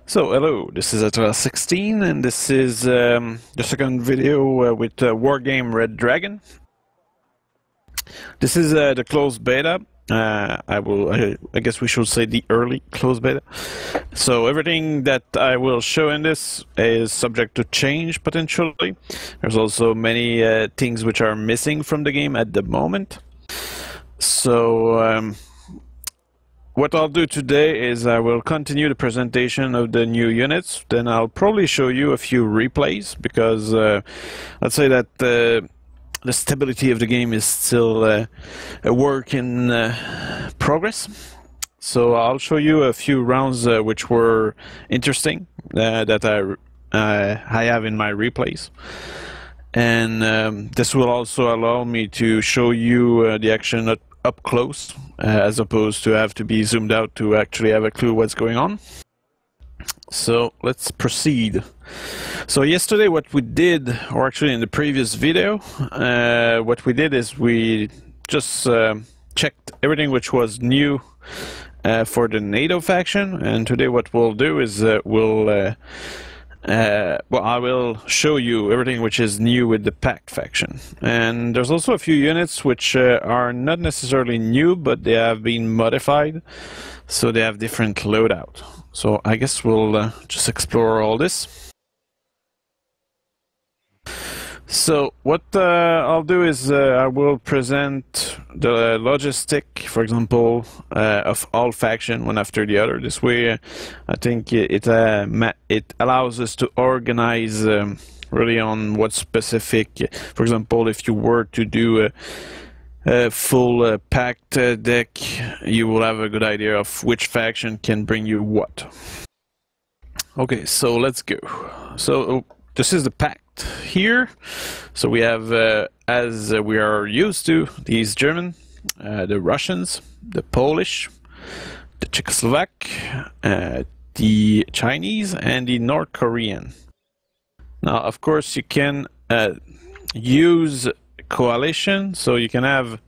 So hello, this is Atlas16 and this is the second video with Wargame Red Dragon. This is the closed beta. I guess we should say the early closed beta. So everything that I will show in this is subject to change potentially. There's also many things which are missing from the game at the moment. So what I'll do today is I will continue the presentation of the new units, then I'll probably show you a few replays, because let's say that the stability of the game is still a work in progress. So I'll show you a few rounds which were interesting that I have in my replays. And this will also allow me to show you the action up close, as opposed to have to be zoomed out to actually have a clue what's going on. So let's proceed. So yesterday what we did, or actually in the previous video, what we did is we just checked everything which was new for the NATO faction, and today what we'll do is I will show you everything which is new with the Pact faction. And there's also a few units which are not necessarily new, but they have been modified, so they have different loadout. So I guess we'll just explore all this. So what I'll do is I will present the logistic, for example, of all faction one after the other. This way, I think it allows us to organize really on what specific. For example, if you were to do a full pact deck, you will have a good idea of which faction can bring you what. Okay, so let's go. So this is the pact here. So we have, as we are used to, these German, the Russians, the Polish, the Czechoslovak, the Chinese, and the North Korean. Now, of course, you can use coalition, so you can have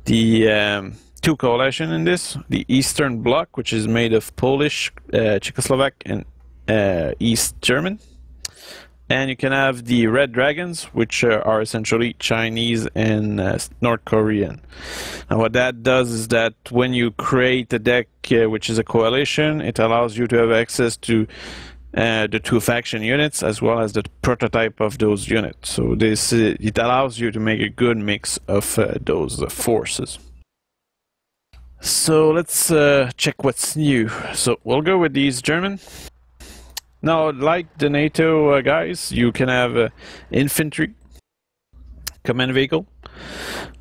the two coalition in this: the Eastern Bloc, which is made of Polish, Czechoslovak, and East German. And you can have the Red Dragons, which are essentially Chinese and North Korean. Now what that does is that when you create a deck which is a coalition, it allows you to have access to the two faction units as well as the prototype of those units. So this it allows you to make a good mix of those forces. So let's check what's new. So we'll go with these German. Now, like the NATO guys, you can have infantry, command vehicle.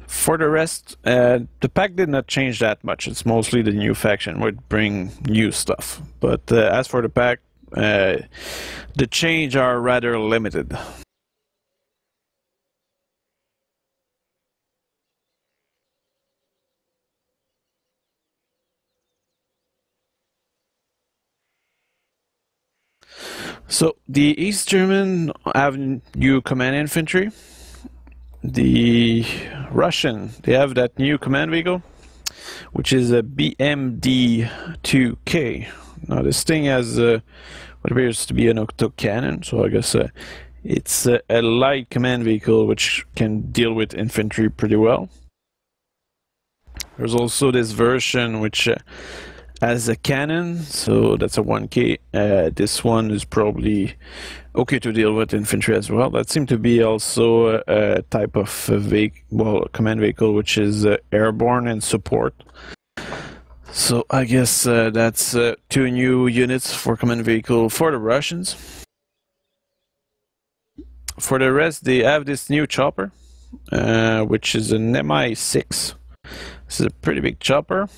For the rest, the pack did not change that much. It's mostly the new faction would bring new stuff. But as for the pack, the change are rather limited. So the East German have new command infantry. The Russian, they have that new command vehicle, which is a BMD-2K. Now this thing has what appears to be an autocannon, so I guess it's a light command vehicle which can deal with infantry pretty well. There's also this version which as a cannon, so that's a 1K. This one is probably okay to deal with infantry as well. That seemed to be also a type of command vehicle which is airborne and support. So I guess that's two new units for command vehicle for the Russians. For the rest, they have this new chopper, which is an Mi-6. This is a pretty big chopper.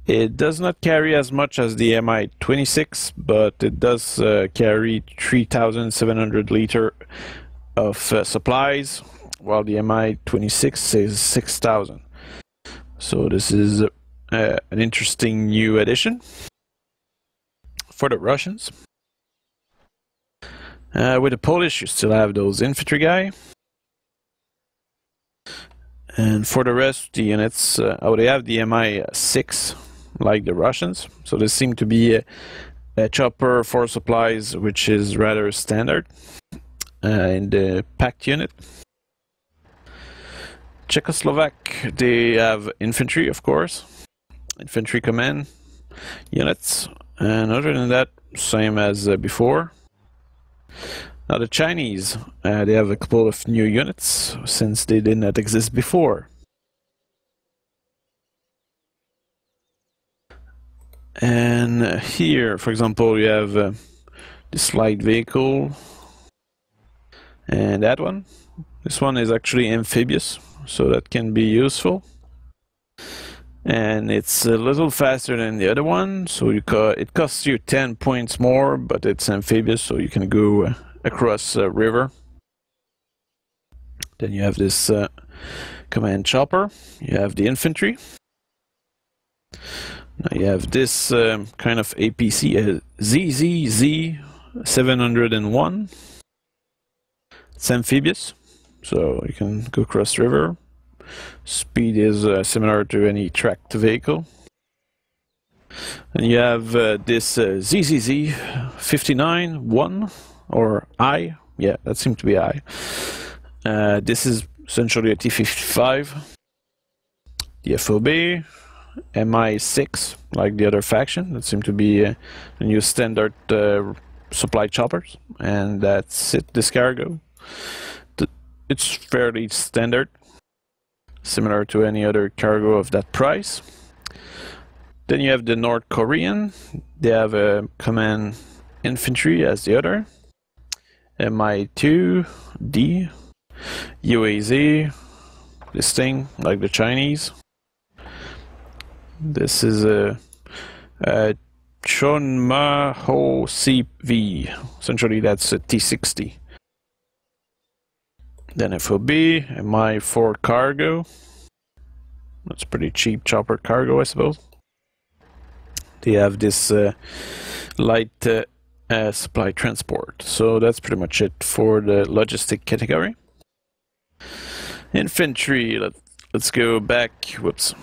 It does not carry as much as the Mi-26, but it does carry 3,700 liters of supplies, while the Mi-26 is 6,000. So this is an interesting new addition for the Russians. With the Polish, you still have those infantry guy. And for the rest, the units, they have the Mi-6. Like the Russians, so this seemed to be a chopper for supplies, which is rather standard in the packed unit. Czechoslovak, they have infantry, of course, infantry command units, and other than that, same as before. Now the Chinese, they have a couple of new units since they did not exist before. And here, for example, you have this light vehicle and that one. This one is actually amphibious, so that can be useful. And it's a little faster than the other one, so it costs you 10 points more, but it's amphibious, so you can go across a river. Then you have this command chopper. You have the infantry. Now you have this kind of APC, ZZZ 701. It's amphibious, so you can go across river. Speed is similar to any tracked vehicle. And you have this ZZZ 59-1, or I. Yeah, that seemed to be I. This is essentially a T-55. The FOB, MI6, like the other faction. That seemed to be the new standard supply choppers. And that's it, this cargo. It's fairly standard, similar to any other cargo of that price. Then you have the North Korean. They have a command infantry as the other. Mi-2D, UAZ, this thing, like the Chinese. This is a Chonma-ho CV. Essentially, that's a T-60. Then FOB, Mi-4 cargo. That's pretty cheap chopper cargo, I suppose. They have this light supply transport. So that's pretty much it for the logistic category. Infantry, let's go back. Whoops.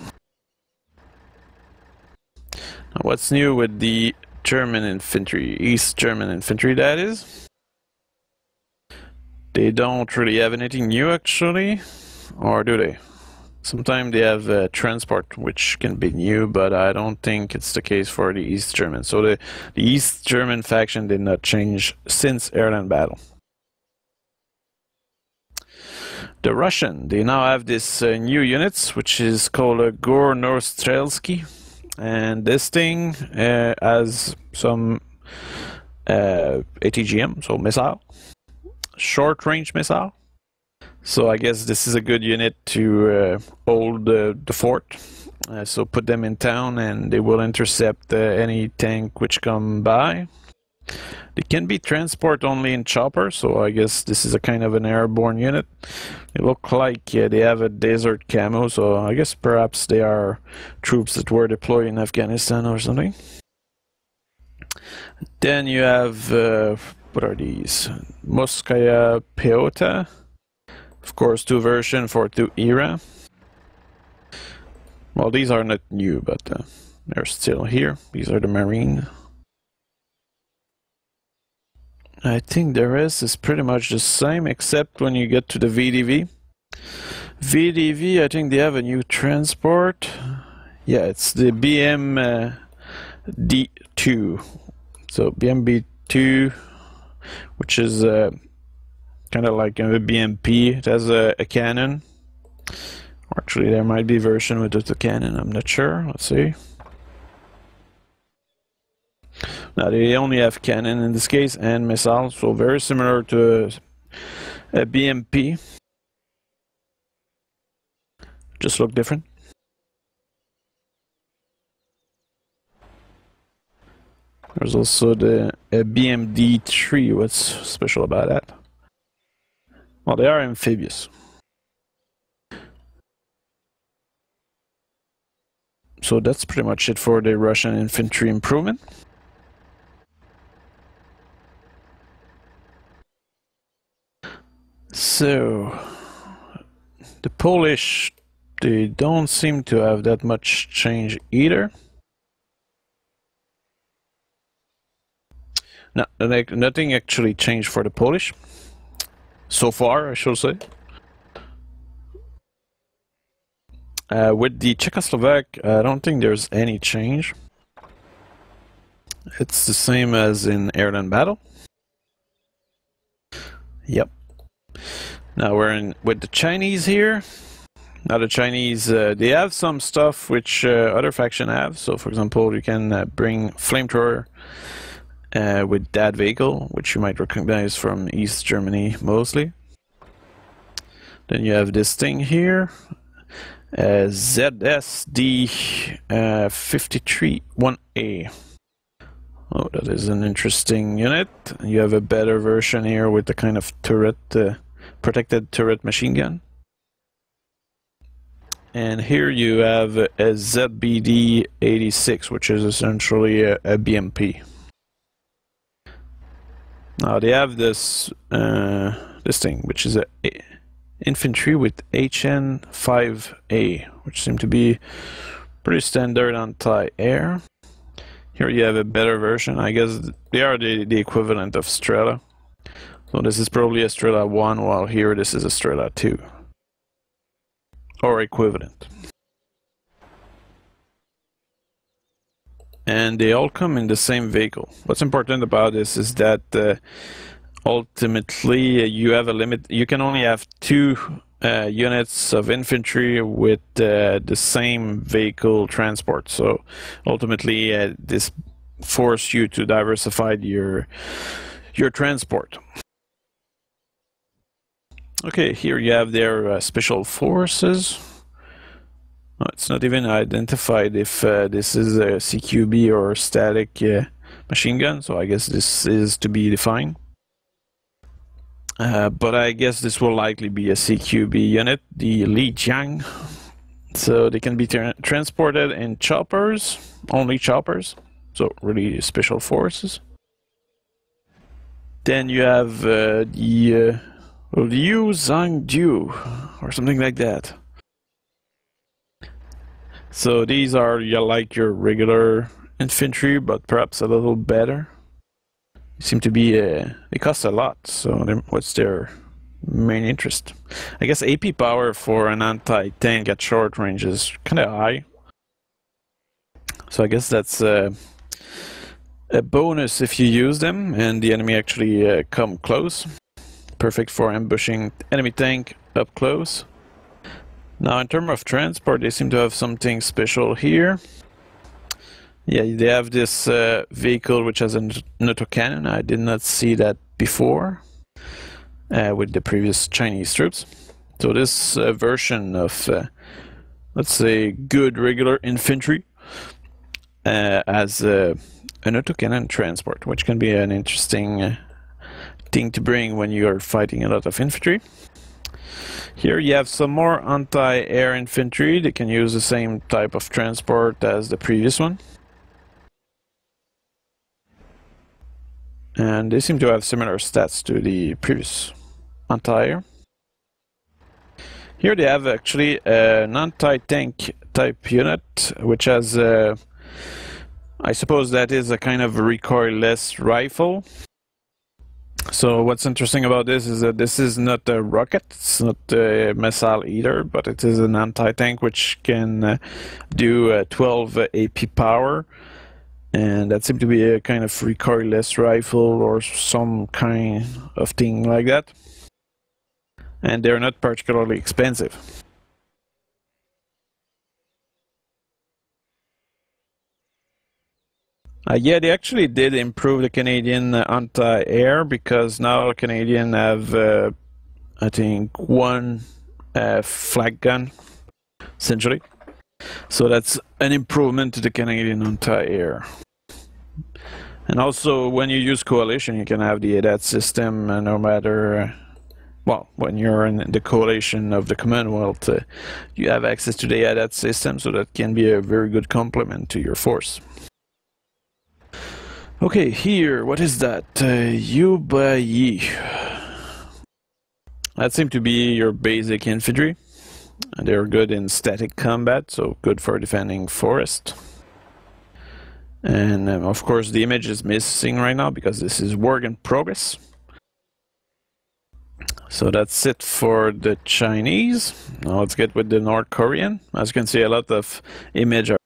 Now, what's new with the German infantry, East German infantry that is? They don't really have anything new actually, or do they? Sometimes they have transport, which can be new, but I don't think it's the case for the East German. So the East German faction did not change since Airland Battle. The Russian, they now have this new units, which is called a Gornostrelsky. And this thing has some ATGM, so missile. Short-range missile. So I guess this is a good unit to hold the fort. So put them in town and they will intercept any tank which come by. They can be transport only in chopper, so I guess this is a kind of an airborne unit. They look like they have a desert camo, so I guess perhaps they are troops that were deployed in Afghanistan or something. Then you have what are these? Moskaya Peota. Of course, 2 version for 2 era. Well, these are not new, but they're still here. These are the Marine. I think the rest is pretty much the same, except when you get to the VDV. VDV, I think they have a new transport. Yeah, it's the BMD2. So BMB2, which is kind of like a BMP. It has a cannon. Actually, there might be a version without the cannon. I'm not sure. Let's see. Now they only have cannon in this case and missiles, so very similar to a BMP. Just look different. There's also the BMD3. What's special about that? Well, they are amphibious. So that's pretty much it for the Russian infantry improvement. So the Polish, they don't seem to have that much change either. No, nothing actually changed for the Polish. So far, I should say. With the Czechoslovak, I don't think there's any change. It's the same as in Airland Battle. Yep. Now we're in with the Chinese here. Now the Chinese, they have some stuff which other faction have. So for example, you can bring flamethrower with that vehicle, which you might recognize from East Germany mostly. Then you have this thing here, ZSD 53-1A. Oh, that is an interesting unit. You have a better version here with the kind of turret, protected turret machine gun. And here you have a ZBD 86, which is essentially a BMP. Now they have this this thing, which is a infantry with HN5A, which seem to be pretty standard anti-air. Here you have a better version. I guess they are the equivalent of Strela. So this is probably a Strela 1, while here this is a Strela 2. Or equivalent. And they all come in the same vehicle. What's important about this is that ultimately you have a limit. You can only have 2 units of infantry with the same vehicle transport. So ultimately this forces you to diversify your transport. Okay, here you have their special forces. No, it's not even identified if this is a CQB or static machine gun, so I guess this is to be defined. But I guess this will likely be a CQB unit, the Li Jiang. So they can be transported in choppers, only choppers, so really special forces. Then you have the Liu Zhangdu, or something like that. So these are like your regular infantry, but perhaps a little better. Seem to be they cost a lot, so what's their main interest? I guess AP power for an anti-tank at short range is kind of high, so I guess that's a bonus if you use them and the enemy actually come close. Perfect for ambushing enemy tank up close. Now in terms of transport, they seem to have something special here. Yeah, they have this vehicle which has an autocannon. I did not see that before with the previous Chinese troops. So this version of, let's say, good regular infantry has an autocannon transport, which can be an interesting thing to bring when you are fighting a lot of infantry. Here you have some more anti-air infantry. They can use the same type of transport as the previous one. And they seem to have similar stats to the previous anti-air. Here they have actually an anti-tank type unit, which has, I suppose that is a kind of recoilless rifle. So what's interesting about this is that this is not a rocket, it's not a missile either, but it is an anti-tank which can do 12 AP power. And that seems to be a kind of recoilless rifle or some kind of thing like that. And they're not particularly expensive. Yeah, they actually did improve the Canadian anti-air, because now Canadian have, I think, 1 flak gun, essentially. So that's an improvement to the Canadian anti-air. And also, when you use coalition, you can have the ADAT system, no matter, well, when you're in the coalition of the Commonwealth, you have access to the ADAT system, so that can be a very good complement to your force. Okay, here, what is that? Yubai. That seems to be your basic infantry. They're good in static combat, so good for defending forest. And of course the image is missing right now because this is work in progress. So that's it for the Chinese. Now let's get with the North Korean. As you can see, a lot of image are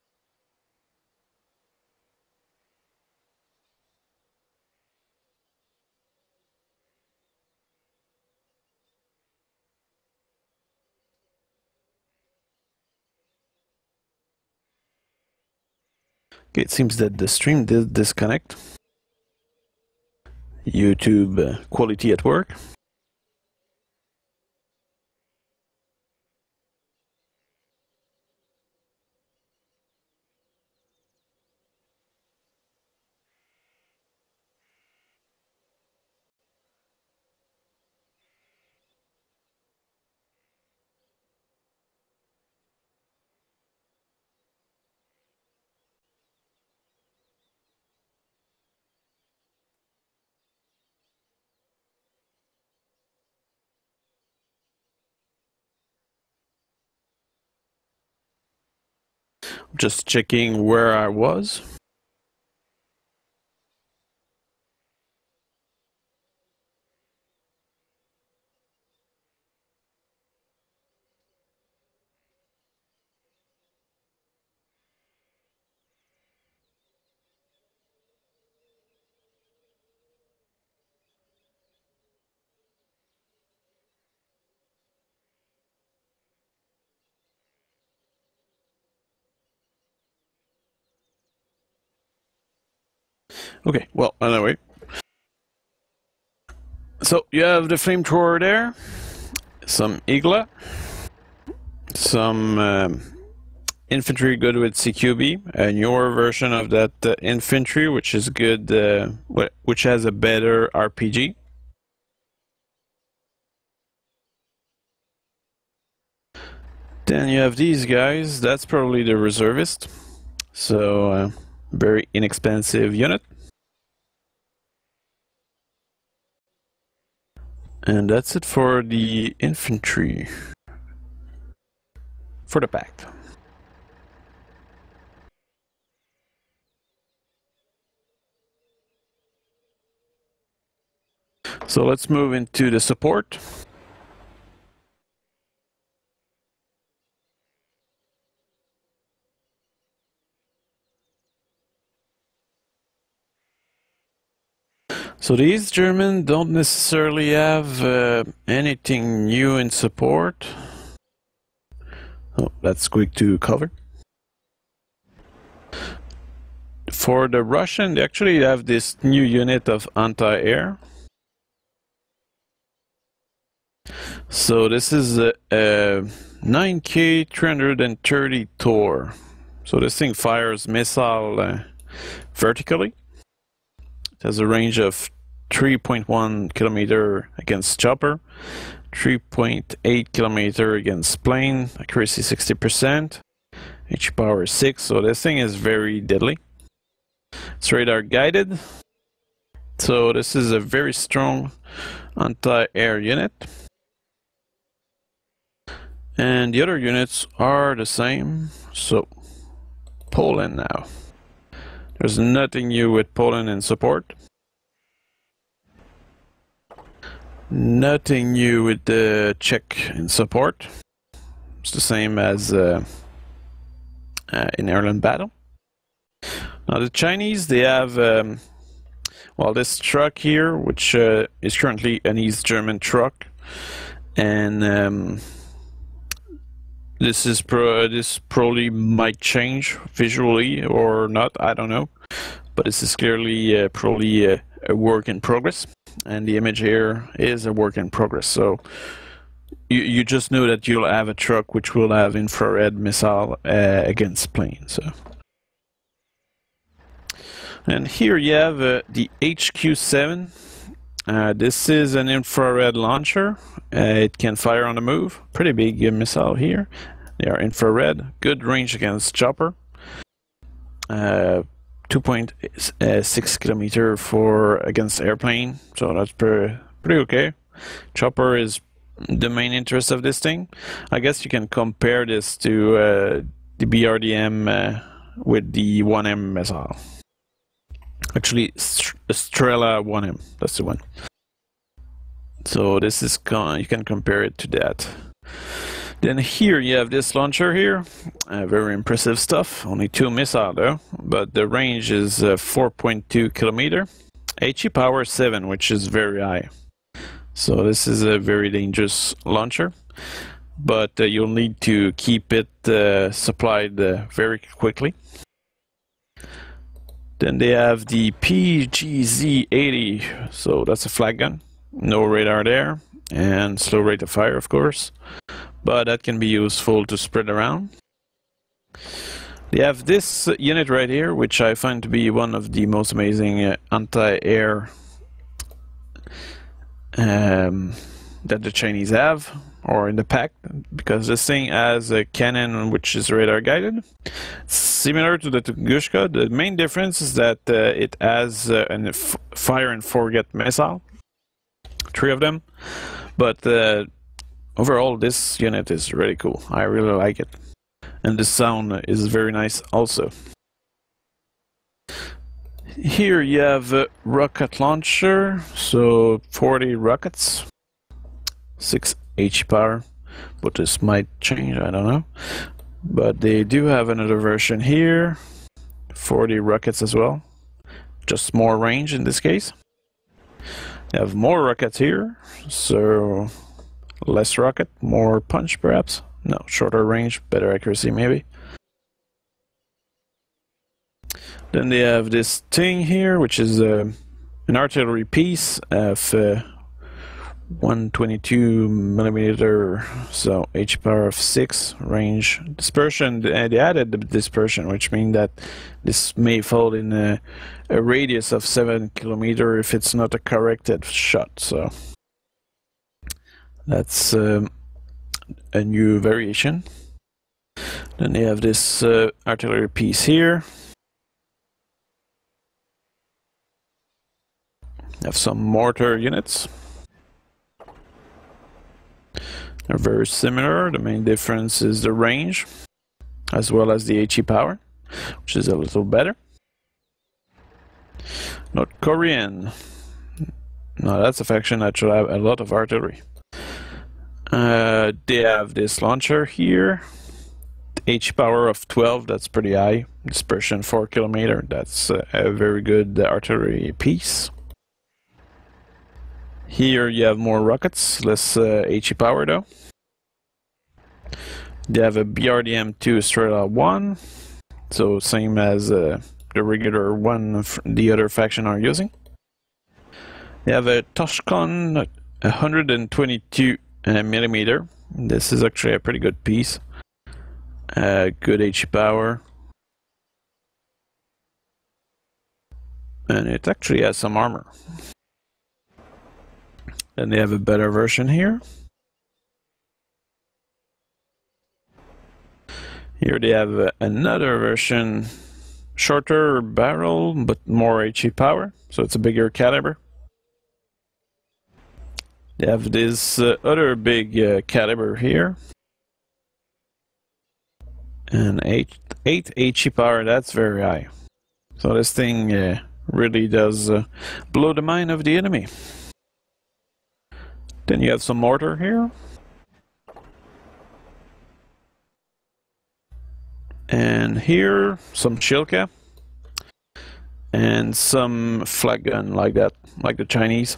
okay, it seems that the stream did disconnect. YouTube quality at work. Just checking where I was. Okay, well, anyway. So you have the flamethrower there, some Igla, some infantry good with CQB, a newer version of that infantry, which is good, which has a better RPG. Then you have these guys, that's probably the reservist, so very inexpensive unit. And that's it for the infantry, for the pact. So let's move into the support. So these German don't necessarily have anything new in support. Oh, that's quick to cover. For the Russian, they actually have this new unit of anti-air. So this is a 9K 330 Tor. So this thing fires missile vertically. It has a range of 3.1 kilometer against chopper, 3.8 kilometer against plane, accuracy 60%, H power 6, so this thing is very deadly. It's radar guided, so this is a very strong anti-air unit. And the other units are the same, so Poland now. There's nothing new with Poland in support. Nothing new with the Czech in support. It's the same as in Ireland battle. Now the Chinese, they have well, this truck here, which is currently an East German truck, and this probably might change visually or not, I don't know, but this is clearly probably a work in progress, and the image here is a work in progress. So you just know that you'll have a truck which will have infrared missile against planes. So. And here you have the HQ-7. This is an infrared launcher. It can fire on the move. Pretty big missile here. They are infrared. Good range against chopper. 2.6 kilometer for against airplane. So that's pretty okay. Chopper is the main interest of this thing. I guess you can compare this to the BRDM with the 1M missile. Actually, Strela 1M, that's the one. So this is you can compare it to that. Then here you have this launcher here, very impressive stuff. Only 2 missiles though, but the range is 4.2 kilometer. HE power 7, which is very high. So this is a very dangerous launcher, but you'll need to keep it supplied very quickly. Then they have the PGZ-80, so that's a flag gun. No radar there, and slow rate of fire, of course. But that can be useful to spread around. They have this unit right here, which I find to be one of the most amazing anti-air that the Chinese have, or in the pack, because this thing has a cannon which is radar guided. Similar to the Tunguska, the main difference is that it has a fire and forget missile, 3 of them, but overall this unit is really cool. I really like it, and the sound is very nice also. Here you have a rocket launcher, so 40 rockets, 6 HE power, but this might change, I don't know. But they do have another version here, 40 rockets as well, just more range in this case. You have more rockets here, so less rocket, more punch perhaps. No, shorter range, better accuracy maybe. Then they have this thing here, which is an artillery piece of 122 millimeter, so HE power of 6, range dispersion. They added the dispersion, which means that this may fall in a radius of 7 kilometer if it's not a corrected shot. So that's a new variation. Then they have this artillery piece here. Have some mortar units. They're very similar. The main difference is the range, as well as the HE power, which is a little better. North Korean. Now that's a faction that should have a lot of artillery. They have this launcher here. HE power of 12, that's pretty high. Dispersion 4 kilometer, that's a very good artillery piece. Here you have more rockets, less HE power though. They have a BRDM-2 Strela 1, so same as the regular one the other faction are using. They have a Toshkon 122 millimeter. This is actually a pretty good piece. Good HE power. And it actually has some armor. And they have a better version here. Here they have another version, shorter barrel but more HE power, so it's a bigger caliber. They have this other big caliber here, and 8 HE power, that's very high. So this thing really does blow the mind of the enemy. Then you have some mortar here. And here, some Shilka. And some flag gun like that, like the Chinese.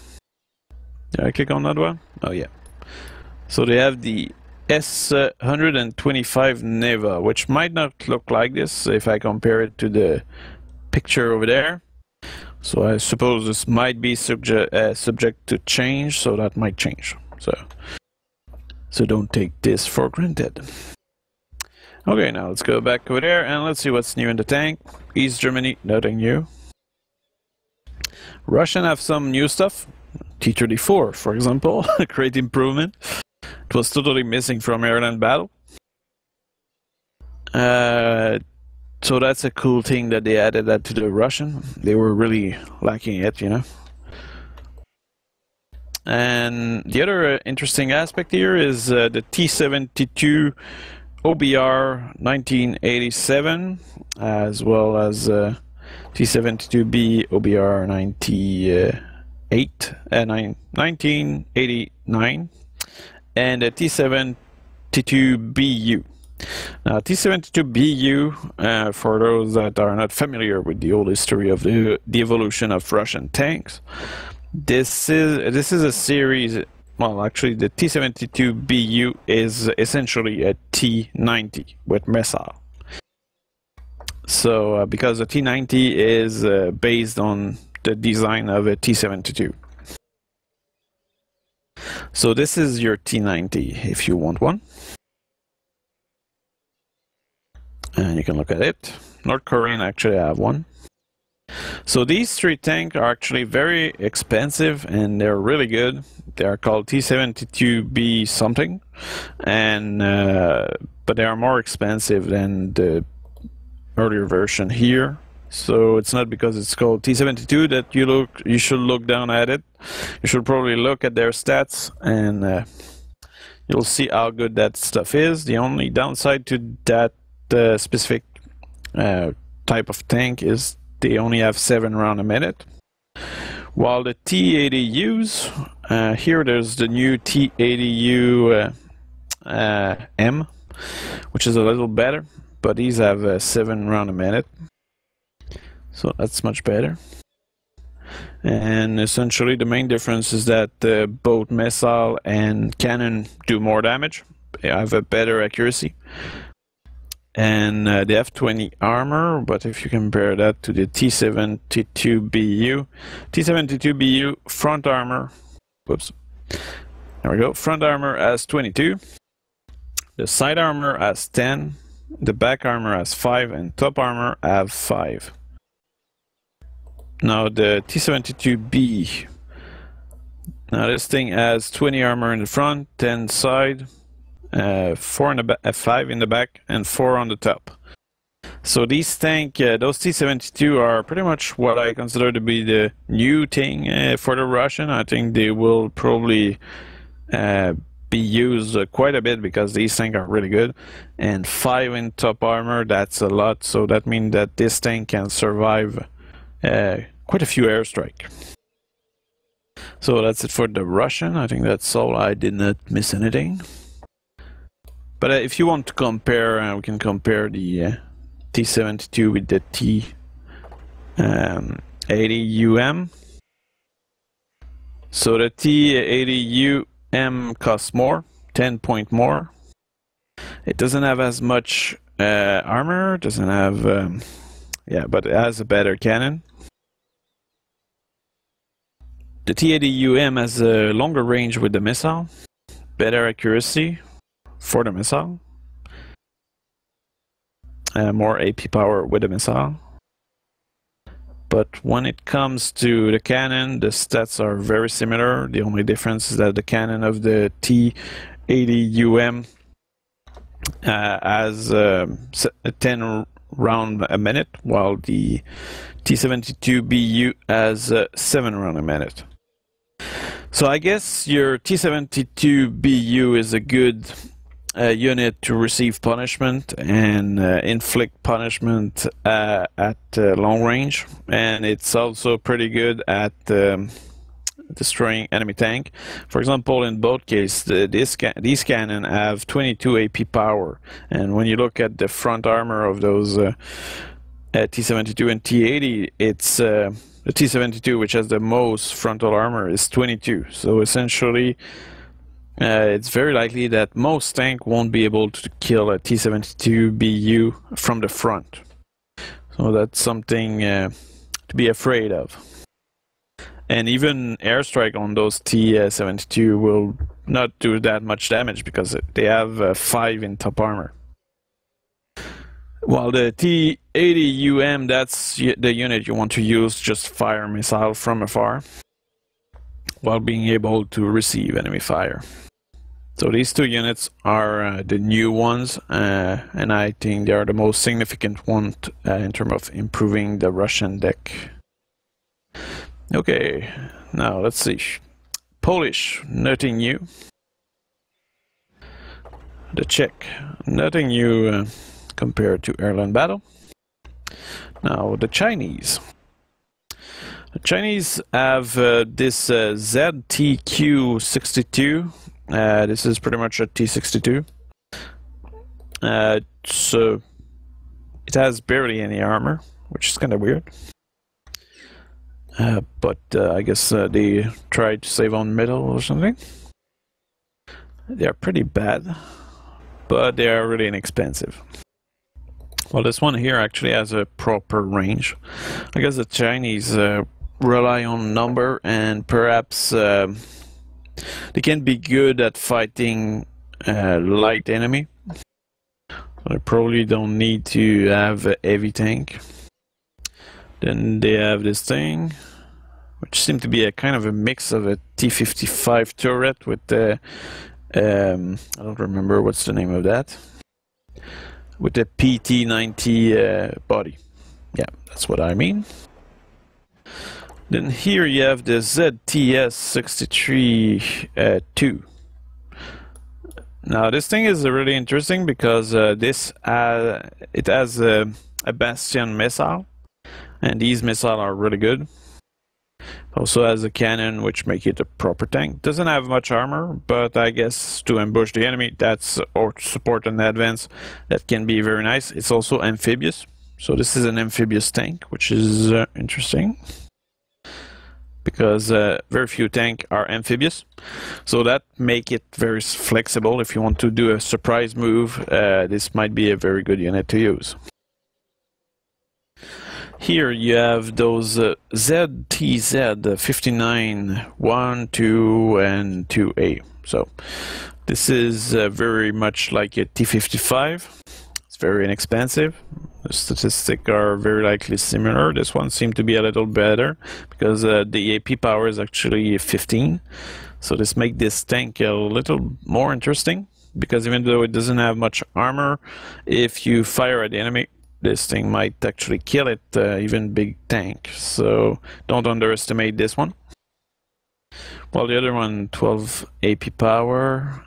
Did I click on that one? Oh yeah. So they have the S125 Neva, which might not look like this if I compare it to the picture over there. So I suppose this might be subject to change, so that might change. So don't take this for granted. Okay, now let's go back over there and let's see what's new in the tank. East Germany, nothing new. Russian have some new stuff. T-34, for example, a great improvement. It was totally missing from Airland Battle. So that's a cool thing that they added that to the Russian. They were really lacking it, you know. And the other interesting aspect here is the T-72 OBR 1987, as well as T-72B OBR 1989, and a T-72BU. Now, T-72BU, for those that are not familiar with the old history of the evolution of Russian tanks, this is a series. Well, actually, the T-72BU is essentially a T-90 with missile. So, because the T-90 is based on the design of a T-72. So this is your T-90 if you want one. And you can look at it. North Korean actually have one. So these three tanks are actually very expensive and they're really good. They are called T-72B something, and but they are more expensive than the earlier version here. So it's not because it's called T-72 that you should look down at it. You should probably look at their stats, and you'll see how good that stuff is. The only downside to that specific type of tank is they only have 7 rounds a minute. While the T-80Us, here there's the new T-80U M, which is a little better, but these have 7 rounds a minute. So that's much better. And essentially the main difference is that both missile and cannon do more damage. They have a better accuracy. And they have 20 armor, but if you compare that to the T-72BU, T-72BU front armor, whoops, there we go, front armor has 22, the side armor has 10, the back armor has 5, and top armor have 5. Now the T-72B, now this thing has 20 armor in the front, 10 side, 4 in the back, 5 in the back, and 4 on the top. So these tank, those T-72 are pretty much what I consider to be the new thing for the Russian. I think they will probably be used quite a bit because these tanks are really good. And 5 in top armor, that's a lot. So that means that this tank can survive quite a few airstrikes. So that's it for the Russian. I think that's all. I did not miss anything. But if you want to compare, we can compare the T-72 with the T-80UM. So the T-80UM costs more, 10 points more. It doesn't have as much armor, doesn't have, yeah, but it has a better cannon. The T-80UM has a longer range with the missile, better accuracy for the missile, more AP power with the missile. But when it comes to the cannon, the stats are very similar. The only difference is that the cannon of the T-80UM has 10 rounds a minute, while the T-72BU has 7 rounds a minute. So I guess your T-72BU is a good unit to receive punishment and inflict punishment at long range, and it's also pretty good at destroying enemy tank. For example, in both cases, these cannon have 22 AP power, and when you look at the front armor of those T-72 and T-80, it's the T-72 which has the most frontal armor is 22. So essentially it's very likely that most tank won't be able to kill a T-72BU from the front. So that's something to be afraid of. And even airstrike on those T-72 will not do that much damage because they have 5 in top armor. While the T-80UM, that's the unit you want to use, just fire missile from afar, while being able to receive enemy fire. So these two units are the new ones, and I think they are the most significant ones in terms of improving the Russian deck. Okay, now let's see. Polish, nothing new. The Czech, nothing new compared to Airland Battle. Now the Chinese. The Chinese have this ZTQ62. This is pretty much a T62. So it has barely any armor, which is kind of weird. But I guess they tried to save on metal or something. They are pretty bad, but they are really inexpensive. Well, this one here actually has a proper range. I guess the Chinese rely on number, and perhaps they can be good at fighting light enemy. They probably don't need to have a heavy tank. Then they have this thing, which seems to be a kind of a mix of a T-55 turret with the I don't remember what's the name of that, with the PT-90 body. Yeah, that's what I mean. Then here you have the ZTS-63-2. Now this thing is really interesting because it has a Bastion missile, and these missiles are really good. Also has a cannon, which make it a proper tank. Doesn't have much armor, but I guess to ambush the enemy, that's, or to support an advance, that can be very nice. It's also amphibious, so this is an amphibious tank, which is interesting, because very few tanks are amphibious, so that make it very flexible. If you want to do a surprise move, this might be a very good unit to use. Here you have those ZTZ 59, 1, 2, and 2A. So this is very much like a T-55. It's very inexpensive. The statistics are very likely similar. This one seemed to be a little better because the AP power is actually 15. So this makes this tank a little more interesting, because even though it doesn't have much armor, if you fire at the enemy, this thing might actually kill it, even big tank. So don't underestimate this one. While the other one, 12 AP power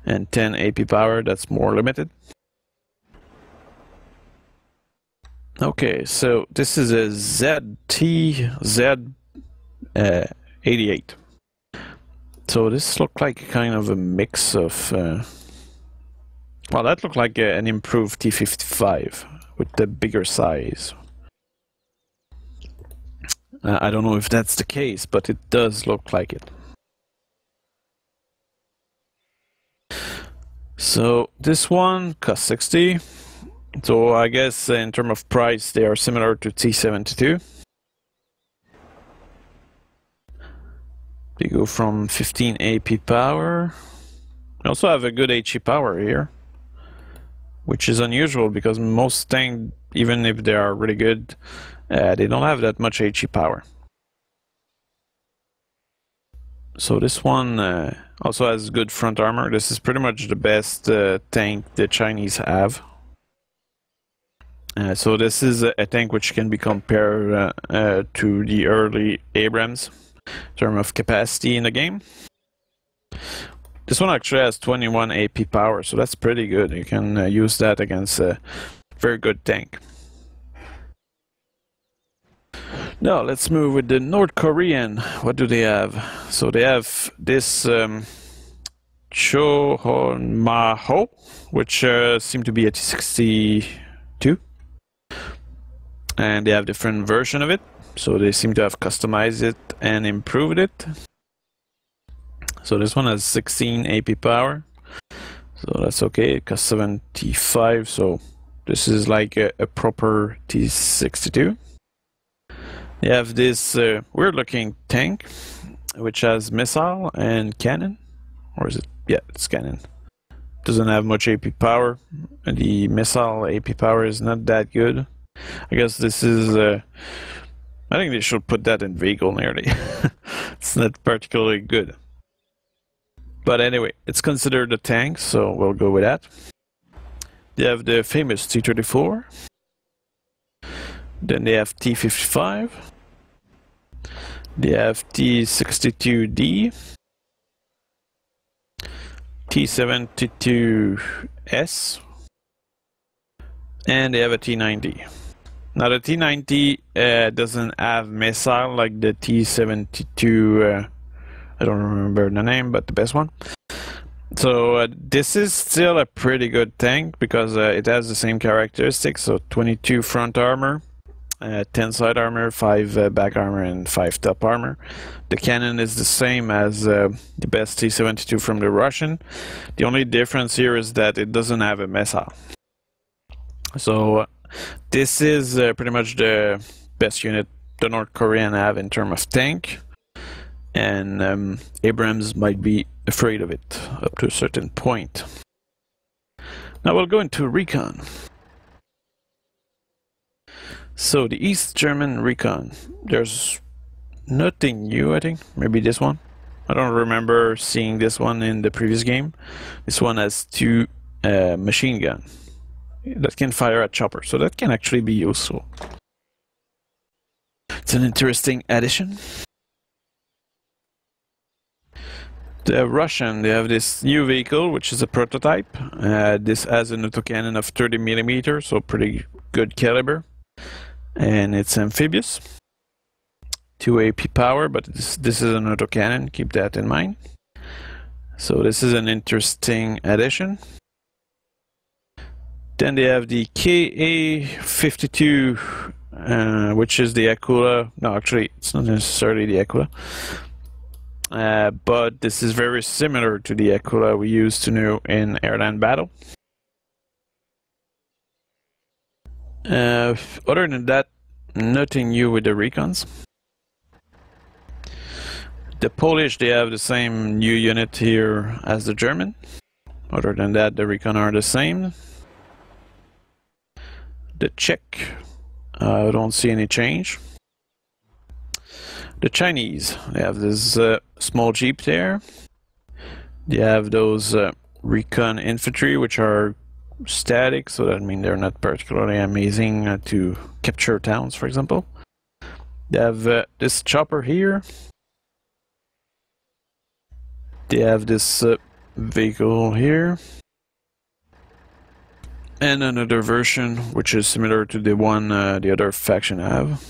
and 10 AP power, that's more limited. Okay, so this is a ZTZ-88. So this looked like kind of a mix of... well, that looked like an improved T-55 with the bigger size. I don't know if that's the case, but it does look like it. So this one costs 60. So I guess in terms of price, they are similar to T-72. They go from 15 AP power. They also have a good HE power here, which is unusual because most tanks, even if they are really good, they don't have that much HE power. So this one also has good front armor. This is pretty much the best tank the Chinese have. So this is a tank which can be compared to the early Abrams in terms of capacity in the game. This one actually has 21 AP power, so that's pretty good. You can use that against a very good tank. Now let's move with the North Korean. What do they have? So they have this Chohonmaho, which seem to be a T-62. And they have different version of it, so they seem to have customized it and improved it. So this one has 16 AP power, so that's okay. It costs 75, so this is like a proper T-62. They have this weird looking tank, which has missile and cannon. Or is it? Yeah, it's cannon. Doesn't have much AP power, and the missile AP power is not that good. I guess this is... I think they should put that in vehicle nearly. It's not particularly good. But anyway, it's considered a tank, so we'll go with that. They have the famous T-34. Then they have T-55. They have T-62D. T-72S. And they have a T-90. Now the T-90 doesn't have missile like the T-72. I don't remember the name, but the best one. So this is still a pretty good tank because it has the same characteristics. So 22 front armor, 10 side armor, 5 back armor, and 5 top armor. The cannon is the same as the best T-72 from the Russian. The only difference here is that it doesn't have a missile. So this is pretty much the best unit the North Korean have in terms of tank. And Abrams might be afraid of it up to a certain point. Now we'll go into recon. So the East German recon, there's nothing new, I think. Maybe this one. I don't remember seeing this one in the previous game. This one has 2 machine gun that can fire at chopper, so that can actually be useful. It's an interesting addition. The Russian, they have this new vehicle, which is a prototype. This has an autocannon of 30mm, so pretty good caliber. And it's amphibious. 2 AP power, but this is an autocannon, keep that in mind. So this is an interesting addition. Then they have the KA-52, which is the Aquila. No, actually, it's not necessarily the Aquila. But this is very similar to the Aquila we used to know in airland battle. Other than that, nothing new with the recons. The Polish, they have the same new unit here as the German. Other than that, the recon are the same. The Czech, I don't see any change. The Chinese, they have this small jeep there. They have those recon infantry, which are static, so that means they're not particularly amazing to capture towns, for example. They have this chopper here. They have this vehicle here. And another version, which is similar to the one the other faction have.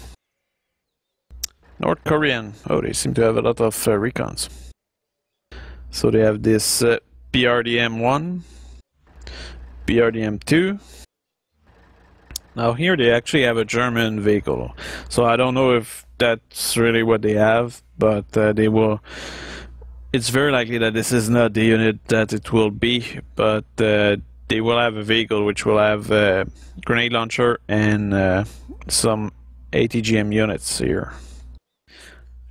North Korean, oh, they seem to have a lot of recons. So they have this BRDM-1, BRDM-2. Now here they actually have a German vehicle. So I don't know if that's really what they have, but they will... It's very likely that this is not the unit that it will be, but they will have a vehicle which will have a grenade launcher and some ATGM units here.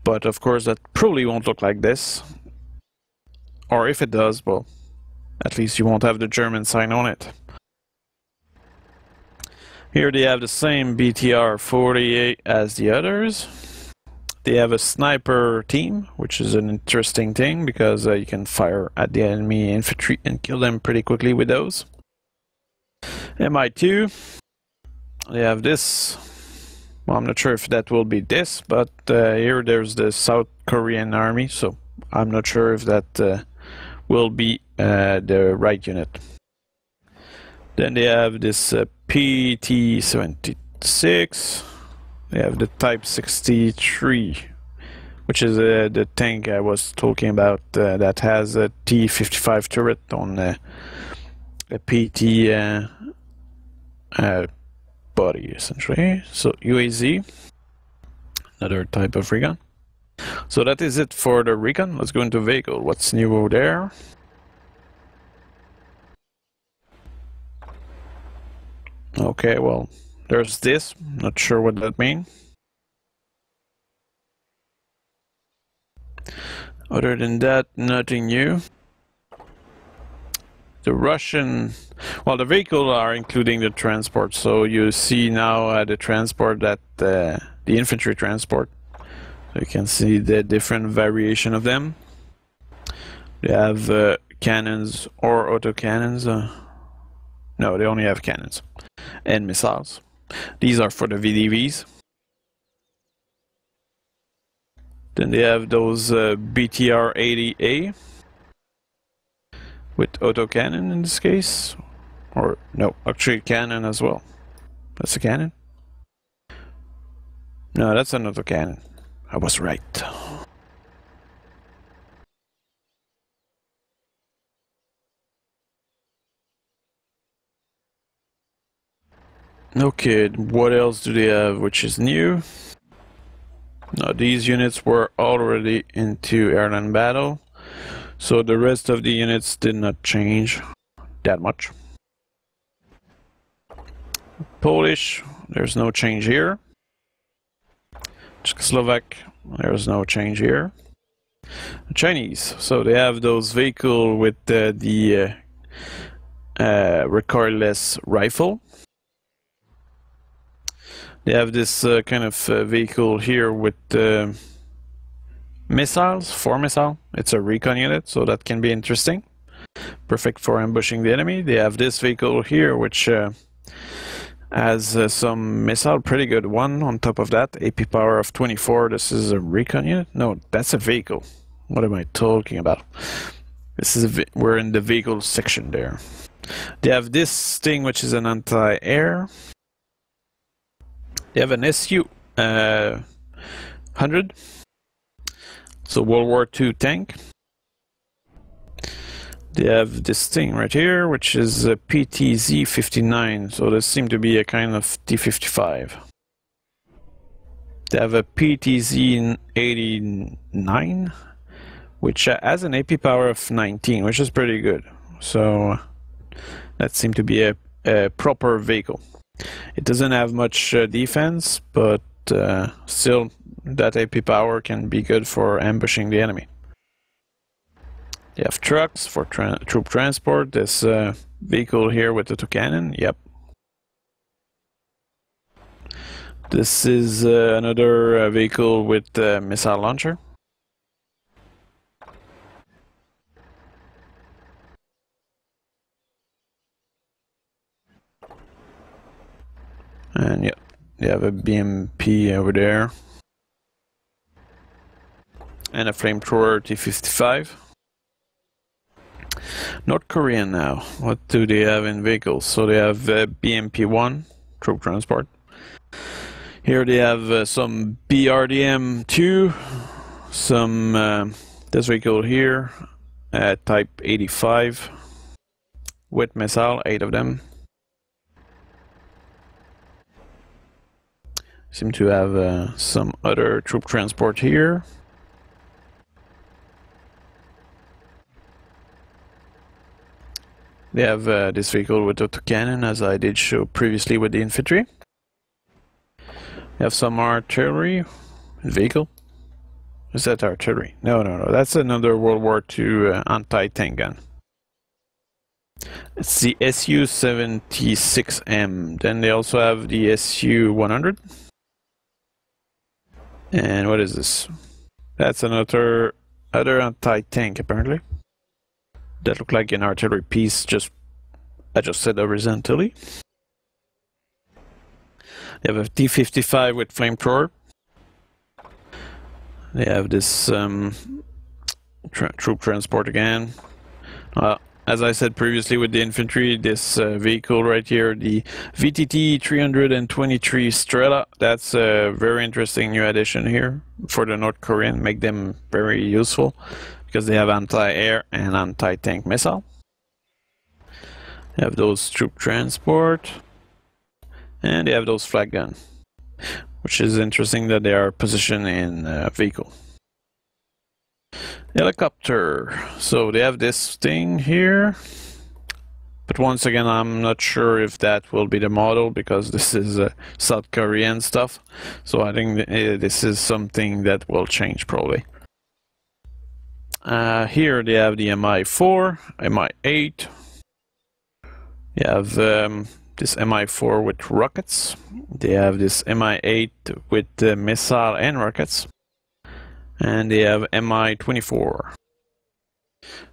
But of course that probably won't look like this. Or if it does, well, at least you won't have the German sign on it. Here they have the same BTR-48 as the others. They have a sniper team, which is an interesting thing because you can fire at the enemy infantry and kill them pretty quickly with those. MI2, they have this. Well, I'm not sure if that will be this, but here there's the South Korean army, so I'm not sure if that will be the right unit. Then they have this PT-76. They have the Type 63, which is the tank I was talking about that has a T-55 turret on a PT body, essentially. So UAZ, another type of recon. So that is it for the recon. Let's go into vehicle. What's new over there? Okay, well, there's this. Not sure what that means. Other than that, nothing new. The Russian, well, the vehicle are including the transport. So you see now the transport that the infantry transport. So you can see the different variation of them. They have cannons or autocannons. No, they only have cannons and missiles. These are for the VDVs. Then they have those BTR-80A with autocannon in this case. Or, no, actually cannon as well. That's a cannon. No, that's an autocannon. I was right. Okay, what else do they have which is new? Now, these units were already into airland battle, so the rest of the units did not change that much. Polish, there's no change here. Czechoslovak, there's no change here. Chinese, so they have those vehicles with the recoilless rifle. They have this kind of vehicle here with missiles, 4 missiles. It's a recon unit, so that can be interesting. Perfect for ambushing the enemy. They have this vehicle here, which has some missile, pretty good one on top of that. AP power of 24. This is a recon unit? No, that's a vehicle. What am I talking about? This is we're in the vehicle section there. They have this thing, which is an anti-air. They have an SU 100. So World War II tank. They have this thing right here, which is a PTZ 59. So this seems to be a kind of T55. They have a PTZ 89, which has an AP power of 19, which is pretty good. So that seems to be a proper vehicle. It doesn't have much defense, but still that AP power can be good for ambushing the enemy. They have trucks for troop transport. This vehicle here with the autocannon, yep. This is another vehicle with missile launcher. And yeah, they have a BMP over there. And a flamethrower T-55. North Korean now. What do they have in vehicles? So they have BMP-1, troop transport. Here they have some BRDM-2, some this vehicle here, Type 85, with missile, 8 of them. Seem to have some other troop transport here. They have this vehicle with autocannon, as I did show previously with the infantry. They have some artillery vehicle. Is that artillery? No, that's another World War II anti-tank gun. It's the SU-76M. Then they also have the SU-100. And what is this? That's another anti-tank apparently. That looked like an artillery piece, just adjusted horizontally. They have a T-55 with flamethrower. They have this troop transport again. As I said previously with the infantry, this vehicle right here, the VTT 323 Strela, that's a very interesting new addition here for the North Korean, make them very useful because they have anti-air and anti-tank missile. They have those troop transport, and they have those flag gun, which is interesting that they are positioned in a vehicle. Helicopter. So they have this thing here, but once again I'm not sure if that will be the model because this is South Korean stuff, so I think this is something that will change probably. Here they have the Mi-4, Mi-8. You have this Mi-4 with rockets. They have this Mi-8 with missile and rockets. And they have Mi-24.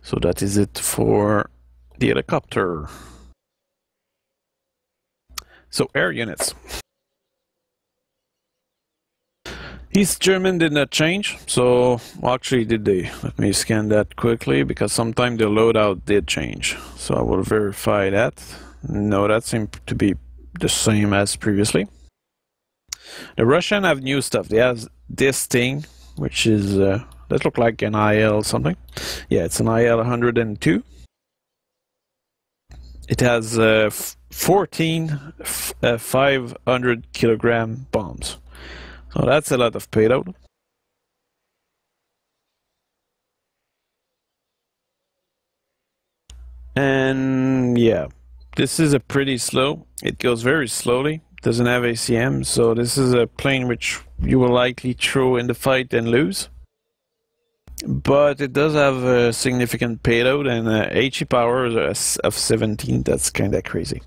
So that is it for the helicopter. So air units. East German did not change, so actually did they? Let me scan that quickly because sometimes the loadout did change. So I will verify that. No, that seemed to be the same as previously. The Russian have new stuff. They have this thing, which is that look like an IL something. Yeah, it's an IL 102. It has 14 500 kilogram bombs. So that's a lot of payload. And yeah, this is a pretty slow. It goes very slowly. Doesn't have ACM, so this is a plane which you will likely throw in the fight and lose. But it does have a significant payload and HE power of 17. That's kind of crazy.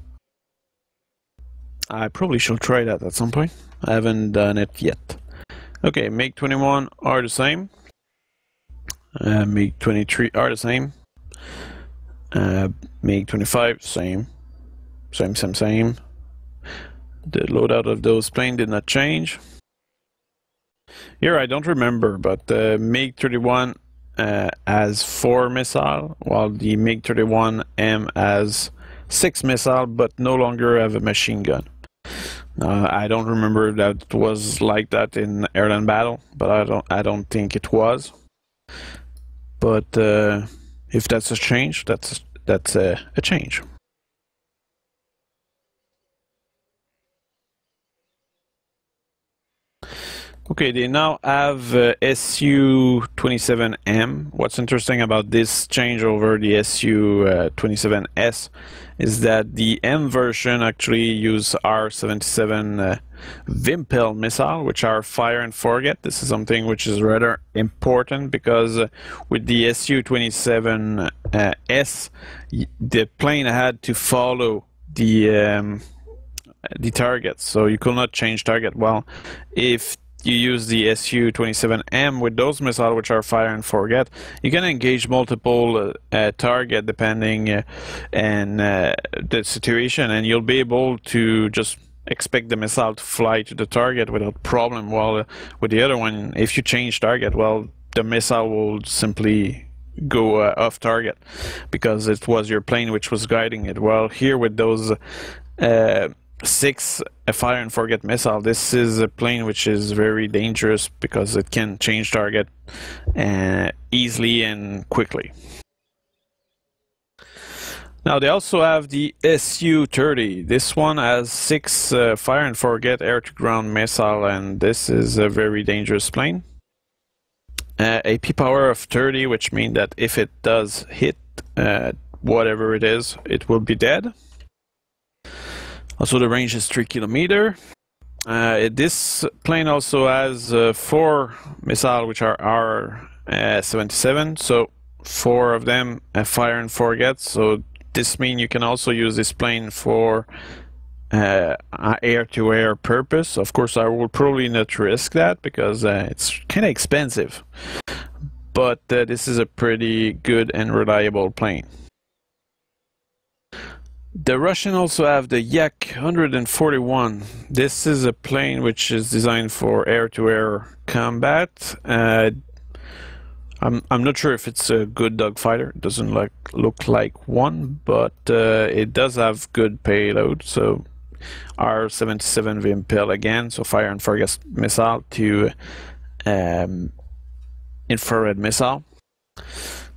I probably shall try that at some point. I haven't done it yet. Okay, MiG-21 are the same. MiG-23 are the same. MiG-25, same. Same. The loadout of those planes did not change. Here I don't remember, but the MiG-31 has 4 missiles, while the MiG-31M has 6 missiles, but no longer have a machine gun. I don't remember that it was like that in Airland Battle, but I don't think it was. But if that's a change, that's a change. Okay, they now have SU-27M. What's interesting about this change over the SU-27S is that the M version actually use R-77 Vimpel missile, which are fire and forget. This is something which is rather important because with the SU-27S, the plane had to follow the target, so you could not change target. Well, if you use the SU-27M with those missiles which are fire and forget, you can engage multiple target depending on the situation, and you'll be able to just expect the missile to fly to the target without problem. While with the other one, if you change target, well, the missile will simply go off target because it was your plane which was guiding it. Well, here with those 6 fire and forget missile, this is a plane which is very dangerous because it can change target easily and quickly. Now they also have the Su-30. This one has 6 fire and forget air-to-ground missile, and this is a very dangerous plane. AP power of 30, which means that if it does hit whatever it is, it will be dead. Also, the range is 3 kilometers. This plane also has 4 missiles, which are R-77, so 4 of them fire and forget. So this means you can also use this plane for air-to-air purpose. Of course, I will probably not risk that because it's kind of expensive. But this is a pretty good and reliable plane. The Russian also have the Yak 141. This is a plane which is designed for air-to-air combat. I'm not sure if it's a good dogfighter. It doesn't look like one, but it does have good payload. So R-77 Vimpel again, so fire and forget missile to infrared missile.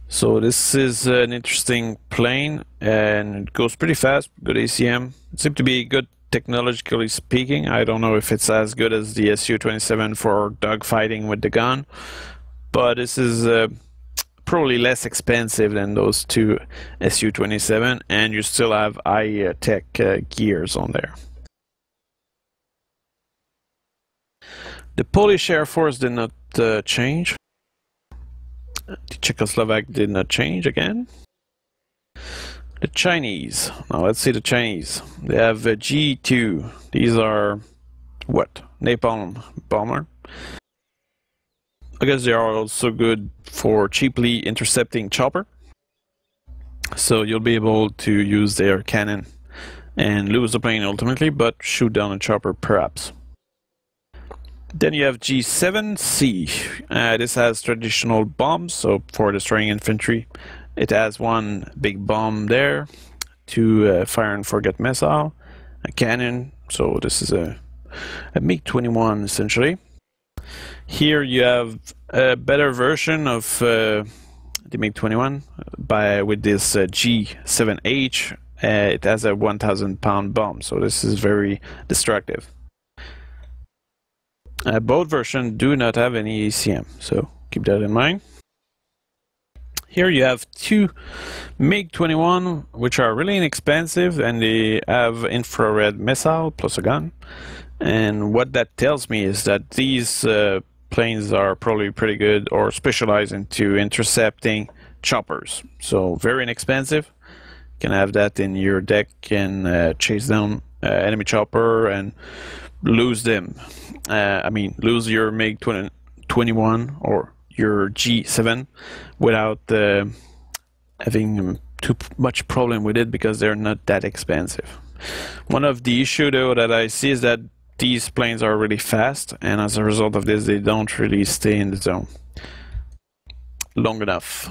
So this is an interesting plane, and it goes pretty fast, good ACM. It seems to be good technologically speaking. I don't know if it's as good as the Su-27 for dogfighting with the gun, but this is probably less expensive than those two Su-27, and you still have high-tech gears on there. The Polish Air Force did not change. The Czechoslovak did not change again. The Chinese. Now let's see the Chinese. They have a G2. These are what? Napalm bomber. I guess they are also good for cheaply intercepting chopper. So you'll be able to use their cannon and lose the plane ultimately, but shoot down a chopper perhaps. Then you have G7C. This has traditional bombs, so for destroying infantry. It has one big bomb there, 2 fire and forget missile, a cannon, so this is a a MiG-21 essentially. Here you have a better version of the MiG-21 with this G7H. It has a 1,000-pound bomb, so this is very destructive. Both versions do not have any ACM, so keep that in mind. Here you have two MiG-21, which are really inexpensive, and they have infrared missile plus a gun. And what that tells me is that these planes are probably pretty good or specialized into intercepting choppers. So very inexpensive. You can have that in your deck and chase down enemy chopper and lose them. Lose your MiG-21 or your G7 without having too much problem with it, because they're not that expensive. One of the issue though that I see is that these planes are really fast, and as a result of this they don't really stay in the zone long enough.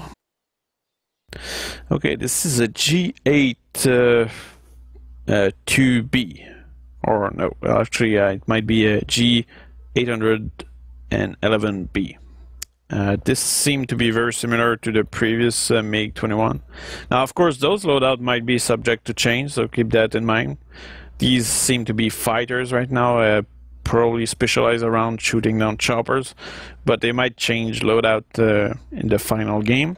Okay, this is a G8 2B, or no, actually it might be a G811B. This seemed to be very similar to the previous MiG-21. Now, of course, those loadouts might be subject to change, so keep that in mind. These seem to be fighters right now, probably specialized around shooting down choppers, but they might change loadout in the final game.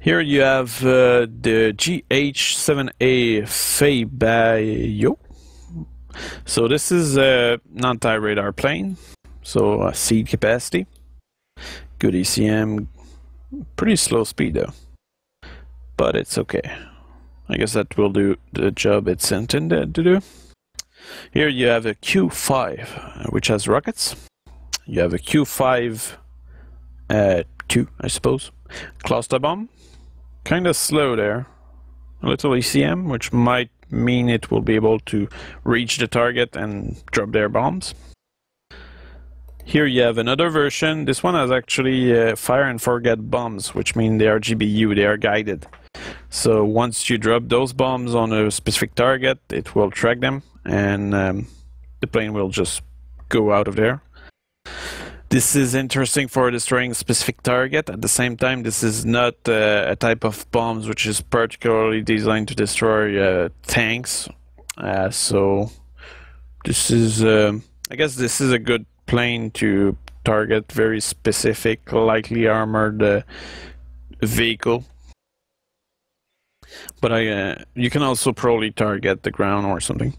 Here you have the GH-7A Feibayo. So this is an anti-radar plane. So seed capacity, good ECM, pretty slow speed though, but it's okay. I guess that will do the job it's intended to do. Here you have a Q5, which has rockets. You have a Q5 2, I suppose. Cluster bomb, kind of slow there. A little ECM, which might mean it will be able to reach the target and drop their bombs. Here you have another version. This one has actually fire and forget bombs, which mean they are GBU, they are guided. So once you drop those bombs on a specific target, it will track them, and the plane will just go out of there. This is interesting for destroying specific target. At the same time, this is not a type of bombs which is particularly designed to destroy tanks. So this is, I guess this is a good plane to target very specific, lightly armored vehicle. But you can also probably target the ground or something.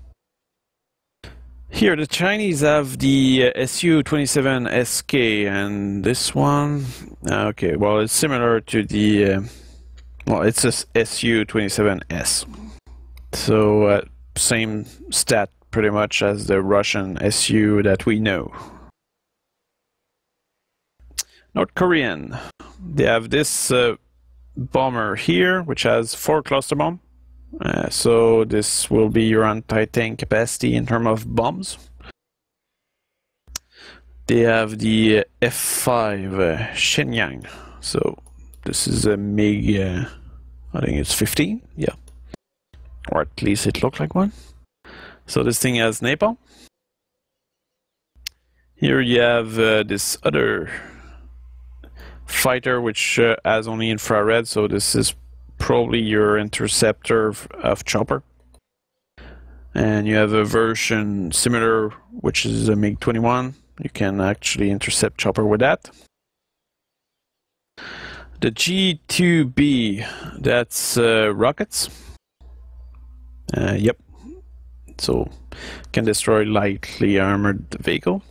Here the Chinese have the Su-27SK, and this one, okay, well it's similar to the, well it's a Su-27S. So same stat pretty much as the Russian Su that we know. North Korean, they have this bomber here, which has 4 cluster bomb. So this will be your anti-tank capacity in terms of bombs. They have the F5 Shenyang. So this is a MiG, I think it's 15, yeah. Or at least it looked like one. So this thing has napalm. Here you have this other fighter which has only infrared, so this is probably your interceptor of chopper. And you have a version similar, which is a MiG-21. You can actually intercept chopper with that. The G2B, that's rockets. Yep. So can destroy lightly armored vehicle.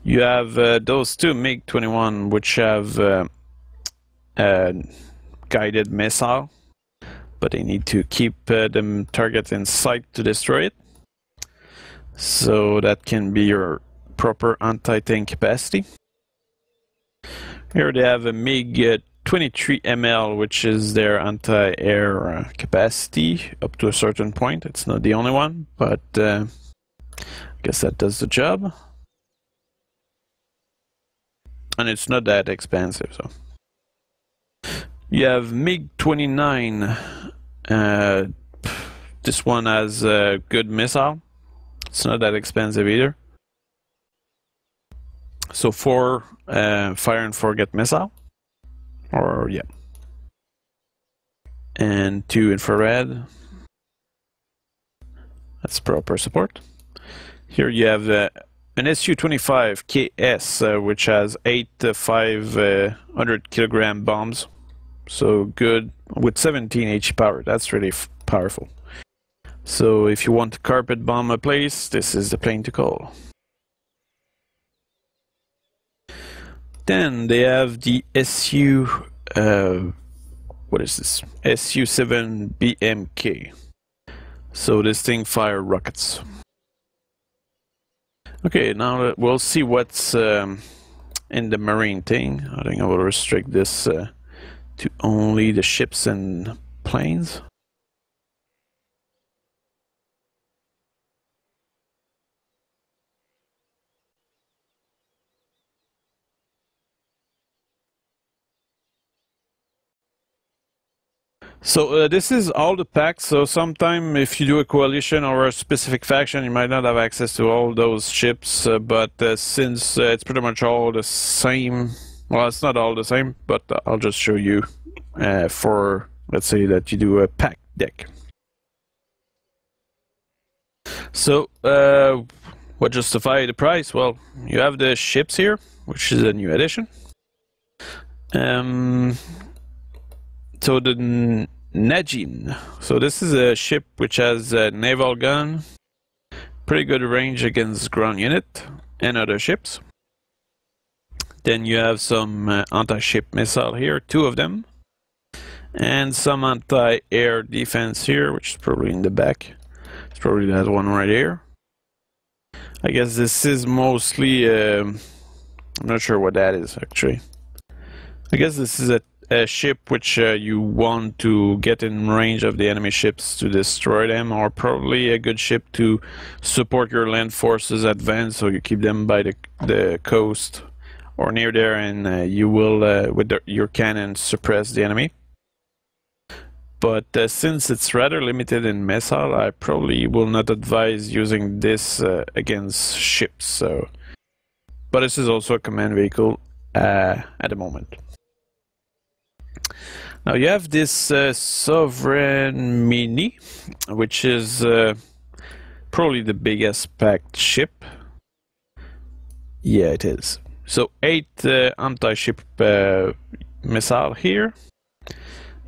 You have those two MiG-21 which have guided missile, but they need to keep them target in sight to destroy it. So that can be your proper anti-tank capacity. Here they have a MiG-23ML, which is their anti-air capacity up to a certain point. It's not the only one, but I guess that does the job. And it's not that expensive, so. You have MiG-29. this one has a good missile. It's not that expensive either. So 4 fire and forget missile, or yeah, and 2 infrared. That's proper support. Here you have an Su-25 KS, which has 8 500 kilogram bombs. So good with 17 HP power. That's really powerful. So if you want to carpet bomb a place, this is the plane to call. Then they have the what is this? Su-7 BMK. So this thing fire rockets. Okay, now we'll see what's in the marine thing. I think I will restrict this to only the ships and planes. So this is all the packs. So sometime if you do a coalition or a specific faction, you might not have access to all those ships. But since it's pretty much all the same, well, it's not all the same. But I'll just show you for, let's say that you do a pack deck. So what justify the price? Well, you have the ships here, which is a new edition. So the Najin. So this is a ship which has a naval gun, pretty good range against ground unit and other ships. Then you have some anti-ship missile here, 2 of them, and some anti-air defense here, which is probably in the back. It's probably that one right here. I guess this is mostly, I'm not sure what that is actually. I guess this is a ship which you want to get in range of the enemy ships to destroy them, or probably a good ship to support your land forces advance, so you keep them by the coast or near there, and you will with your cannon suppress the enemy. But since it's rather limited in missile, I probably will not advise using this against ships. So, but this is also a command vehicle at the moment. Now you have this Sovereign Mini, which is probably the biggest packed ship. Yeah, it is. So 8 anti-ship missile here.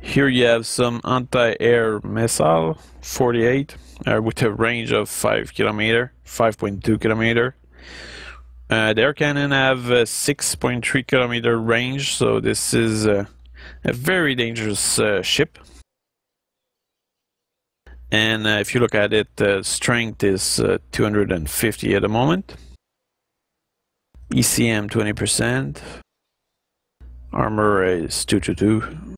Here you have some anti-air missile, 48, with a range of 5 kilometer, 5.2 kilometer. The air cannon have a 6.3 kilometer range, so this is a very dangerous ship. And if you look at it, strength is 250 at the moment. ECM 20%. Armor is 222.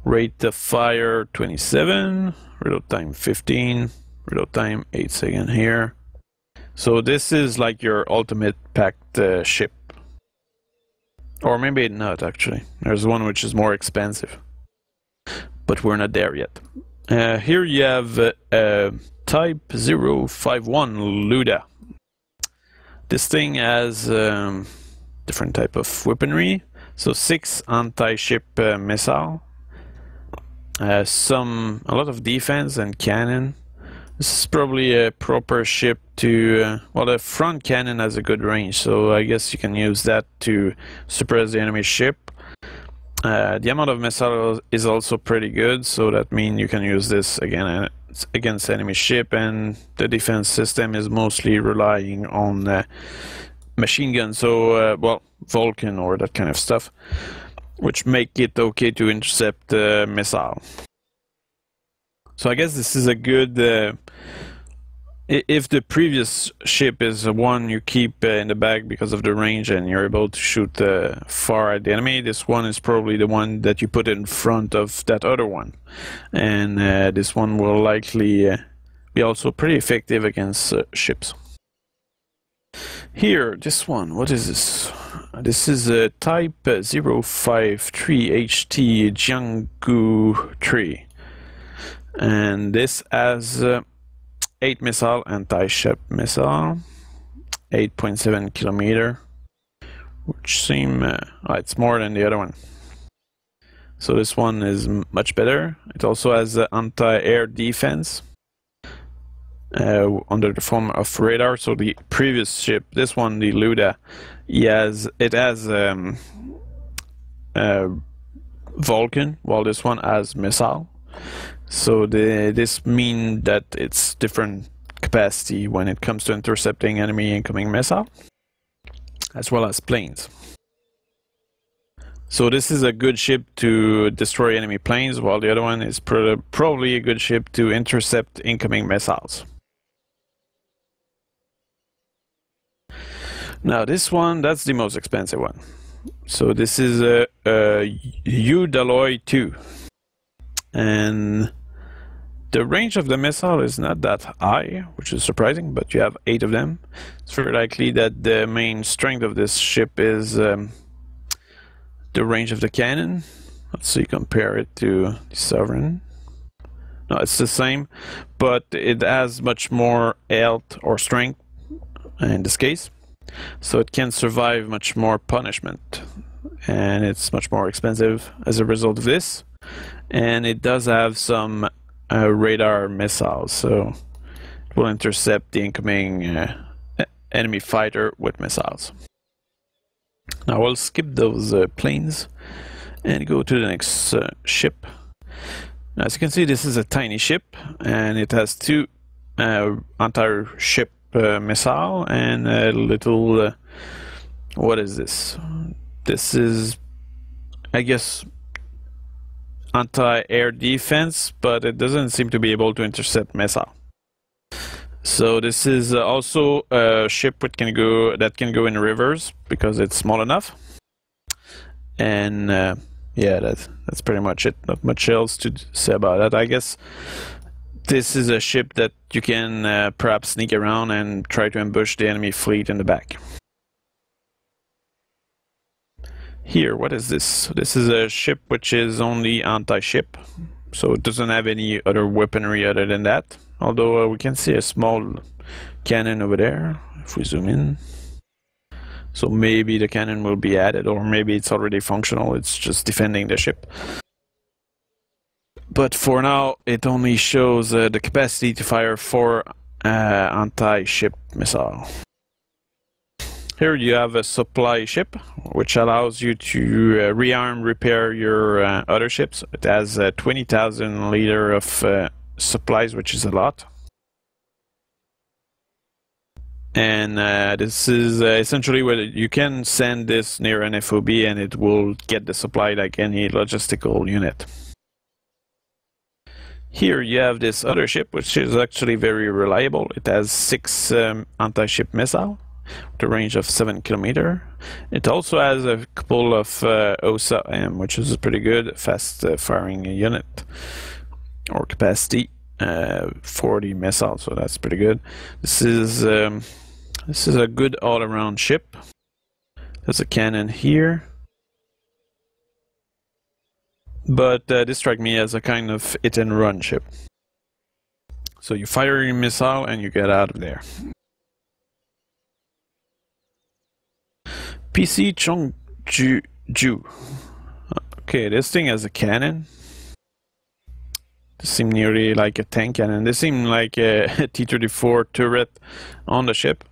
Rate of fire 27. Reload time 15. Reload time 8 seconds here. So this is like your ultimate packed ship. Or maybe not, actually. There's one which is more expensive. But we're not there yet. Here you have Type 051 Luda. This thing has different type of weaponry. So 6 anti-ship missile. A lot of defense and cannon. This is probably a proper ship to... well, the front cannon has a good range, so I guess you can use that to suppress the enemy ship. The amount of missiles is also pretty good, so that means you can use this again against enemy ship, and the defense system is mostly relying on machine guns, so, well, Vulcan or that kind of stuff, which make it okay to intercept missile. So I guess this is a good... if the previous ship is one you keep in the back because of the range and you're able to shoot far at the enemy, this one is probably the one that you put in front of that other one. And this one will likely be also pretty effective against ships. Here, this one, what is this? This is a Type 053 HT Jianggu 3. And this has 8 missile, anti-ship missile, 8.7 kilometer, which seem it's more than the other one. So this one is much better. It also has anti-air defense under the form of radar. So the previous ship, this one, the Luda, it has Vulcan, while this one has missile. So this means that it's different capacity when it comes to intercepting enemy incoming missile, as well as planes. So this is a good ship to destroy enemy planes, while the other one is probably a good ship to intercept incoming missiles. Now this one, that's the most expensive one. So this is a Udalloy 2. And the range of the missile is not that high, which is surprising, but you have 8 of them. It's very likely that the main strength of this ship is the range of the cannon. Let's see, compare it to the Sovereign. No, it's the same, but it has much more health or strength in this case. So it can survive much more punishment. And it's much more expensive as a result of this. And it does have some radar missiles, so it will intercept the incoming enemy fighter with missiles. Now we'll skip those planes and go to the next ship. Now, as you can see, this is a tiny ship, and it has 2 anti-ship missile and a little what is this? This is, I guess, anti-air defense, but it doesn't seem to be able to intercept missile. So this is also a ship that can go in rivers because it's small enough. And yeah, that's pretty much it. Not much else to say about that. I guess this is a ship that you can perhaps sneak around and try to ambush the enemy fleet in the back. Here, what is this? This is a ship which is only anti-ship, so it doesn't have any other weaponry other than that. Although we can see a small cannon over there, if we zoom in. So maybe the cannon will be added, or maybe it's already functional, it's just defending the ship. But for now, it only shows the capacity to fire 4 anti-ship missile. Here you have a supply ship, which allows you to rearm, repair your other ships. It has 20,000 liter of supplies, which is a lot. And this is essentially where you can send this near an FOB and it will get the supply like any logistical unit. Here you have this other ship, which is actually very reliable. It has 6 anti-ship missile with a range of 7 kilometers. It also has a couple of OSA M, which is pretty good, fast firing unit or capacity, 40 missiles, so that's pretty good. This is a good all-around ship. There's a cannon here, but this struck me as a kind of hit-and-run ship. So you fire your missile and you get out of there. PC Chongju. Okay, this thing has a cannon. This seems nearly like a tank cannon. This seems like a T-34 turret on the ship.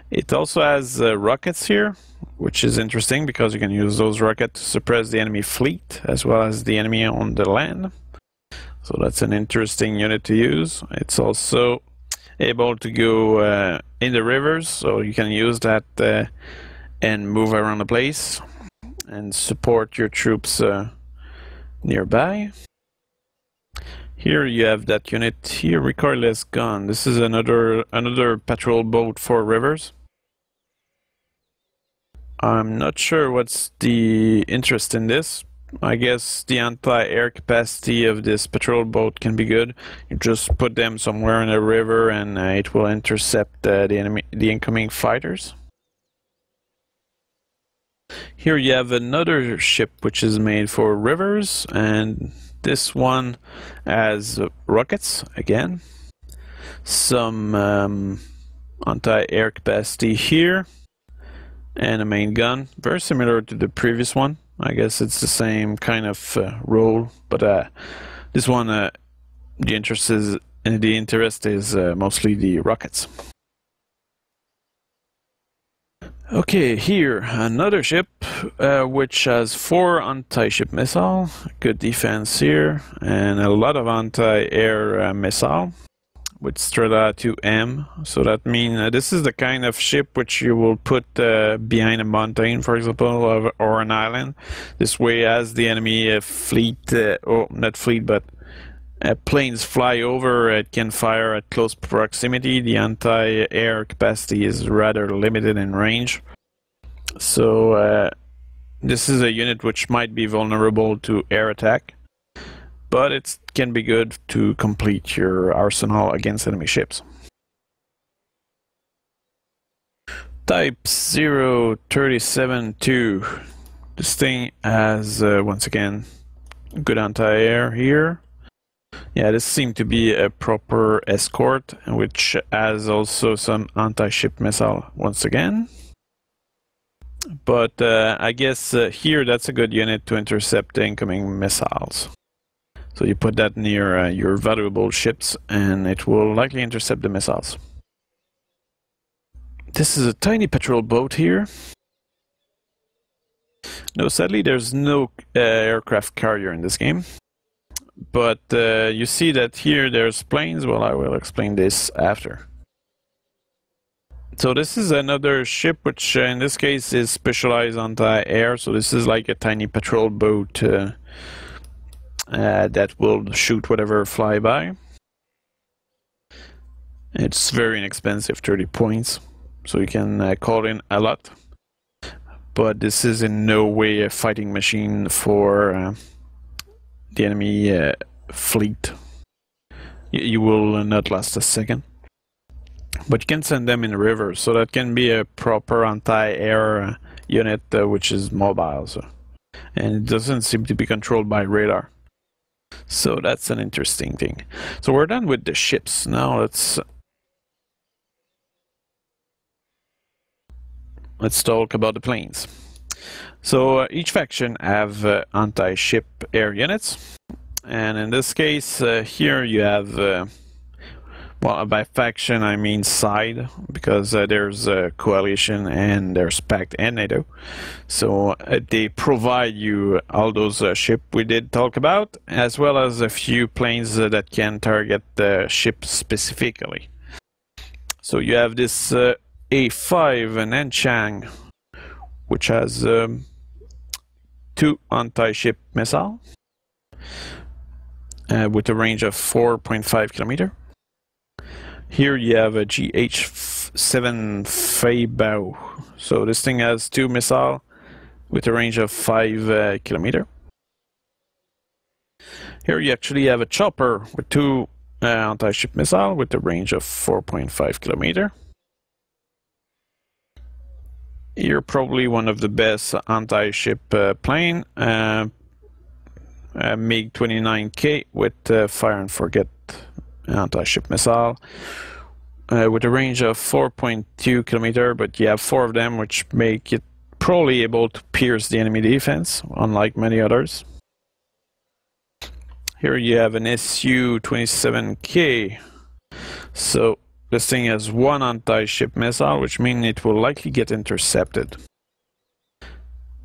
It also has rockets here, which is interesting because you can use those rockets to suppress the enemy fleet as well as the enemy on the land. So that's an interesting unit to use. It's also able to go in the rivers, so you can use that and move around the place and support your troops nearby. Here you have that unit here, recoilless gun. This is another patrol boat for rivers. I'm not sure what's the interest in this. I guess the anti-air capacity of this patrol boat can be good. You just put them somewhere in a river and it will intercept the incoming fighters. Here you have another ship which is made for rivers, and This one has rockets again, some anti-air capacity here, and a main gun, very similar to the previous one. I guess it's the same kind of role, but this one, the interest is mostly the rockets. Okay, here another ship which has 4 anti-ship missile, good defense here, and a lot of anti-air missile with Strela 2M. So that means this is the kind of ship which you will put behind a mountain, for example, or an island. This way, as the enemy fleet, or not fleet, but planes fly over, it can fire at close proximity. The anti-air capacity is rather limited in range. So this is a unit which might be vulnerable to air attack, but it can be good to complete your arsenal against enemy ships. Type 037-2. This thing has, once again, good anti-air here. Yeah, this seems to be a proper escort, which has also some anti-ship missile once again. But I guess here that's a good unit to intercept incoming missiles. So you put that near your valuable ships and it will likely intercept the missiles. This is a tiny patrol boat here. No, sadly there's no aircraft carrier in this game. But you see that here there's planes. Well, I will explain this after. So this is another ship which in this case is specialized anti-air. So this is like a tiny patrol boat that will shoot whatever fly by. It's very inexpensive, 30 points, so you can call in a lot. But this is in no way a fighting machine for the enemy fleet. You will not last a second. But you can send them in the river, so that can be a proper anti-air unit which is mobile. So. And it doesn't seem to be controlled by radar. So that's an interesting thing. So we're done with the ships. Now let's talk about the planes. So each faction have anti-ship air units, and in this case here you have well, by faction I mean side, because there's a coalition and there's Pact and NATO. So they provide you all those ships we did talk about, as well as a few planes that can target the ship specifically. So you have this A5 and Nanchang, which has 2 anti-ship missile with a range of 4.5 kilometers. Here you have a GH7 Feibao. So this thing has 2 missiles with a range of 5 kilometers. Here you actually have a chopper with 2 anti-ship missiles with a range of 4.5 kilometers. Here probably one of the best anti-ship plane, MiG-29K with fire and forget anti-ship missile with a range of 4.2 kilometers, but you have 4 of them, which make it probably able to pierce the enemy defense, unlike many others. Here you have an Su-27K. So this thing has 1 anti-ship missile, which means it will likely get intercepted.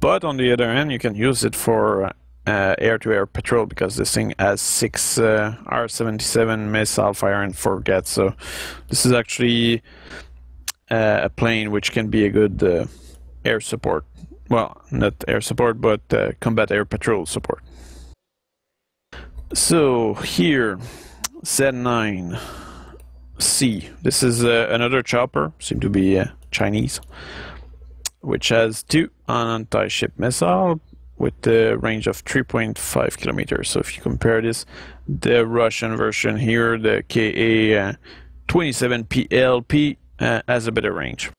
But on the other hand, you can use it for air-to-air patrol, because this thing has 6 R-77 missile fire and forget. So this is actually a plane which can be a good air support. Well, not air support, but combat air patrol support. So here, Z9C. This is another chopper, seem to be Chinese, which has 2 anti-ship missile with a range of 3.5 kilometers. So if you compare this, the Russian version here, the KA-27PLP, has a better range.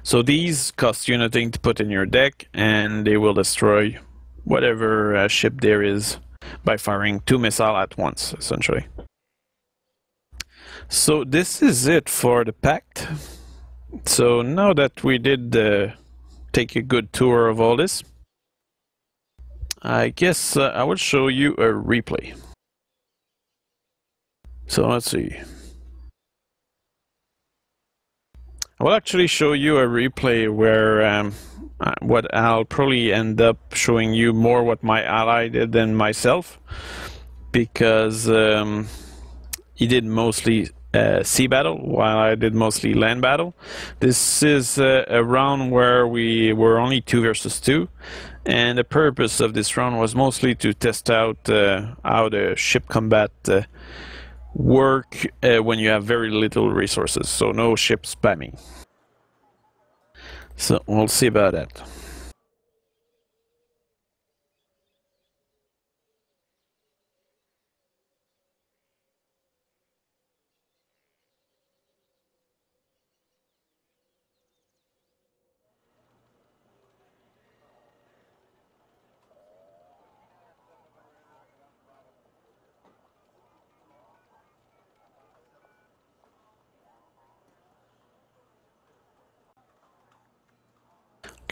So these cost you nothing to put in your deck, and they will destroy whatever ship there is by firing 2 missiles at once, essentially. So this is it for the pact. So now that we did take a good tour of all this, I guess I will show you a replay. So let's see. I will actually show you a replay where what I'll probably end up showing you more what my ally did than myself, because he did mostly sea battle while I did mostly land battle. This is a round where we were only 2 versus 2, and the purpose of this round was mostly to test out how the ship combat work when you have very little resources, so no ship spamming. So we'll see about that.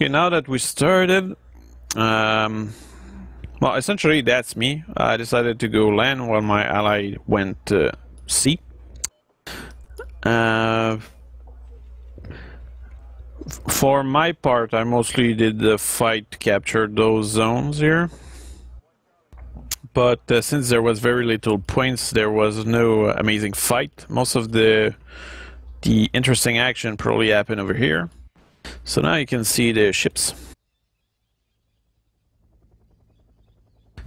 Okay, now that we started, well, essentially that's me. I decided to go land while my ally went sea. For my part, I mostly did the fight to capture those zones here. But since there was very little points, there was no amazing fight. Most of the interesting action probably happened over here. So now you can see the ships.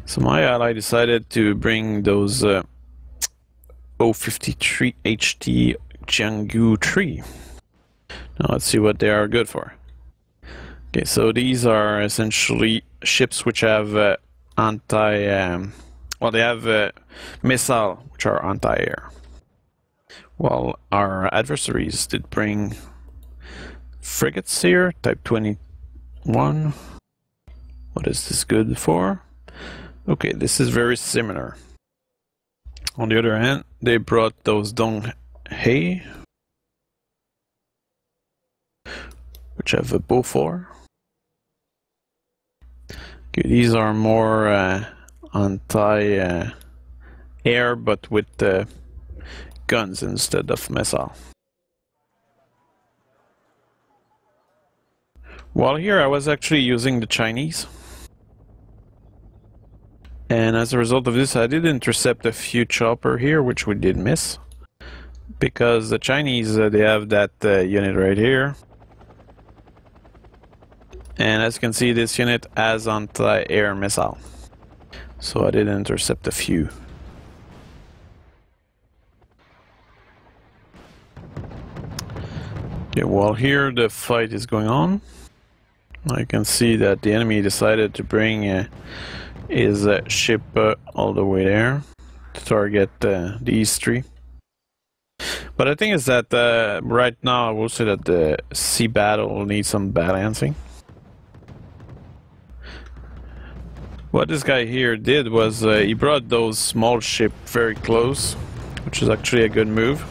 So my ally decided to bring those 053 HT Jianggu 3. Now let's see what they are good for. Okay, so these are essentially ships which have well, they have missile which are anti-air. While our adversaries did bring frigates here, type 21. What is this good for? Okay, this is very similar. On the other hand, they brought those Dong Hei, which have a Beaufort. Okay, these are more anti-air, but with guns instead of missile. While here, I was actually using the Chinese. And as a result of this, I did intercept a few chopper here, which we did miss. Because the Chinese, they have that unit right here. And as you can see, this unit has anti-air missile. So I did intercept a few. Okay, while here the fight is going on, I can see that the enemy decided to bring his ship all the way there to target these 3. But the thing is that right now I will say that the sea battle needs some balancing. What this guy here did was he brought those small ships very close, which is actually a good move.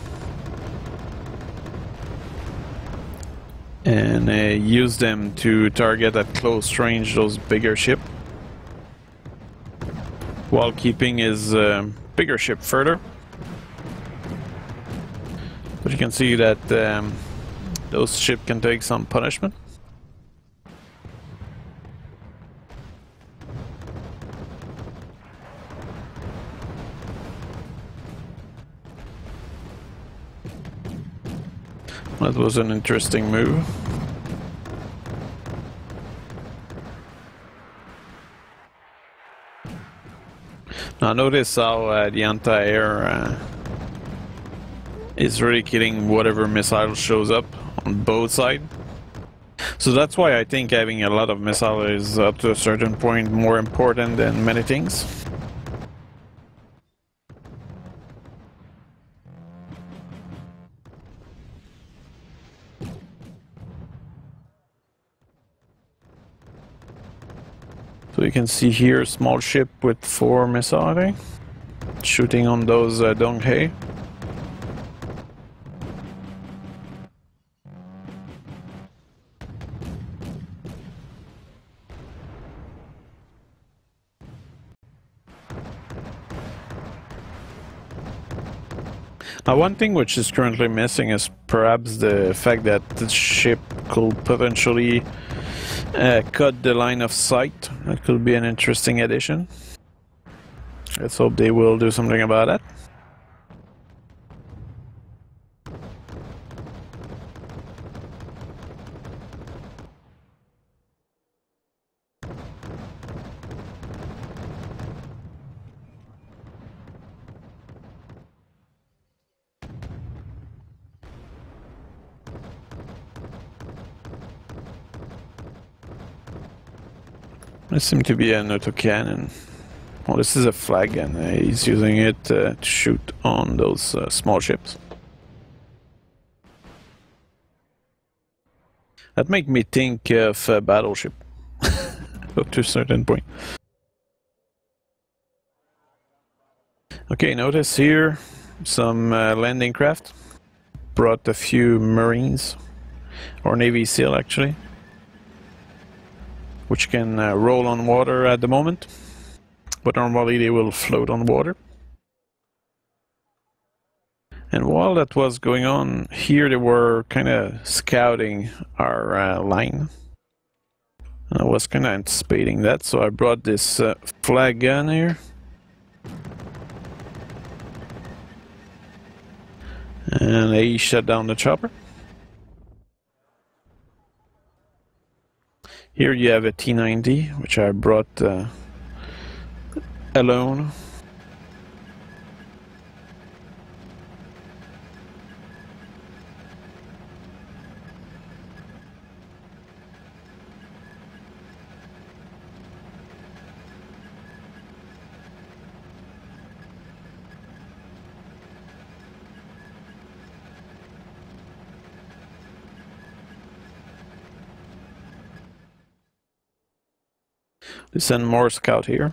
And used them to target at close range those bigger ships, while keeping his bigger ship further. But you can see that those ships can take some punishment. That was an interesting move. Now notice how the anti-air is really killing whatever missile shows up on both sides. So that's why I think having a lot of missiles is up to a certain point more important than many things. So you can see here a small ship with 4 missiles, I think, shooting on those Dong Hae. Now, one thing which is currently missing is perhaps the fact that the ship could potentially cut the line of sight. That could be an interesting addition. Let's hope they will do something about that. There seems to be an autocannon. Well, this is a flag gun. He's using it to shoot on those small ships. That makes me think of a battleship up to a certain point. Okay, notice here some landing craft. Brought a few Marines, or Navy SEAL actually, which can roll on water at the moment, but normally they will float on water. And while that was going on, here they were kind of scouting our line. I was kind of anticipating that, so I brought this flag gun here. And he shut down the chopper. Here you have a T-90, which I brought alone. They send more scout here.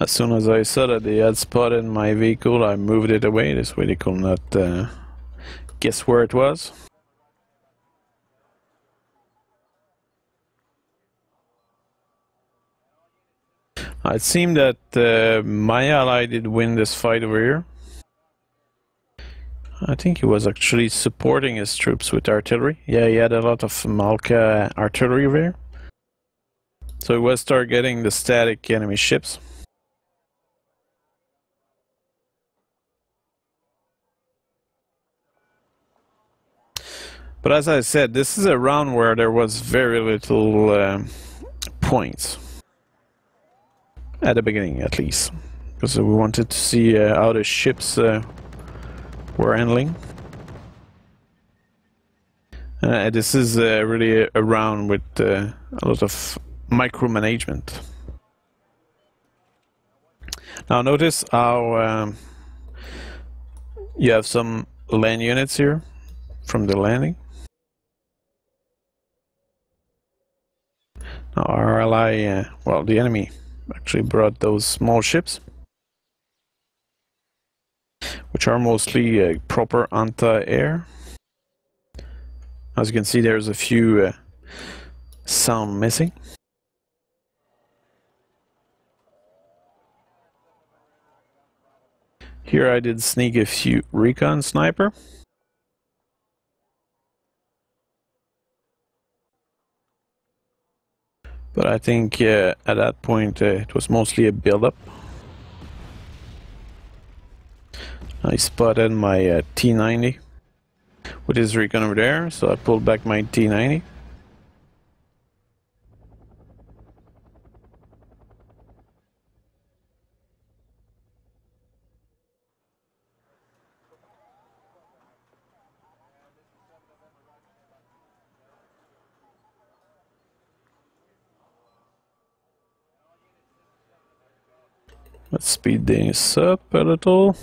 As soon as I saw that they had spotted my vehicle, I moved it away. This way they could not guess where it was. It seemed that my ally did win this fight over here. I think he was actually supporting his troops with artillery. Yeah, he had a lot of Malka artillery over here. So he was targeting the static enemy ships. But as I said, this is a round where there was very little points. At the beginning, at least. Because we wanted to see how the ships were handling. This is really a round with a lot of micromanagement. Now notice how you have some land units here from the landing. Now our ally, well, the enemy actually brought those small ships, which are mostly proper anti-air. As you can see, there's a few sound missing. Here I did sneak a few recon sniper. But I think at that point it was mostly a build-up. I spotted my T-90 with his recon over there, so I pulled back my T-90. Let's speed this up a little.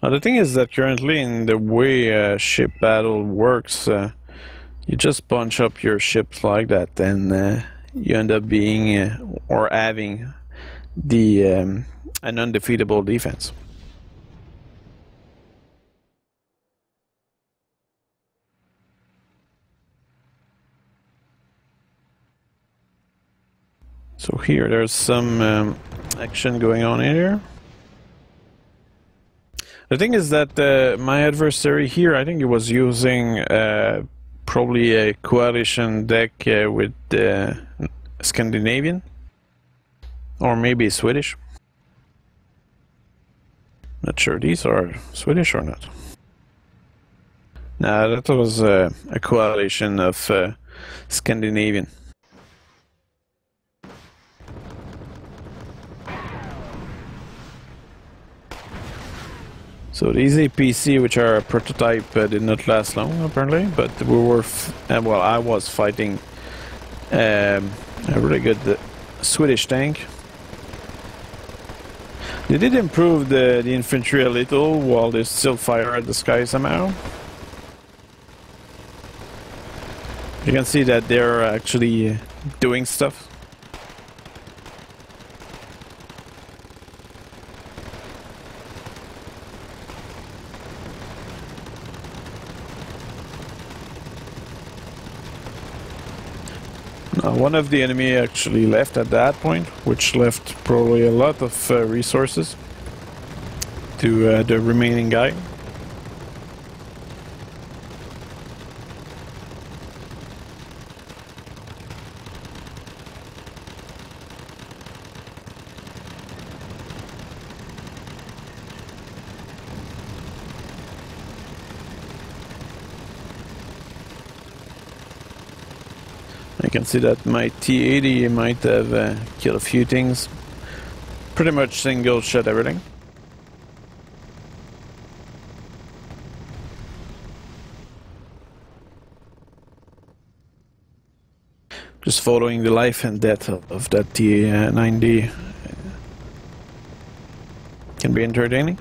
Now the thing is that currently in the way ship battle works, you just bunch up your ships like that, and you end up being or having the an undefeatable defense. So here, there's some action going on here. The thing is that my adversary here, I think he was using probably a coalition deck with Scandinavian, or maybe Swedish. Not sure these are Swedish or not. Nah, that was a coalition of Scandinavian. So these APC, which are a prototype, did not last long apparently, but we were, well, I was fighting a really good Swedish tank. They did improve the infantry a little, while they still fire at the sky somehow. You can see that they're actually doing stuff. One of the enemy actually left at that point, which left probably a lot of resources to the remaining guy. I can see that my T-80 might have killed a few things. Pretty much single shot everything. Just following the life and death of that T-90 can be entertaining.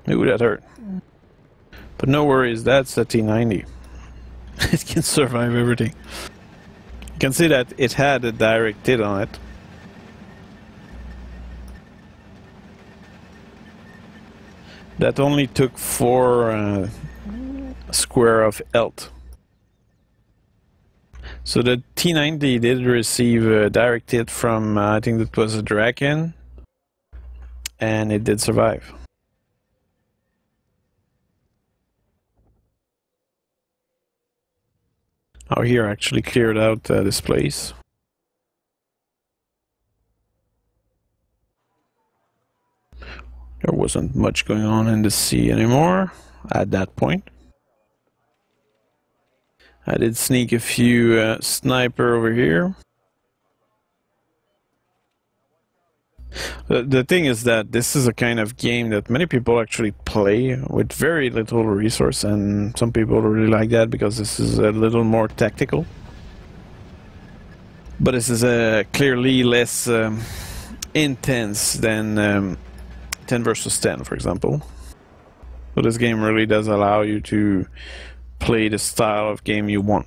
Ooh, that hurt. But no worries, that's a T-90. It can survive everything. You can see that it had a direct hit on it. That only took 4 square of health. So the T-90 did receive a direct hit from, I think that was a Draken, and it did survive. Oh, here actually cleared out this place. There wasn't much going on in the sea anymore at that point. I did sneak a few sniper over here. The thing is that this is a kind of game that many people actually play with very little resource, and some people really like that because this is a little more tactical. But this is clearly less intense than 10 versus 10, for example. So this game really does allow you to play the style of game you want.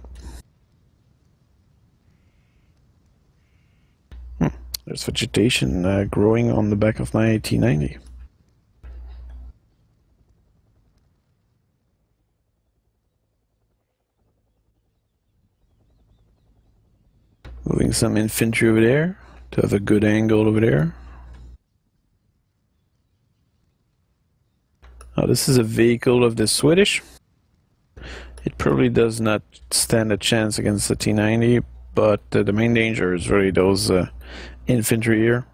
There's vegetation growing on the back of my T-90. Moving some infantry over there to have a good angle over there. This is a vehicle of the Swedish. It probably does not stand a chance against the T-90, but the main danger is really those infantry here.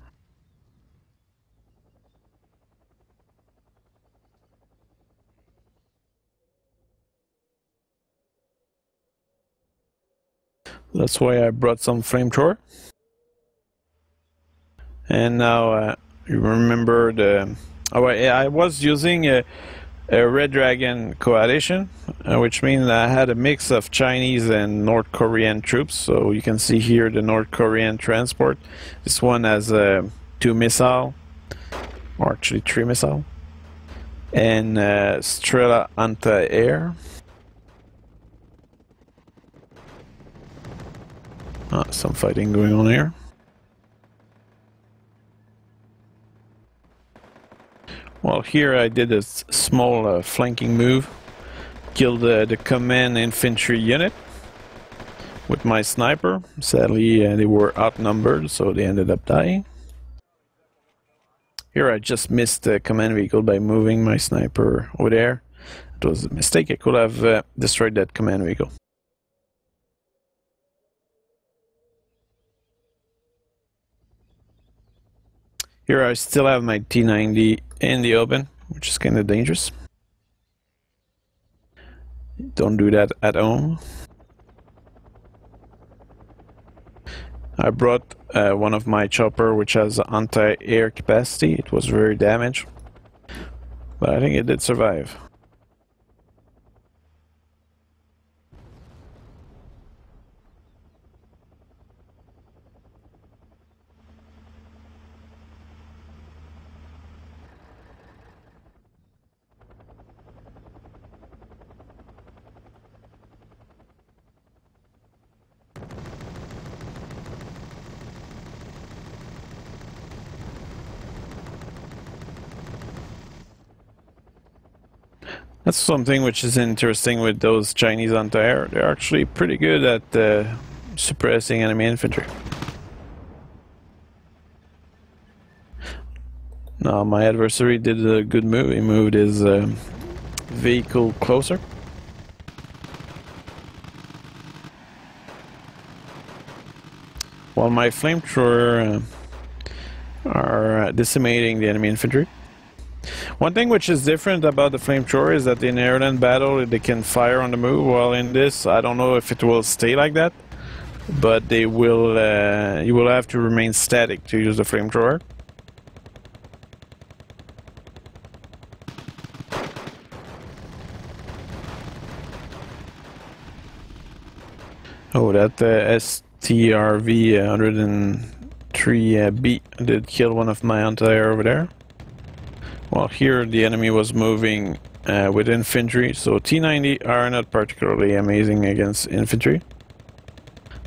That's why I brought some flamethrower. And now you remember the... Oh, I was using a Red Dragon coalition, which means I had a mix of Chinese and North Korean troops. So you can see here the North Korean transport. This one has 2 missiles, or actually 3 missiles, and Strela anti-air. Some fighting going on here. Well, here I did a small flanking move, killed the command infantry unit with my sniper. Sadly, they were outnumbered, so they ended up dying. Here I just missed the command vehicle by moving my sniper over there. It was a mistake. I could have destroyed that command vehicle. Here I still have my T90 in the open, which is kind of dangerous. Don't do that at home. I brought one of my chopper, which has anti-air capacity. It was very damaged, but I think it did survive. That's something which is interesting with those Chinese anti-air. They're actually pretty good at suppressing enemy infantry. Now my adversary did a good move. He moved his vehicle closer. While my flamethrower are decimating the enemy infantry. One thing which is different about the flamethrower is that in airland battle they can fire on the move, while in this I don't know if it will stay like that, but they will. You will have to remain static to use the flamethrower. Oh, that STRV 103B did kill one of my anti-air over there. Well, here the enemy was moving with infantry, so T90 are not particularly amazing against infantry,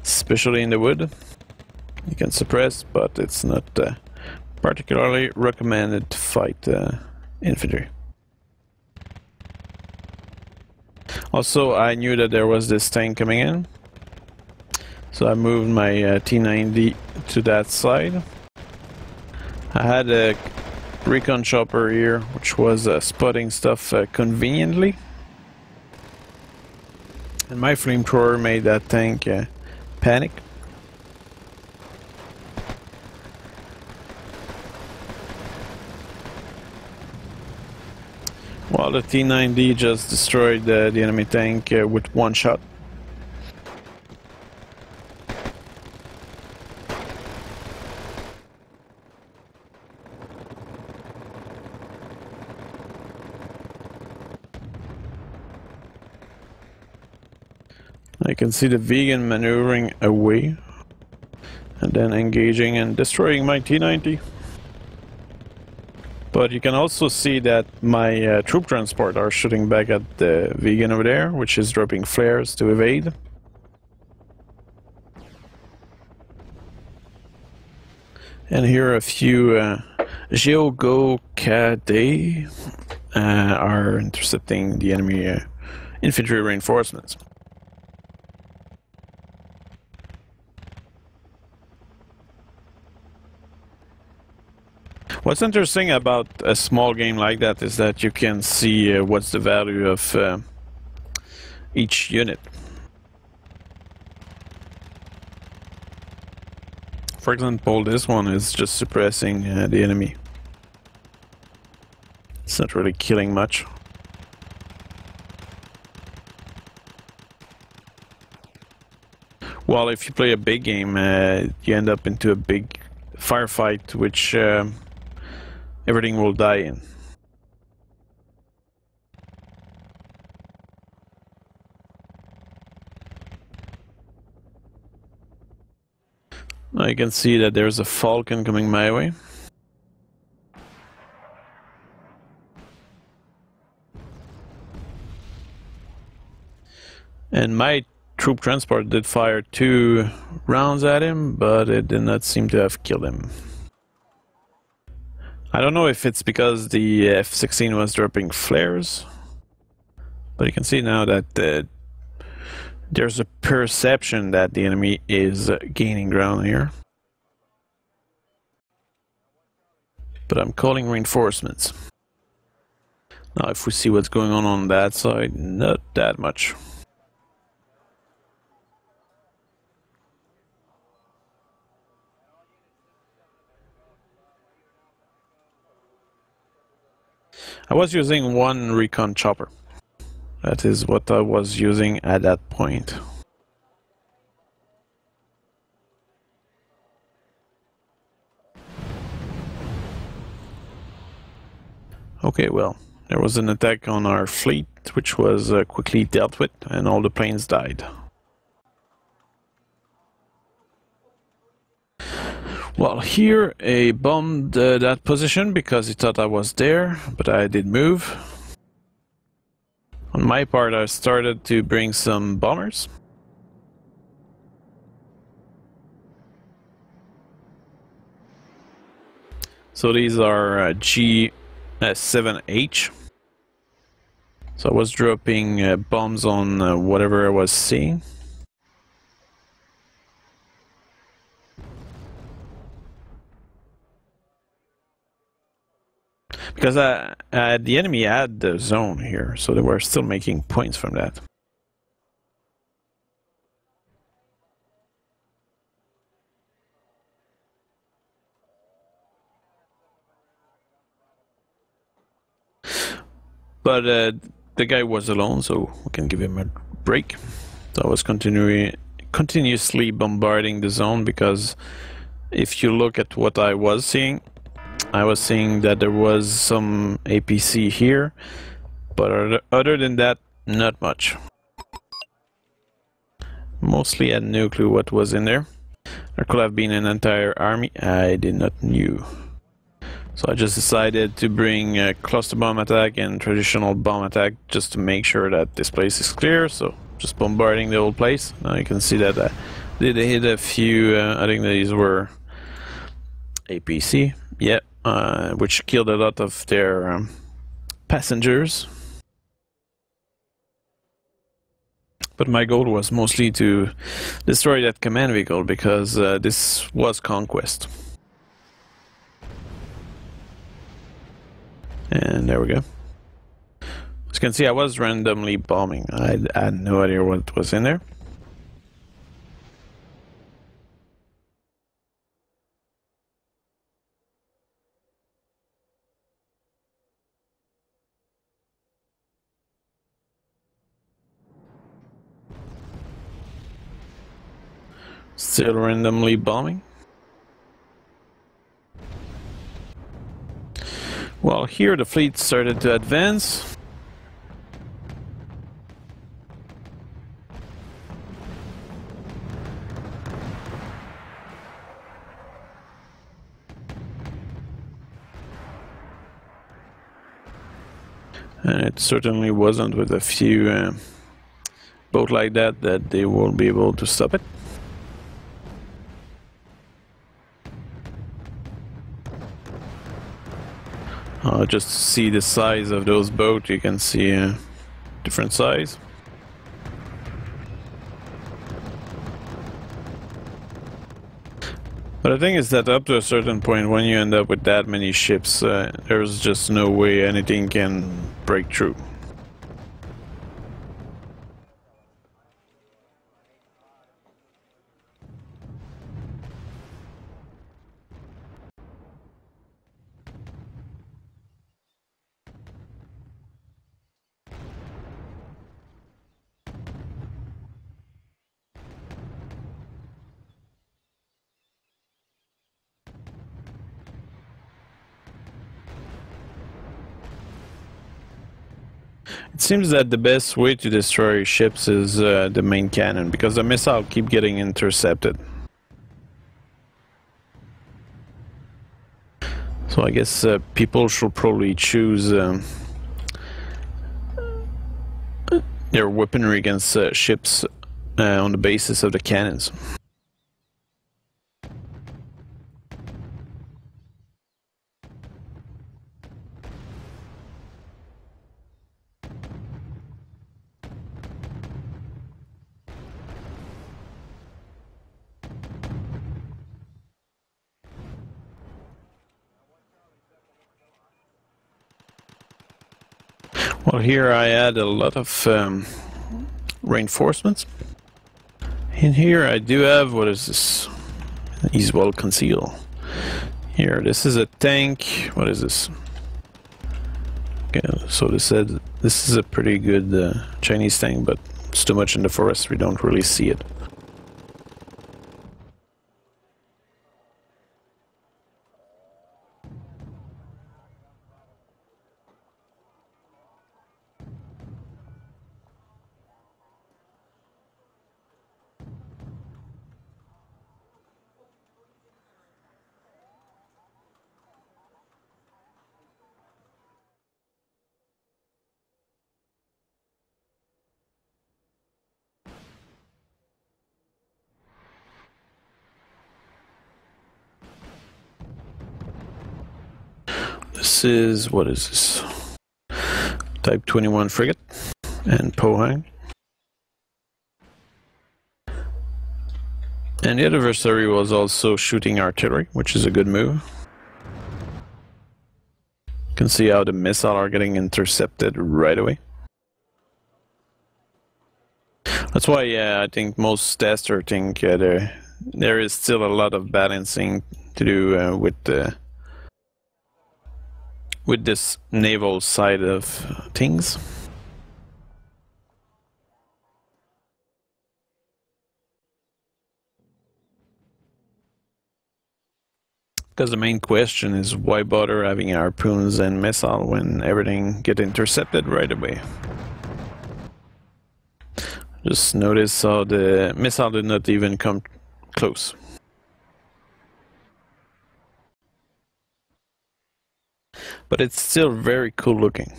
especially in the wood. You can suppress, but it's not particularly recommended to fight infantry. Also, I knew that there was this tank coming in, so I moved my T90 to that side. I had a recon chopper here, which was spotting stuff conveniently, and my flamethrower made that tank panic. While the T90 just destroyed the enemy tank with one shot. I can see the vegan maneuvering away and then engaging and destroying my T90. But you can also see that my troop transport are shooting back at the vegan over there, which is dropping flares to evade. And here a few Geogo Cadet are intercepting the enemy infantry reinforcements. What's interesting about a small game like that is that you can see what's the value of each unit. For example, this one is just suppressing the enemy. It's not really killing much. Well, if you play a big game, you end up into a big firefight, which everything will die in. Now you can see that there's a falcon coming my way. And my troop transport did fire 2 rounds at him, but it did not seem to have killed him. I don't know if it's because the F-16 was dropping flares, but you can see now that there's a perception that the enemy is gaining ground here. But I'm calling reinforcements. Now if we see what's going on that side, not that much. I was using 1 recon chopper. That is what I was using at that point. Okay, well, there was an attack on our fleet, which was quickly dealt with, and all the planes died. Well, here he bombed that position because he thought I was there, but I did move. On my part, I started to bring some bombers. So these are G7H. So I was dropping bombs on whatever I was seeing. Because the enemy had the zone here, so they were still making points from that. But the guy was alone, so we can give him a break. So I was continuously bombarding the zone, because if you look at what I was seeing that there was some APC here, but other than that, not much. Mostly had no clue what was in there. There could have been an entire army I did not knew. So I just decided to bring a cluster bomb attack and traditional bomb attack just to make sure that this place is clear. So just bombarding the whole place. Now you can see that I did hit a few, I think these were APC, yeah, which killed a lot of their passengers. But my goal was mostly to destroy that command vehicle, because this was conquest. And there we go. As you can see, I was randomly bombing. I had no idea what was in there. Still randomly bombing. Well, here the fleet started to advance. And it certainly wasn't with a few boats like that they will be able to stop it. Just to see the size of those boats, you can see a different size. But the thing is that up to a certain point, when you end up with that many ships, there's just no way anything can break through. It seems that the best way to destroy ships is the main cannon, because the missile keep getting intercepted. So I guess people should probably choose their weaponry against ships on the basis of the cannons. Well, here I add a lot of reinforcements. In here I do have, what is this? He's well concealed. Here, this is a tank. What is this? Okay, so this is a pretty good Chinese tank, but it's too much in the forest, we don't really see it. This is, what is this? Type 21 frigate and Pohang. And the adversary was also shooting artillery, which is a good move. You can see how the missiles are getting intercepted right away. That's why I think most testers think there is still a lot of balancing to do with this naval side of things. Because the main question is, why bother having harpoons and missile when everything get intercepted right away? Just notice how the missile did not even come close. But it's still very cool looking.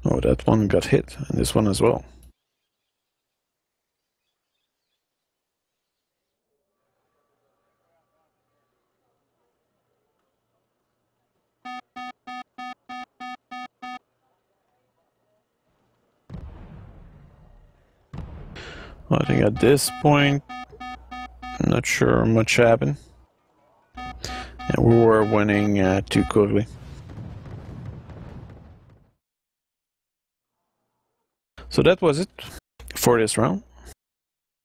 Oh, that one got hit, and this one as well. Well, I think at this point, I'm not sure much happened. And we were winning too quickly. So that was it for this round.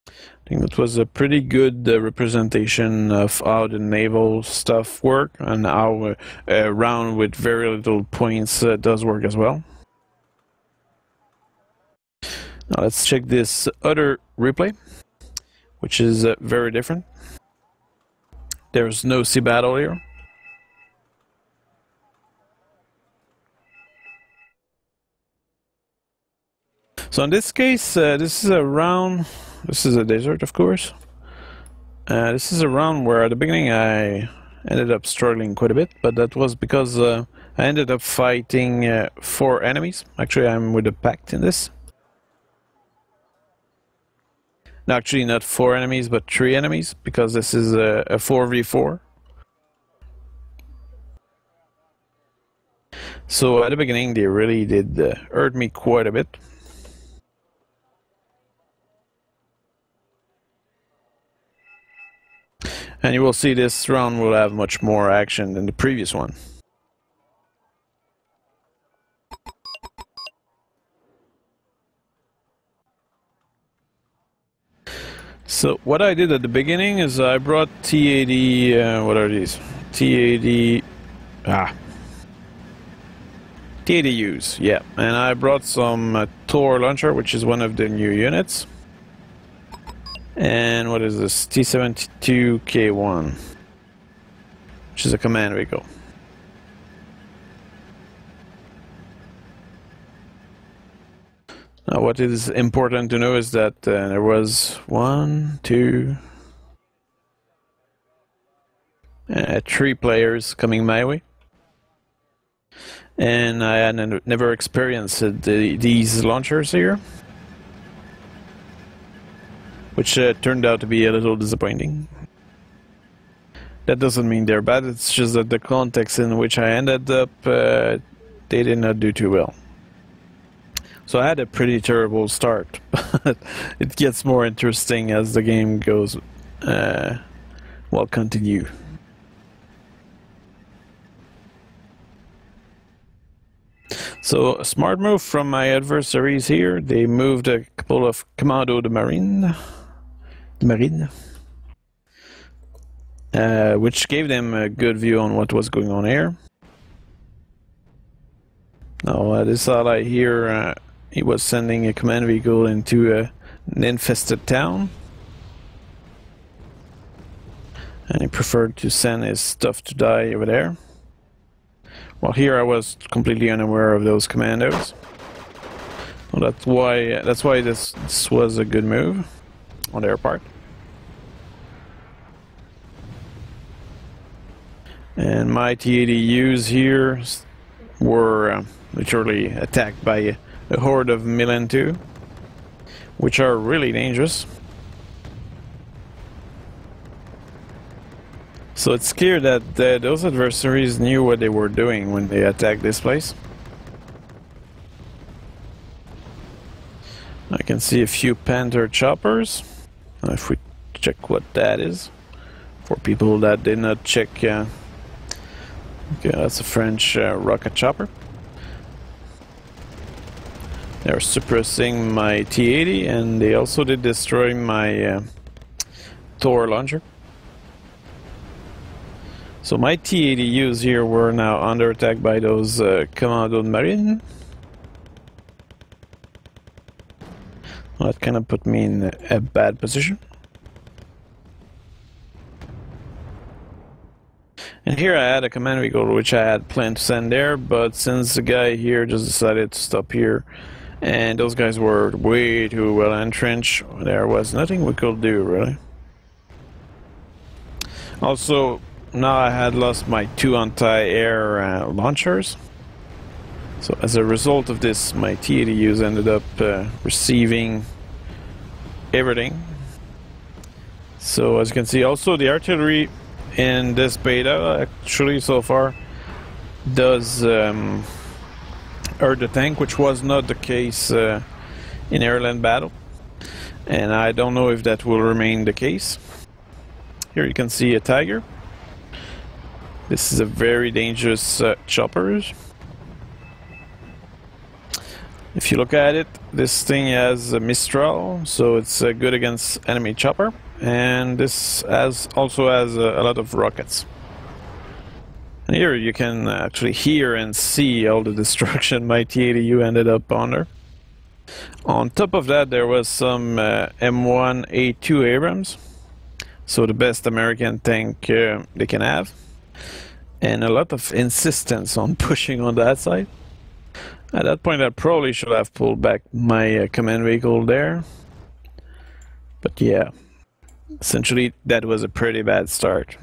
I think that was a pretty good representation of how the naval stuff work, and how a round with very little points does work as well. Now let's check this other replay, which is very different. There's no sea battle here. So in this case, this is a round. This is a desert, of course. This is a round where at the beginning I ended up struggling quite a bit, but that was because I ended up fighting 4 enemies. Actually, I'm with a pact in this. No, actually not 4 enemies, but 3 enemies, because this is a 4v4. So at the beginning they really did hurt me quite a bit. And you will see this round will have much more action than the previous one. So what I did at the beginning is I brought T80, what are these? T80, T80Us, yeah. And I brought some Tor launcher, which is one of the new units. And what is this? T72K1. which is a command vehicle. Now, what is important to know is that there was 3 players coming my way, and I had never experienced these launchers here, which turned out to be a little disappointing. That doesn't mean they're bad, it's just that the context in which I ended up, they did not do too well. So I had a pretty terrible start, but it gets more interesting as the game goes, well, continue. So, a smart move from my adversaries here. They moved a couple of Commando de Marine, which gave them a good view on what was going on here. Now, this ally here, he was sending a command vehicle into an infested town. And he preferred to send his stuff to die over there. Well, here I was completely unaware of those commandos. Well, that's why this was a good move on their part. And my T-80Us here were literally attacked by a horde of Milan 2, which are really dangerous. So it's clear that those adversaries knew what they were doing when they attacked this place. I can see a few Panther choppers. If we check what that is, for people that did not check, okay, that's a French rocket chopper. They're suppressing my T-80, and they also did destroy my Thor launcher. So my T-80Us here were now under attack by those Commando Marine. Well, that kind of put me in a bad position. And here I had a command vehicle which I had planned to send there, but since the guy here just decided to stop here, and those guys were way too well entrenched, there was nothing we could do, really. Also, now I had lost my 2 anti-air launchers. So as a result of this, my T-80Us ended up receiving everything. So as you can see, also the artillery in this beta, actually so far, does hurt the tank, which was not the case in airland battle. And I don't know if that will remain the case. Here you can see a Tiger. This is a very dangerous chopper. If you look at it, this thing has a Mistral, so it's good against enemy chopper. And this also has a lot of rockets. And here you can actually hear and see all the destruction my T-80U ended up under. On top of that, there was some M1A2 Abrams, so the best American tank they can have. And a lot of insistence on pushing on that side. At that point I probably should have pulled back my command vehicle there. But yeah, essentially that was a pretty bad start.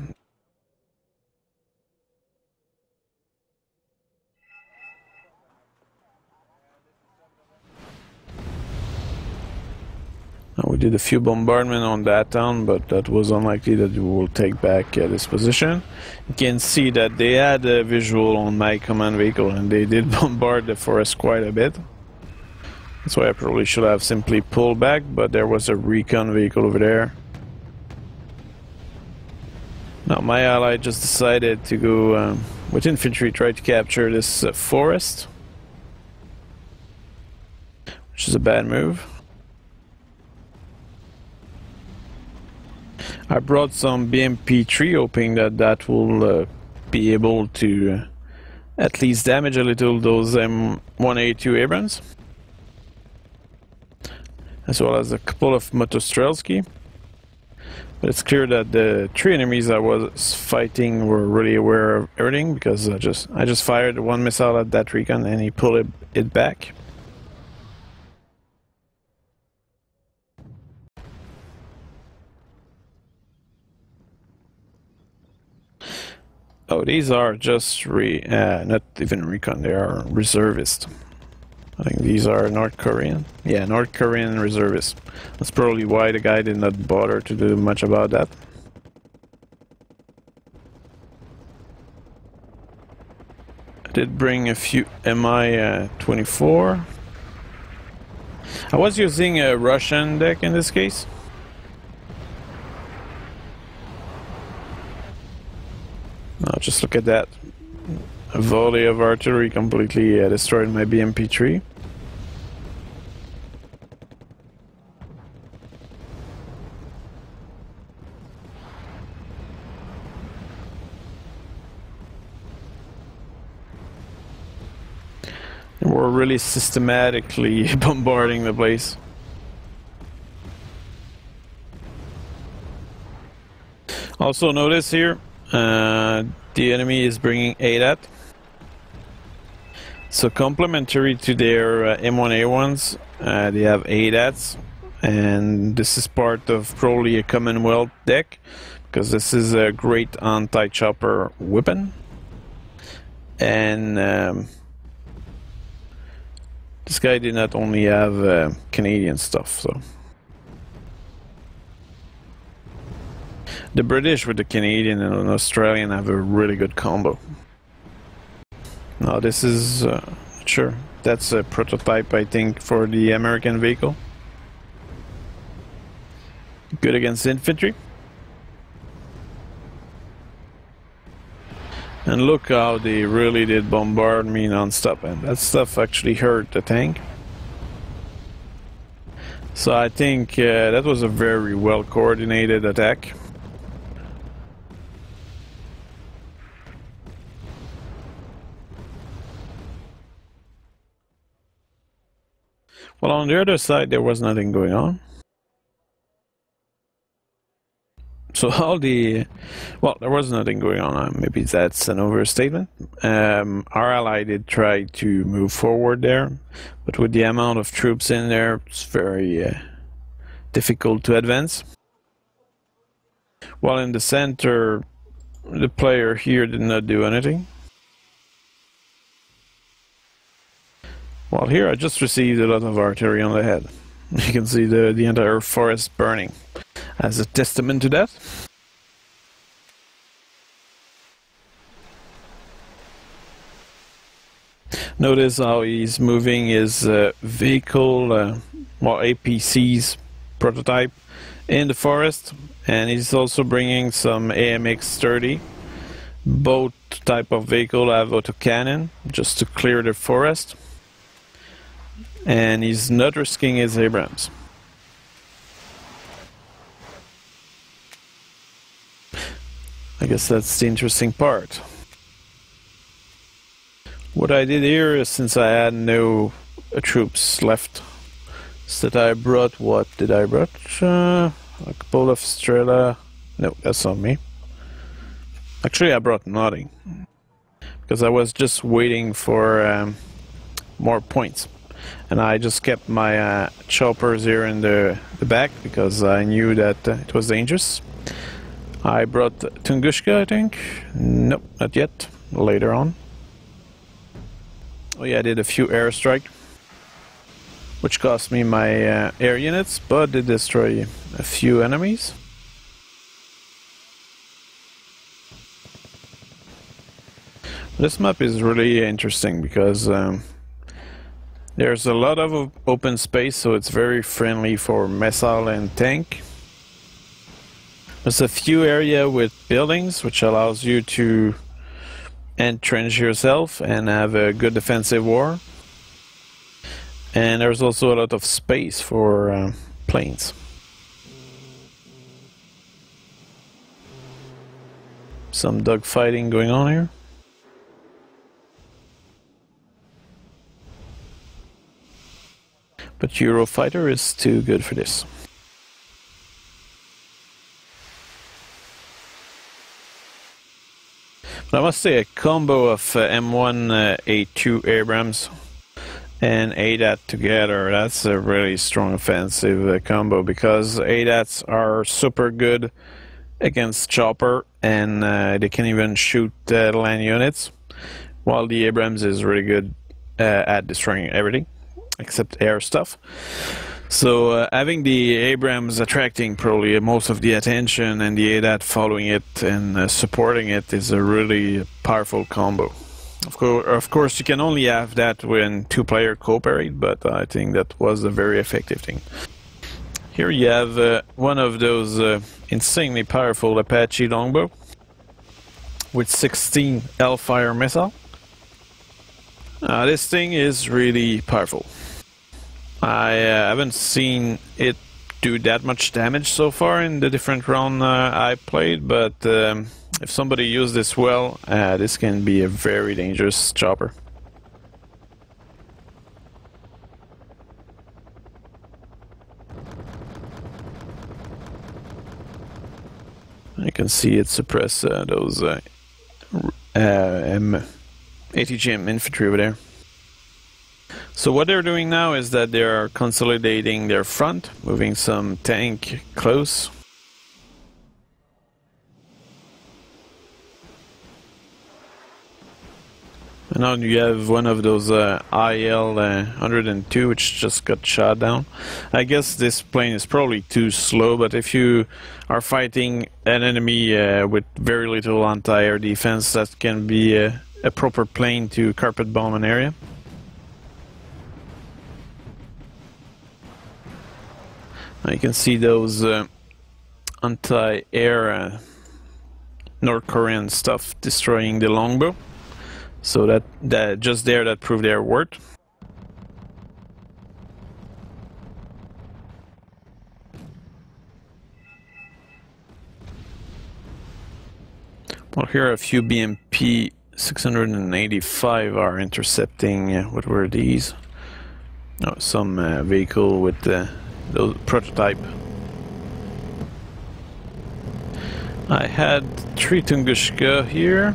We did a few bombardment on that town, but that was unlikely that we will take back this position. You can see that they had a visual on my command vehicle and they did bombard the forest quite a bit. That's why I probably should have simply pulled back, but there was a recon vehicle over there. Now my ally just decided to go with infantry, try to capture this forest, which is a bad move. I brought some BMP-3, hoping that that will be able to at least damage a little those M1A2 Abrams, as well as a couple of Motostrelski. But it's clear that the 3 enemies I was fighting were really aware of everything, because I just fired one missile at that recon and he pulled it back. Oh, these are just not even recon, they are reservists. I think these are North Korean. Yeah, North Korean reservists. That's probably why the guy did not bother to do much about that. I did bring a few Mi-24. I was using a Russian deck in this case. Now just look at that. A volley of artillery completely destroyed my BMP-3. And we're really systematically bombarding the place. Also notice here, the enemy is bringing ADAT. So complementary to their M1A1s, they have ADATs, and this is part of probably a Commonwealth deck, because this is a great anti-chopper weapon. And this guy did not only have Canadian stuff, so. The British with the Canadian and an Australian have a really good combo. Now this is, sure, that's a prototype I think for the American vehicle. Good against infantry. And look how they really did bombard me non-stop, and that stuff actually hurt the tank. So I think that was a very well coordinated attack. Well, on the other side, there was nothing going on. So all the... Well, there was nothing going on. Maybe that's an overstatement. Our ally did try to move forward there, but with the amount of troops in there, it's very difficult to advance. While in the center, the player here did not do anything. Well, here I just received a lot of artillery on the head. You can see the entire forest burning as a testament to that. Notice how he's moving his vehicle, well, APC's prototype in the forest, and he's also bringing some AMX-30. Both type of vehicle have autocannon just to clear the forest. And he's not risking his Abrams. I guess that's the interesting part. What I did here is, since I had no troops left, is that I brought, what did I brought? A couple of Strela. No, that's not me. Actually, I brought nothing, because I was just waiting for more points. And I just kept my choppers here in the back, because I knew that it was dangerous. I brought Tunguska, I think. Nope, not yet. Later on. Oh yeah, I did a few airstrike, which cost me my air units, but did destroy a few enemies. This map is really interesting because there's a lot of open space, so it's very friendly for missile and tank. There's a few areas with buildings, which allows you to entrench yourself and have a good defensive war. And there's also a lot of space for planes. Some dogfighting going on here. But Eurofighter is too good for this. But I must say a combo of M1 A2 Abrams and ADAT together, that's a really strong offensive combo, because ADATs are super good against chopper, and they can even shoot land units, while the Abrams is really good at destroying everything except air stuff. So having the Abrams attracting probably most of the attention and the ADAT following it and supporting it is a really powerful combo. Of course, you can only have that when two players cooperate, but I think that was a very effective thing. Here you have one of those insanely powerful Apache longbow with 16 Hellfire missile. This thing is really powerful. I haven't seen it do that much damage so far in the different round I played, but if somebody used this well, this can be a very dangerous chopper. You can see it suppress those ATGM infantry over there. So what they're doing now is that they are consolidating their front, moving some tank close. And now you have one of those IL 102 which just got shot down. I guess this plane is probably too slow, but if you are fighting an enemy with very little anti-air defense, that can be a proper plane to carpet bomb an area. Now you can see those anti-air North Korean stuff destroying the longbow. So that just there, that proved their worth. Well, here a few BMP 685 are intercepting. What were these? Oh, some vehicle with those prototype. I had 3 Tunguska here.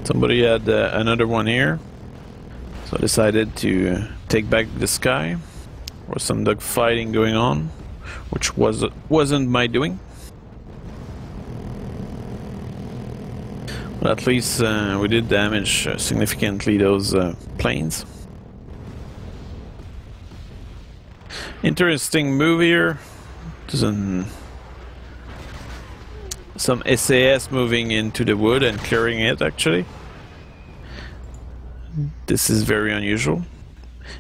Somebody had another one here, so I decided to take back the sky. There was some dogfighting going on, which wasn't my doing. But at least we did damage significantly those planes. Interesting move here. Some SAS moving into the wood and clearing it, actually. This is very unusual.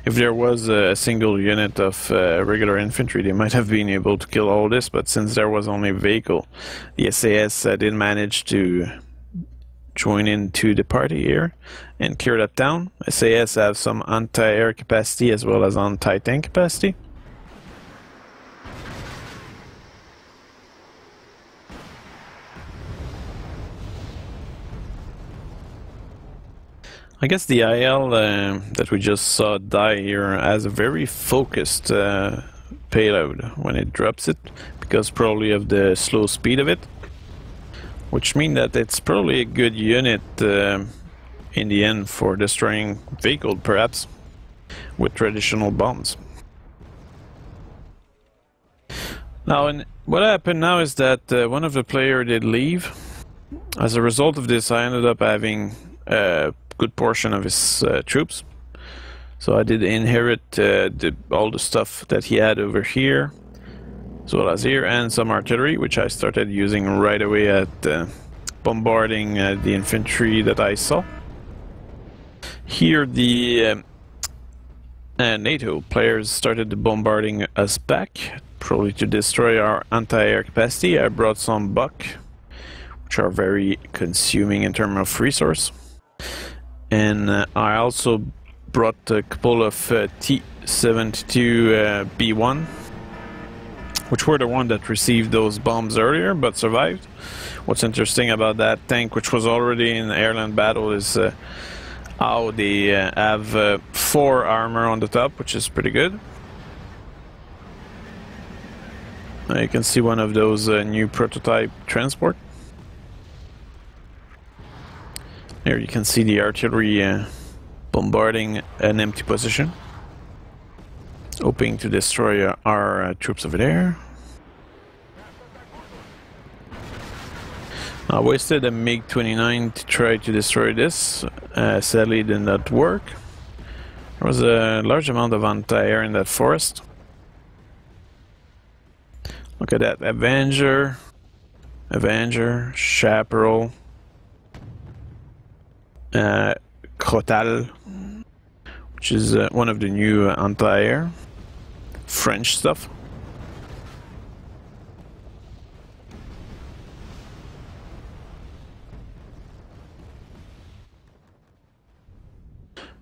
If there was a single unit of regular infantry, they might have been able to kill all this, but since there was only a vehicle, the SAS did manage to join into the party here and clear that down. SAS have some anti-air capacity as well as anti-tank capacity. I guess the IL that we just saw die here has a very focused payload when it drops it, because probably of the slow speed of it, which means that it's probably a good unit in the end for destroying vehicles, perhaps, with traditional bombs. Now, what happened now is that one of the players did leave. As a result of this, I ended up having good portion of his troops, so I did inherit all the stuff that he had over here, as well as here, and some artillery, which I started using right away at bombarding the infantry that I saw. Here the NATO players started bombarding us back, probably to destroy our anti-air capacity. I brought some buck, which are very consuming in terms of resource. And I also brought a couple of T-72 B1, which were the one that received those bombs earlier but survived. What's interesting about that tank, which was already in airland battle, is how they have 4 armor on the top, which is pretty good. You can see one of those new prototype transport. Here you can see the artillery bombarding an empty position, hoping to destroy our troops over there. I wasted a MiG-29 to try to destroy this. Sadly, it did not work. There was a large amount of anti-air in that forest. Look at that. Avenger, Chaparral, Crotal, which is one of the new anti-air French stuff.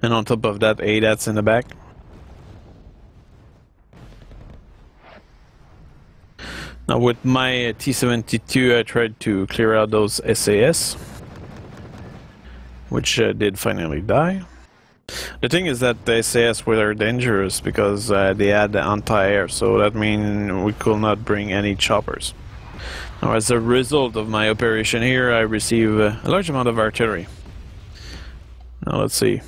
And on top of that, ADATs in the back. Now with my T-72, I tried to clear out those SAS, which did finally die. The thing is that the SAS were dangerous because they had the anti-air, so that means we could not bring any choppers. Now as a result of my operation here, I receive a large amount of artillery. Now let's see.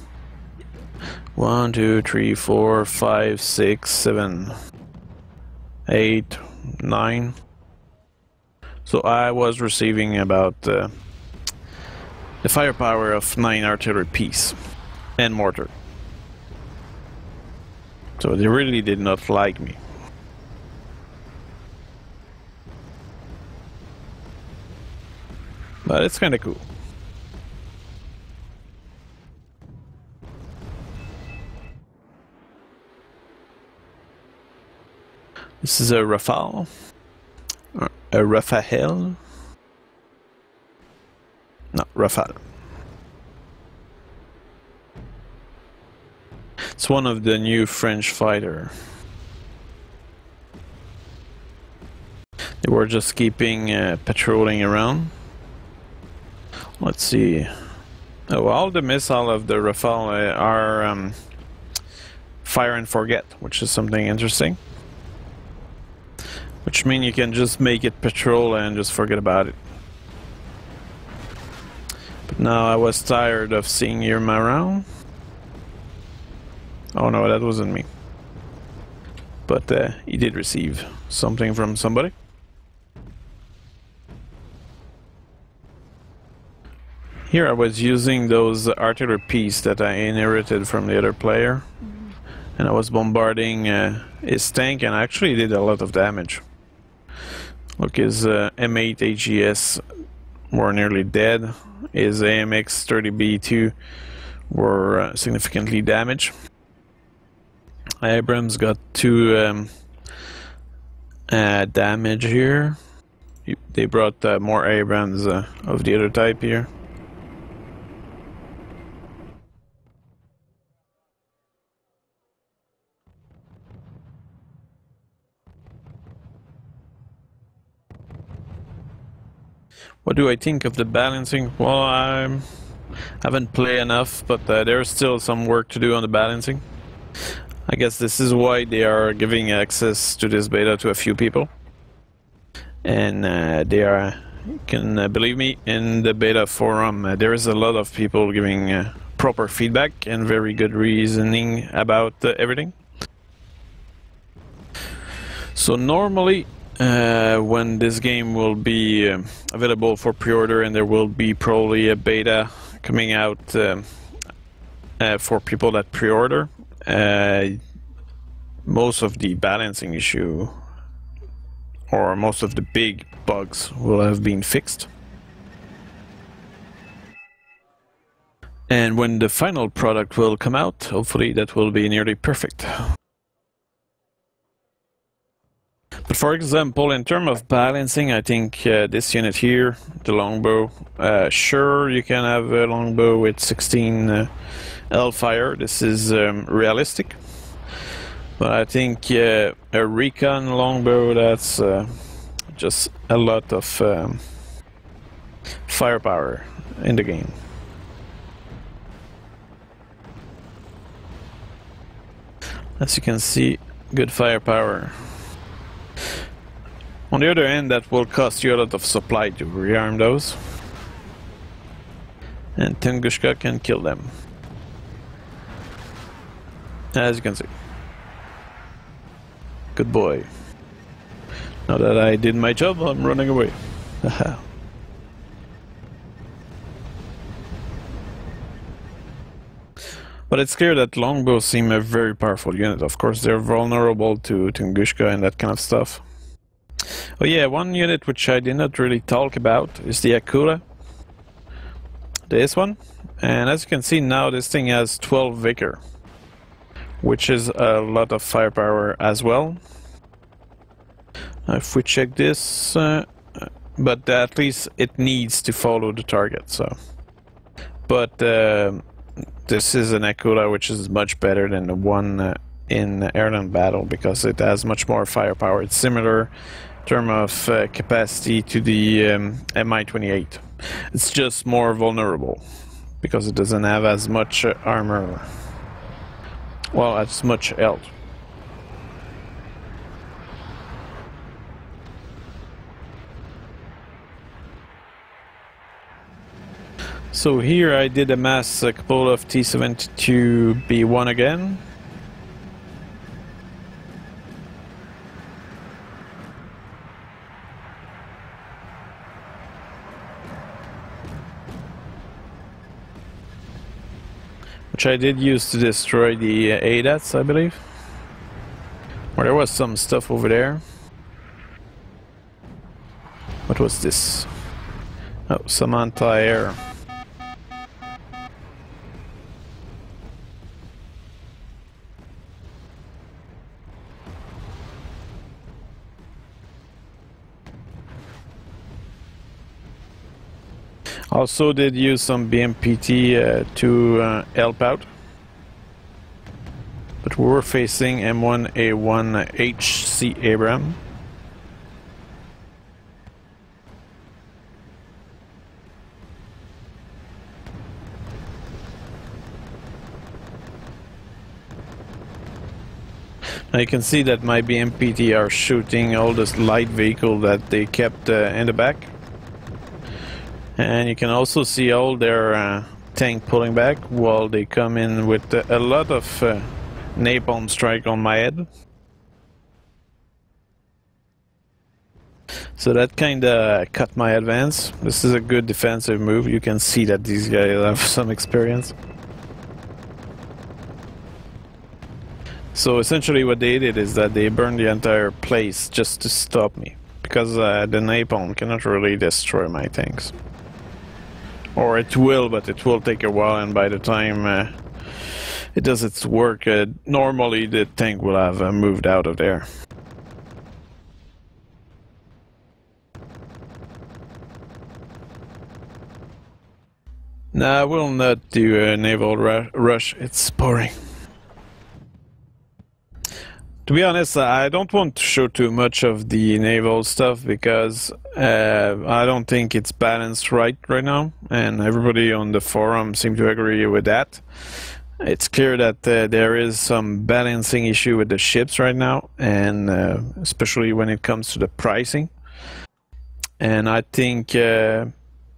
1, 2, 3, 4, 5, 6, 7, 8, 9. So I was receiving about the firepower of 9 artillery piece and mortar. So they really did not like me. But it's kind of cool. This is a Rafale, a Rafael, no, Rafale. It's one of the new French fighter. They were just keeping patrolling around. Let's see. Oh, all the missiles of the Rafale are fire and forget, which is something interesting. Which means you can just make it patrol and just forget about it. But now I was tired of seeing him around. Oh no, that wasn't me. But he did receive something from somebody. Here I was using those artillery pieces that I inherited from the other player. And I was bombarding his tank and actually did a lot of damage. Look, his M8 AGS were nearly dead. His AMX 30B2 were significantly damaged. Abrams got 2 damage here. They brought more Abrams of the other type here. What do I think of the balancing? Well, I haven't played enough, but there's still some work to do on the balancing. I guess this is why they are giving access to this beta to a few people. And they are, you can believe me, in the beta forum, there is a lot of people giving proper feedback and very good reasoning about everything. So normally, when this game will be available for pre-order, and there will be probably a beta coming out for people that pre-order, most of the balancing issue or most of the big bugs will have been fixed. And when the final product will come out, hopefully that will be nearly perfect. But for example, in terms of balancing, I think this unit here, the longbow, sure, you can have a longbow with 16 Hellfire. This is realistic. But I think a recon longbow, that's just a lot of firepower in the game. As you can see, good firepower. On the other hand, that will cost you a lot of supply to rearm those. And Tunguska can kill them. As you can see. Good boy. Now that I did my job, I'm running away. Haha. But it's clear that longbows seem a very powerful unit. Of course, they're vulnerable to Tunguska and that kind of stuff. Oh yeah, one unit which I did not really talk about is the Akula. This one. And as you can see now, this thing has 12 vigor, which is a lot of firepower as well. If we check this, but at least it needs to follow the target, so. But this is an Akula which is much better than the one in Airland Battle because it has much more firepower. It's similar in terms of capacity to the Mi-28. It's just more vulnerable because it doesn't have as much armor. Well, as much health. So here I did amass a couple of T-72B1 again. Which I did use to destroy the ADATs, I believe. Or there was some stuff over there. What was this? Oh, some anti-air. Also did use some BMPT to help out. But we were facing M1A1 HC Abraham. Now you can see that my BMPT are shooting all this light vehicle that they kept in the back. And you can also see all their tank pulling back while they come in with a lot of napalm strike on my head. So that kinda cut my advance. This is a good defensive move. You can see that these guys have some experience. So essentially what they did is that they burned the entire place just to stop me. Because the napalm cannot really destroy my tanks. Or it will, but it will take a while, and by the time it does its work, normally the tank will have moved out of there. Nah, I will not do a naval rush, it's boring. To be honest, I don't want to show too much of the naval stuff because I don't think it's balanced right now, and everybody on the forum seems to agree with that. It's clear that there is some balancing issue with the ships right now, and especially when it comes to the pricing. And I think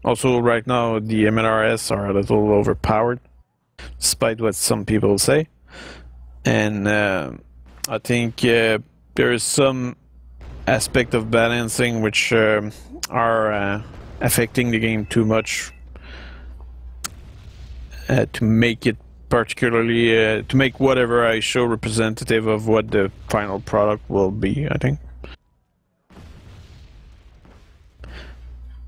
also right now the MLRS are a little overpowered, despite what some people say. And I think there is some aspect of balancing which are affecting the game too much to make it particularly to make whatever I show representative of what the final product will be, I think.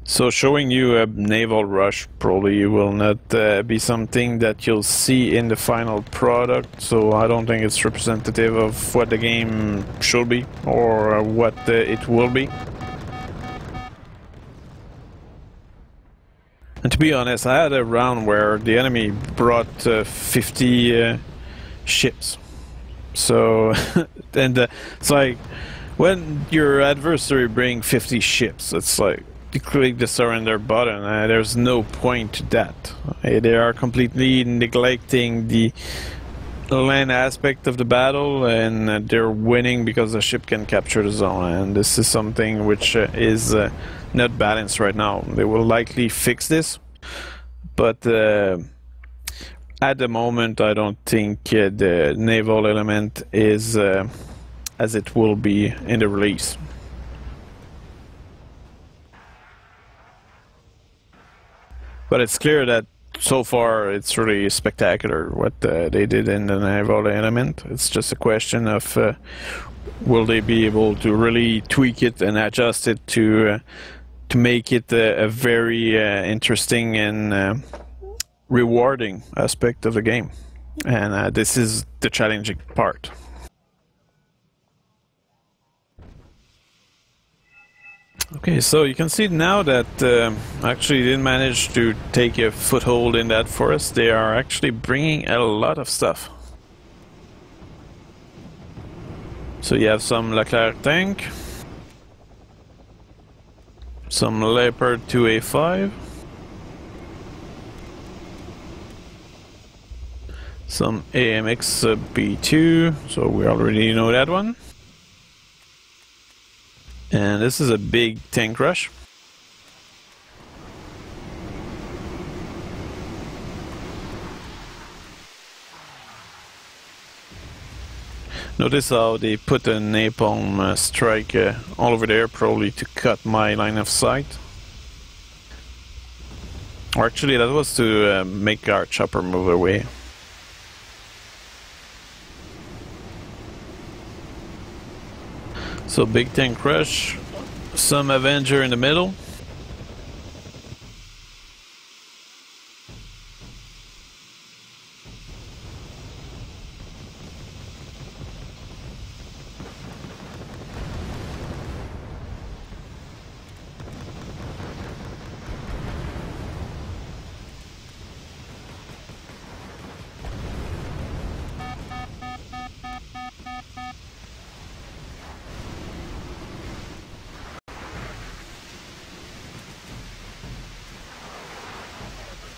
So showing you a naval rush probably will not be something that you'll see in the final product, so I don't think it's representative of what the game should be or what it will be. And to be honest, I had a round where the enemy brought 50 ships. So, and it's like, when your adversary brings 50 ships, it's like, you click the surrender button, there's no point to that. They are completely neglecting the land aspect of the battle, and they're winning because the ship can capture the zone, and this is something which is not balanced right now. They will likely fix this, but at the moment I don't think the naval element is as it will be in the release. But it's clear that so far it's really spectacular what they did in the naval element. It's just a question of will they be able to really tweak it and adjust it to make it a very interesting and rewarding aspect of the game. And this is the challenging part. Okay, so you can see now that actually didn't manage to take a foothold in that forest. They are actually bringing a lot of stuff. So you have some Leclerc tank, some Leopard 2A5, some AMX B2, so we already know that one. And this is a big tank rush. Notice how they put a napalm strike all over there, probably to cut my line of sight. Or actually that was to make our chopper move away. So big tank rush, some Avenger in the middle.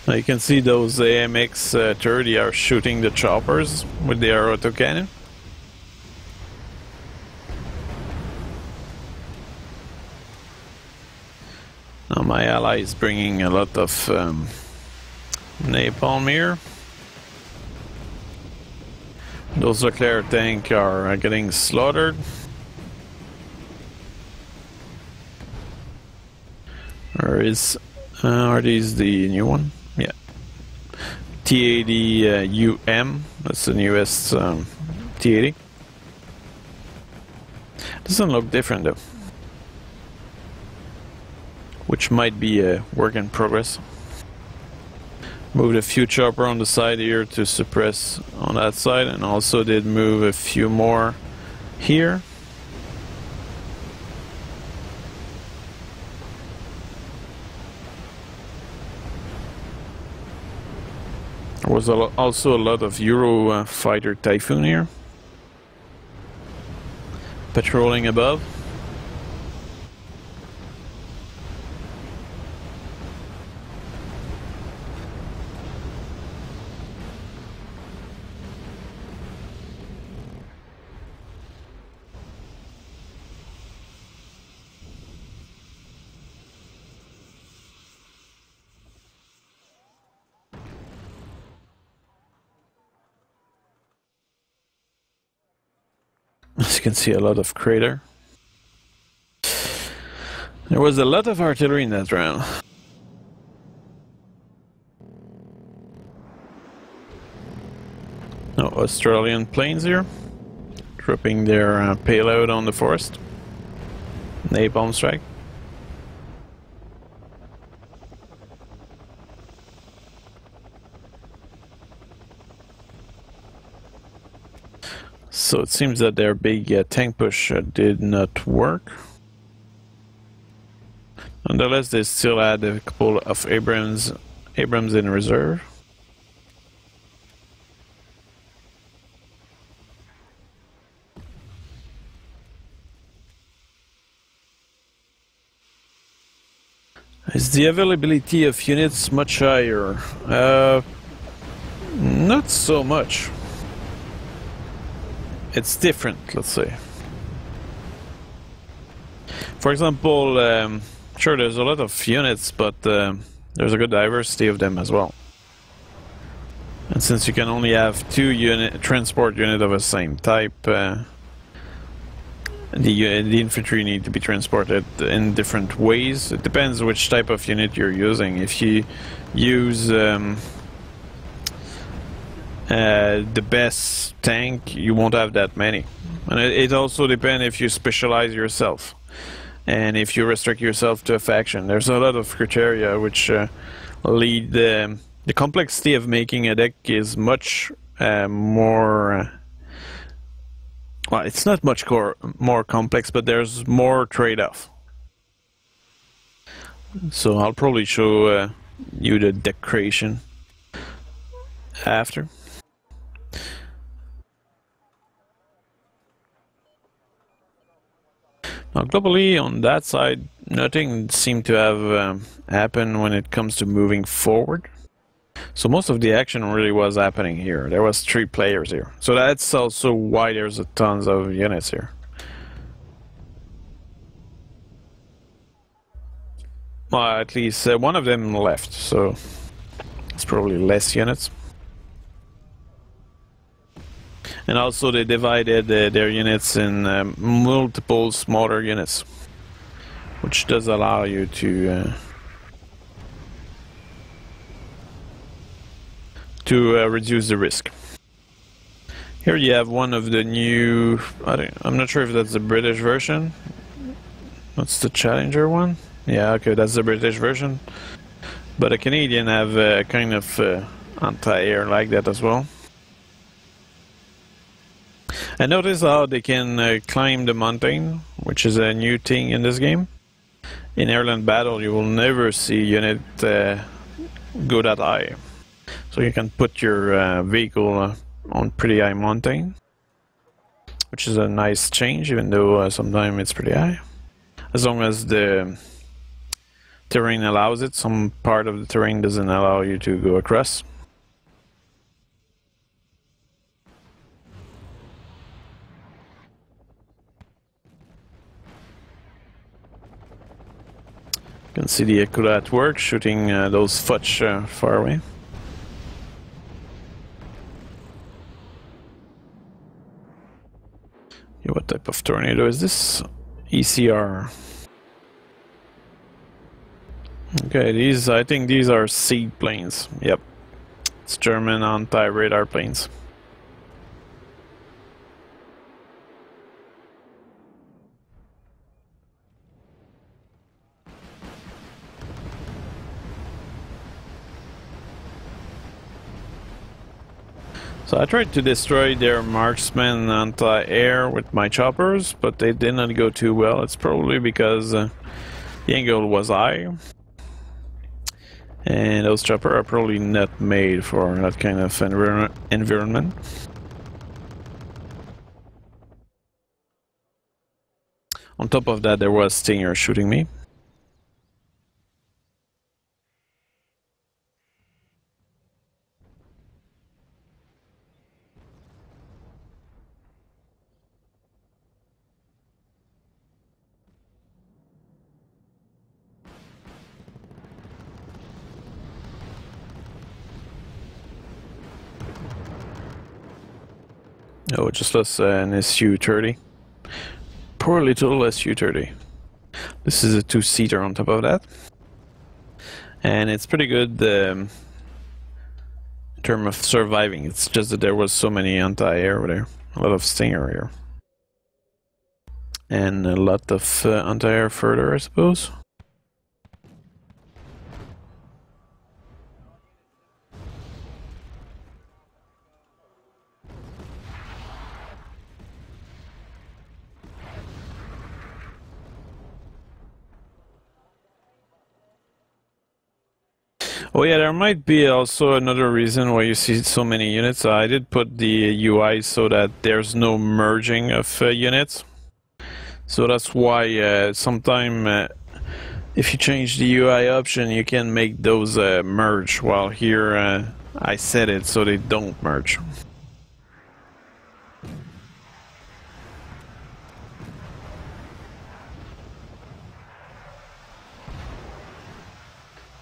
Now you can see those AMX 30 are shooting the choppers with their autocannon. Now my ally is bringing a lot of napalm here. Those Leclerc tank are getting slaughtered. Are these the new one? Yeah. T80 UM, that's the newest T80. Doesn't look different though. Which might be a work in progress. Moved a few chopper on the side here to suppress on that side, and also did move a few more here. There was also a lot of Euro fighter Typhoon here, patrolling above. As you can see, a lot of crater. There was a lot of artillery in that round. No Australian planes here, dropping their payload on the forest. Napalm strike. So it seems that their big tank push did not work. Nonetheless, they still had a couple of Abrams in reserve. Is the availability of units much higher? Not so much. It's different, let's say. For example, sure, there's a lot of units, but there's a good diversity of them as well. And since you can only have 2 transport units of the same type, the infantry need to be transported in different ways. It depends which type of unit you're using. If you use the best tank, you won't have that many. And it also depends if you specialize yourself and if you restrict yourself to a faction. There's a lot of criteria which lead the complexity of making a deck is much more. Well, it's not much more complex, but there's more trade-off. So I'll probably show you the deck creation after. Now, globally, on that side, nothing seemed to have happened when it comes to moving forward. So most of the action really was happening here. There was 3 players here. So that's also why there's a tons of units here. Well, at least one of them left, so it's probably less units. And also they divided their units in multiple smaller units, which does allow you to reduce the risk. Here you have one of the new, I'm not sure if that's the British version. What's the Challenger one? Yeah, okay, that's the British version. But the Canadian have a kind of anti-air like that as well. And notice how they can climb the mountain, which is a new thing in this game. In Airland Battle, you will never see unit go that high. So you can put your vehicle on pretty high mountain, which is a nice change, even though sometimes it's pretty high. As long as the terrain allows it, some part of the terrain doesn't allow you to go across. You can see the Ekula at work, shooting those fudge far away. Yeah, what type of tornado is this? ECR. Okay, I think these are seed planes. Yep. It's German anti-radar planes. So I tried to destroy their marksman anti-air with my choppers, but they did not go too well. It's probably because the angle was high. And those choppers are probably not made for that kind of environment. On top of that, there was Stinger shooting me. Oh, just lost an SU-30. Poor little SU-30. This is a 2-seater on top of that. And it's pretty good in terms of surviving. It's just that there was so many anti-air over there. A lot of Stinger here. And a lot of anti-air further, I suppose. Oh yeah, there might be also another reason why you see so many units. I did put the UI so that there's no merging of units. So that's why sometimes if you change the UI option, you can make those merge, while here I set it so they don't merge.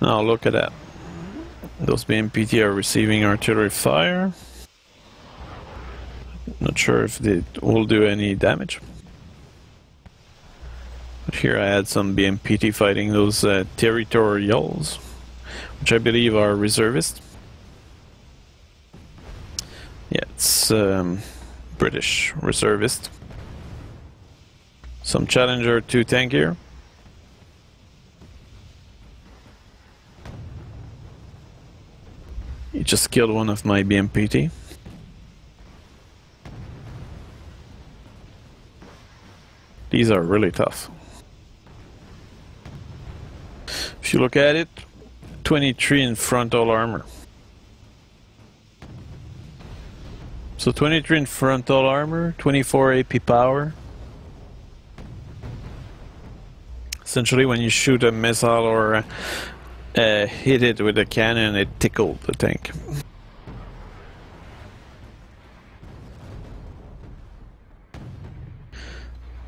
Now look at that. Those BMPT are receiving artillery fire. Not sure if they will do any damage. But here I had some BMPT fighting those territorials, which I believe are reservists. Yeah, it's British reservist. Some Challenger 2 tank here. He just killed one of my BMPT. These are really tough. If you look at it, 23 in frontal armor. So 23 in frontal armor, 24 AP power. Essentially, when you shoot a missile or hit it with a cannon, it tickled the tank.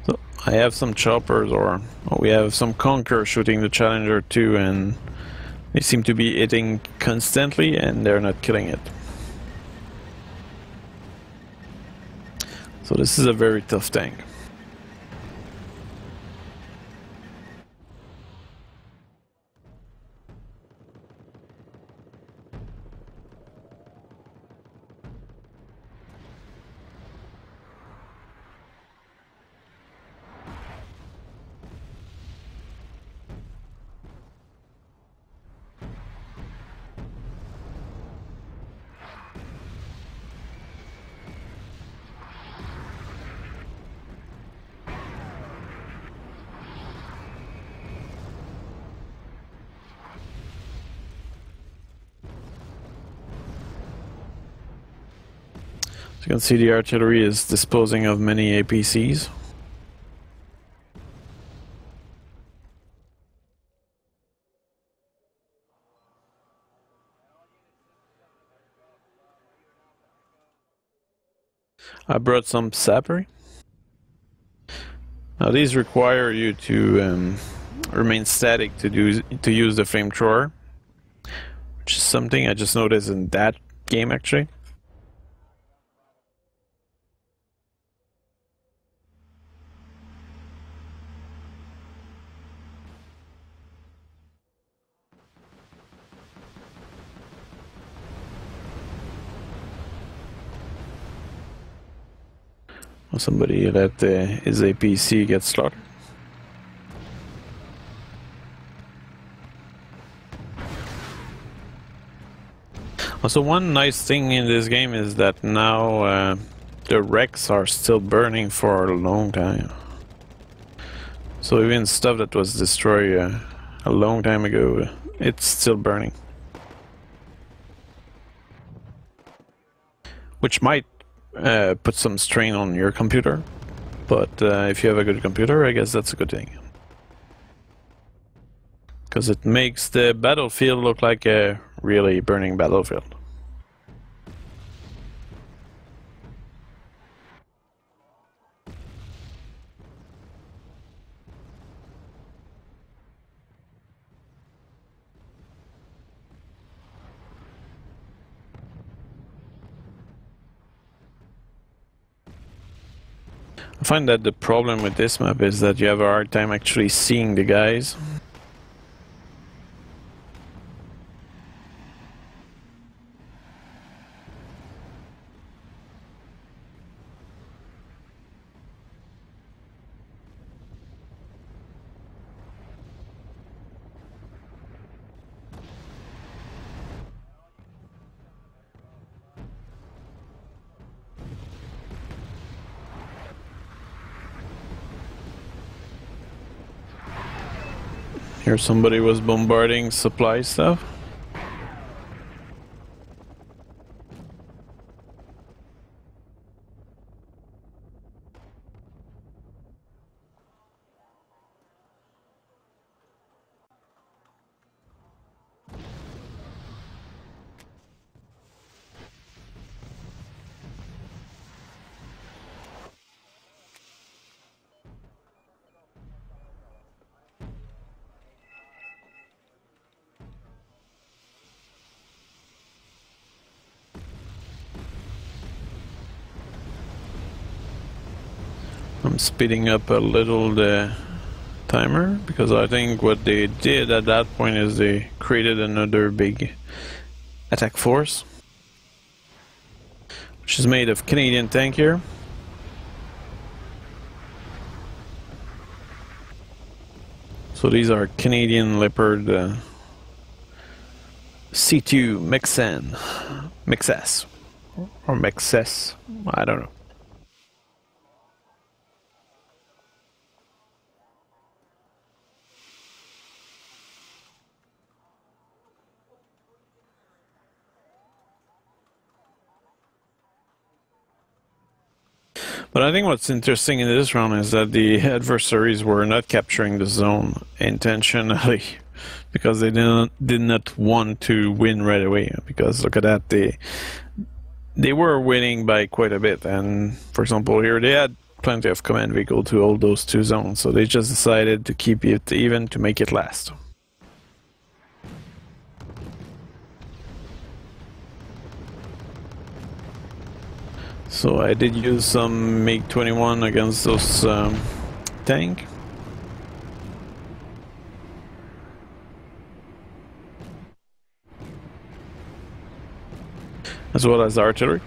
So I have some choppers, or we have some Conqueror shooting the Challenger too, and they seem to be hitting constantly, and they're not killing it. So this is a very tough tank. As you can see, the artillery is disposing of many APCs. I brought some sapper. Now these require you to remain static to use the flamethrower, which is something I just noticed in that game actually. Somebody let his APC get slaughtered. Also, one nice thing in this game is that now the wrecks are still burning for a long time. So even stuff that was destroyed a long time ago, it's still burning. Which might put some strain on your computer, but if you have a good computer, I guess that's a good thing. Because it makes the battlefield look like a really burning battlefield. I find that the problem with this map is that you have a hard time actually seeing the guys. Here somebody was bombarding supply stuff. speeding up a little the timer, because I think what they did at that point is they created another big attack force, which is made of Canadian tank here. So these are Canadian Leopard C2 Mexas, or Mexes, I don't know. But I think what's interesting in this round is that the adversaries were not capturing the zone intentionally, because they did not want to win right away. Because look at that, they were winning by quite a bit, and for example here they had plenty of command vehicle to hold those two zones, so they just decided to keep it even to make it last. So I did use some MiG-21 against those tank. As well as artillery.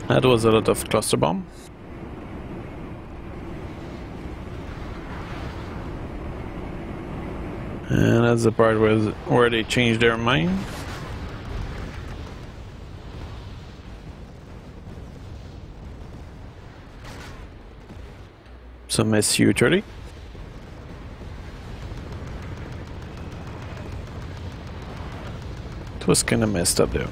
That was a lot of cluster bomb. And that's the part where they changed their mind. Some Su-30. It was kind of messed up there.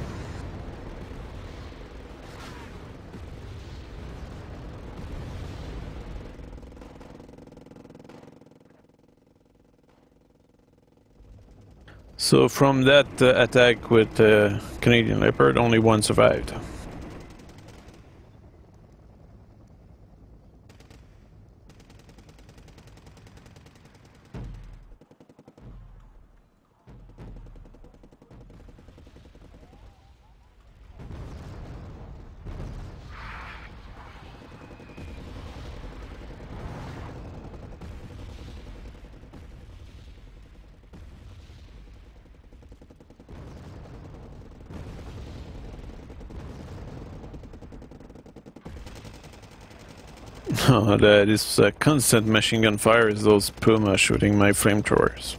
So from that attack with Canadian Leopard, only one survived. This constant machine gun fire is those Puma shooting my flamethrowers.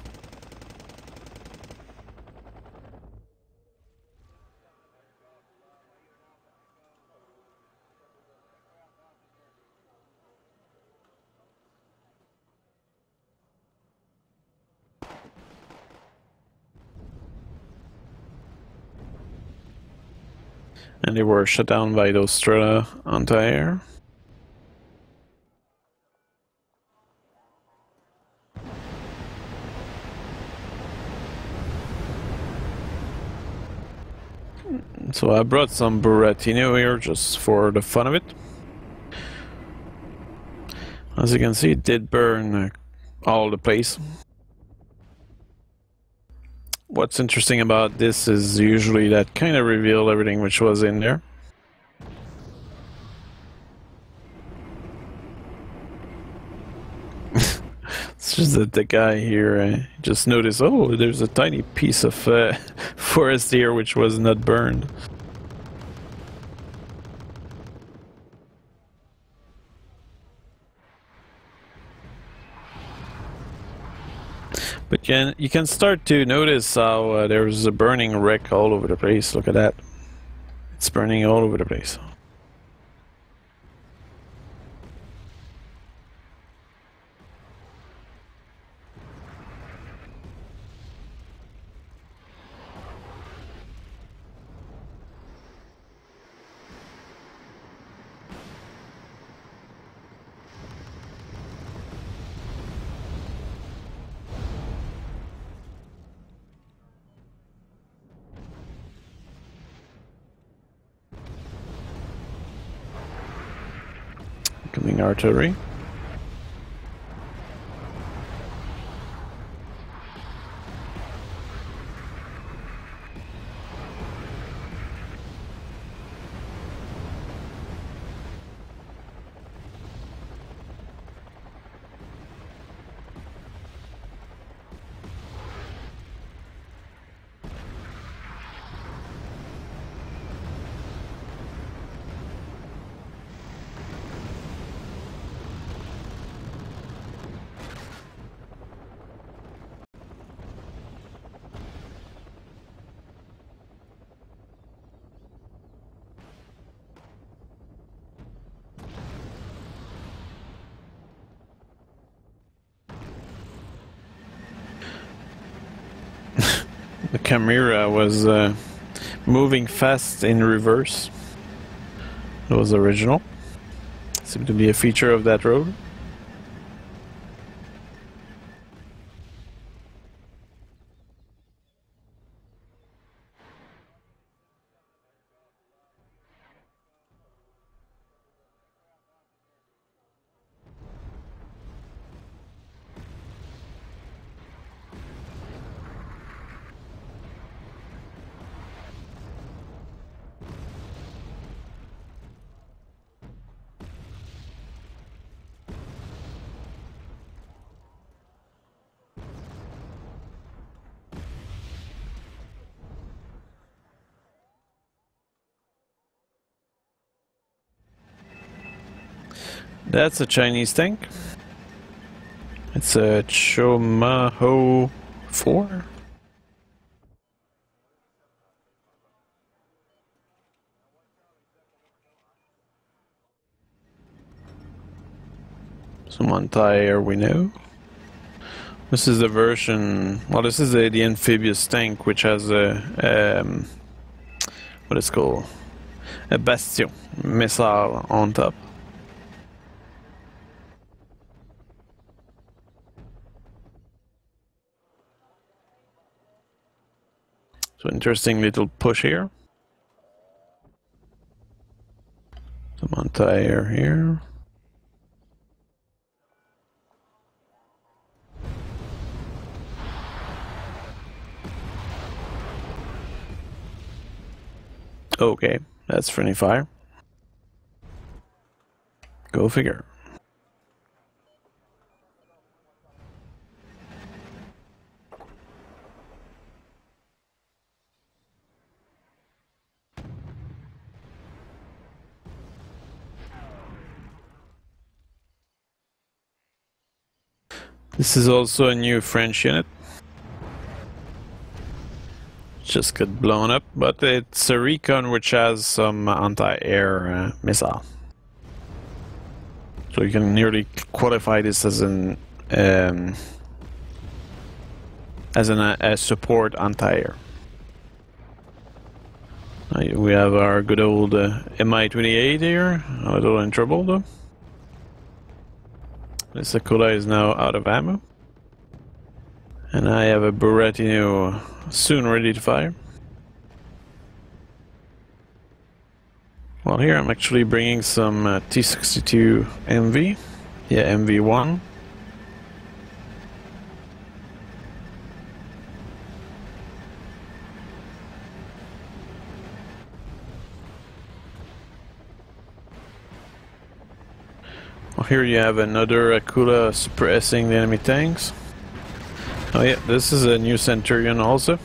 And they were shut down by those Strela anti-air. So I brought some Buratino here just for the fun of it. As you can see, it did burn all the place. What's interesting about this is usually that kind of reveal everything which was in there. It's just that the guy here just noticed, oh, there's a tiny piece of forest here which was not burned. But you can start to notice how there's a burning wreck all over the place. Look at that. It's burning all over the place. Incoming artillery. The camera was moving fast in reverse. It was original. Seemed to be a feature of that road. That's a Chinese tank. It's a Chomaho 4. Some anti-air we know. This is the version. Well, this is the amphibious tank, which has a what is called a Bastion missile on top. So interesting little push here. Some anti-air here. Okay, that's friendly fire. Go figure. This is also a new French unit. Just got blown up, but it's a recon which has some anti-air missile. So you can nearly qualify this as an a support anti-air. We have our good old Mi-28 here, a little in trouble though. This Sakura is now out of ammo. And I have a Buratino soon ready to fire. Well, here I'm actually bringing some T-62 MV. Yeah, MV1. Well, here you have another Akula suppressing the enemy tanks. Oh yeah, this is a new Centurion also,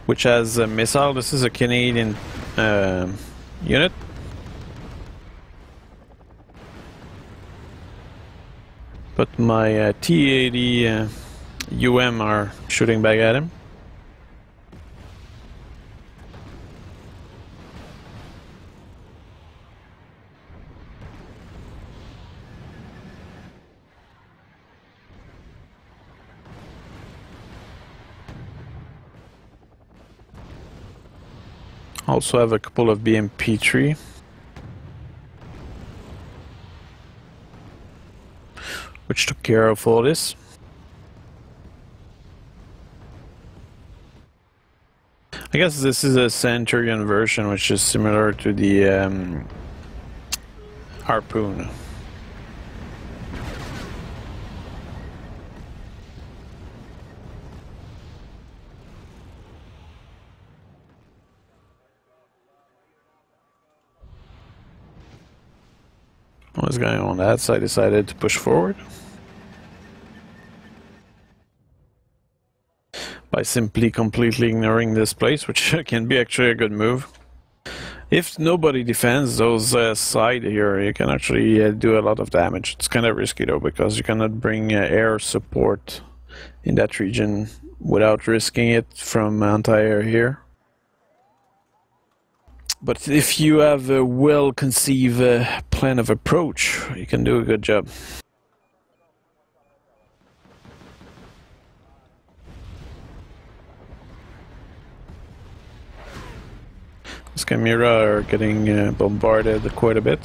which has a missile. This is a Canadian unit. But my T-80 UM are shooting back at him. Also have a couple of BMP-3. Which took care of all this. I guess this is a Centurion version, which is similar to the harpoon. This guy on that side decided to push forward by simply completely ignoring this place, which can be actually a good move. If nobody defends those side here, you can actually do a lot of damage. It's kind of risky though, because you cannot bring air support in that region without risking it from anti-air here. But if you have a well-conceived plan of approach, you can do a good job. This Chimera are getting bombarded quite a bit.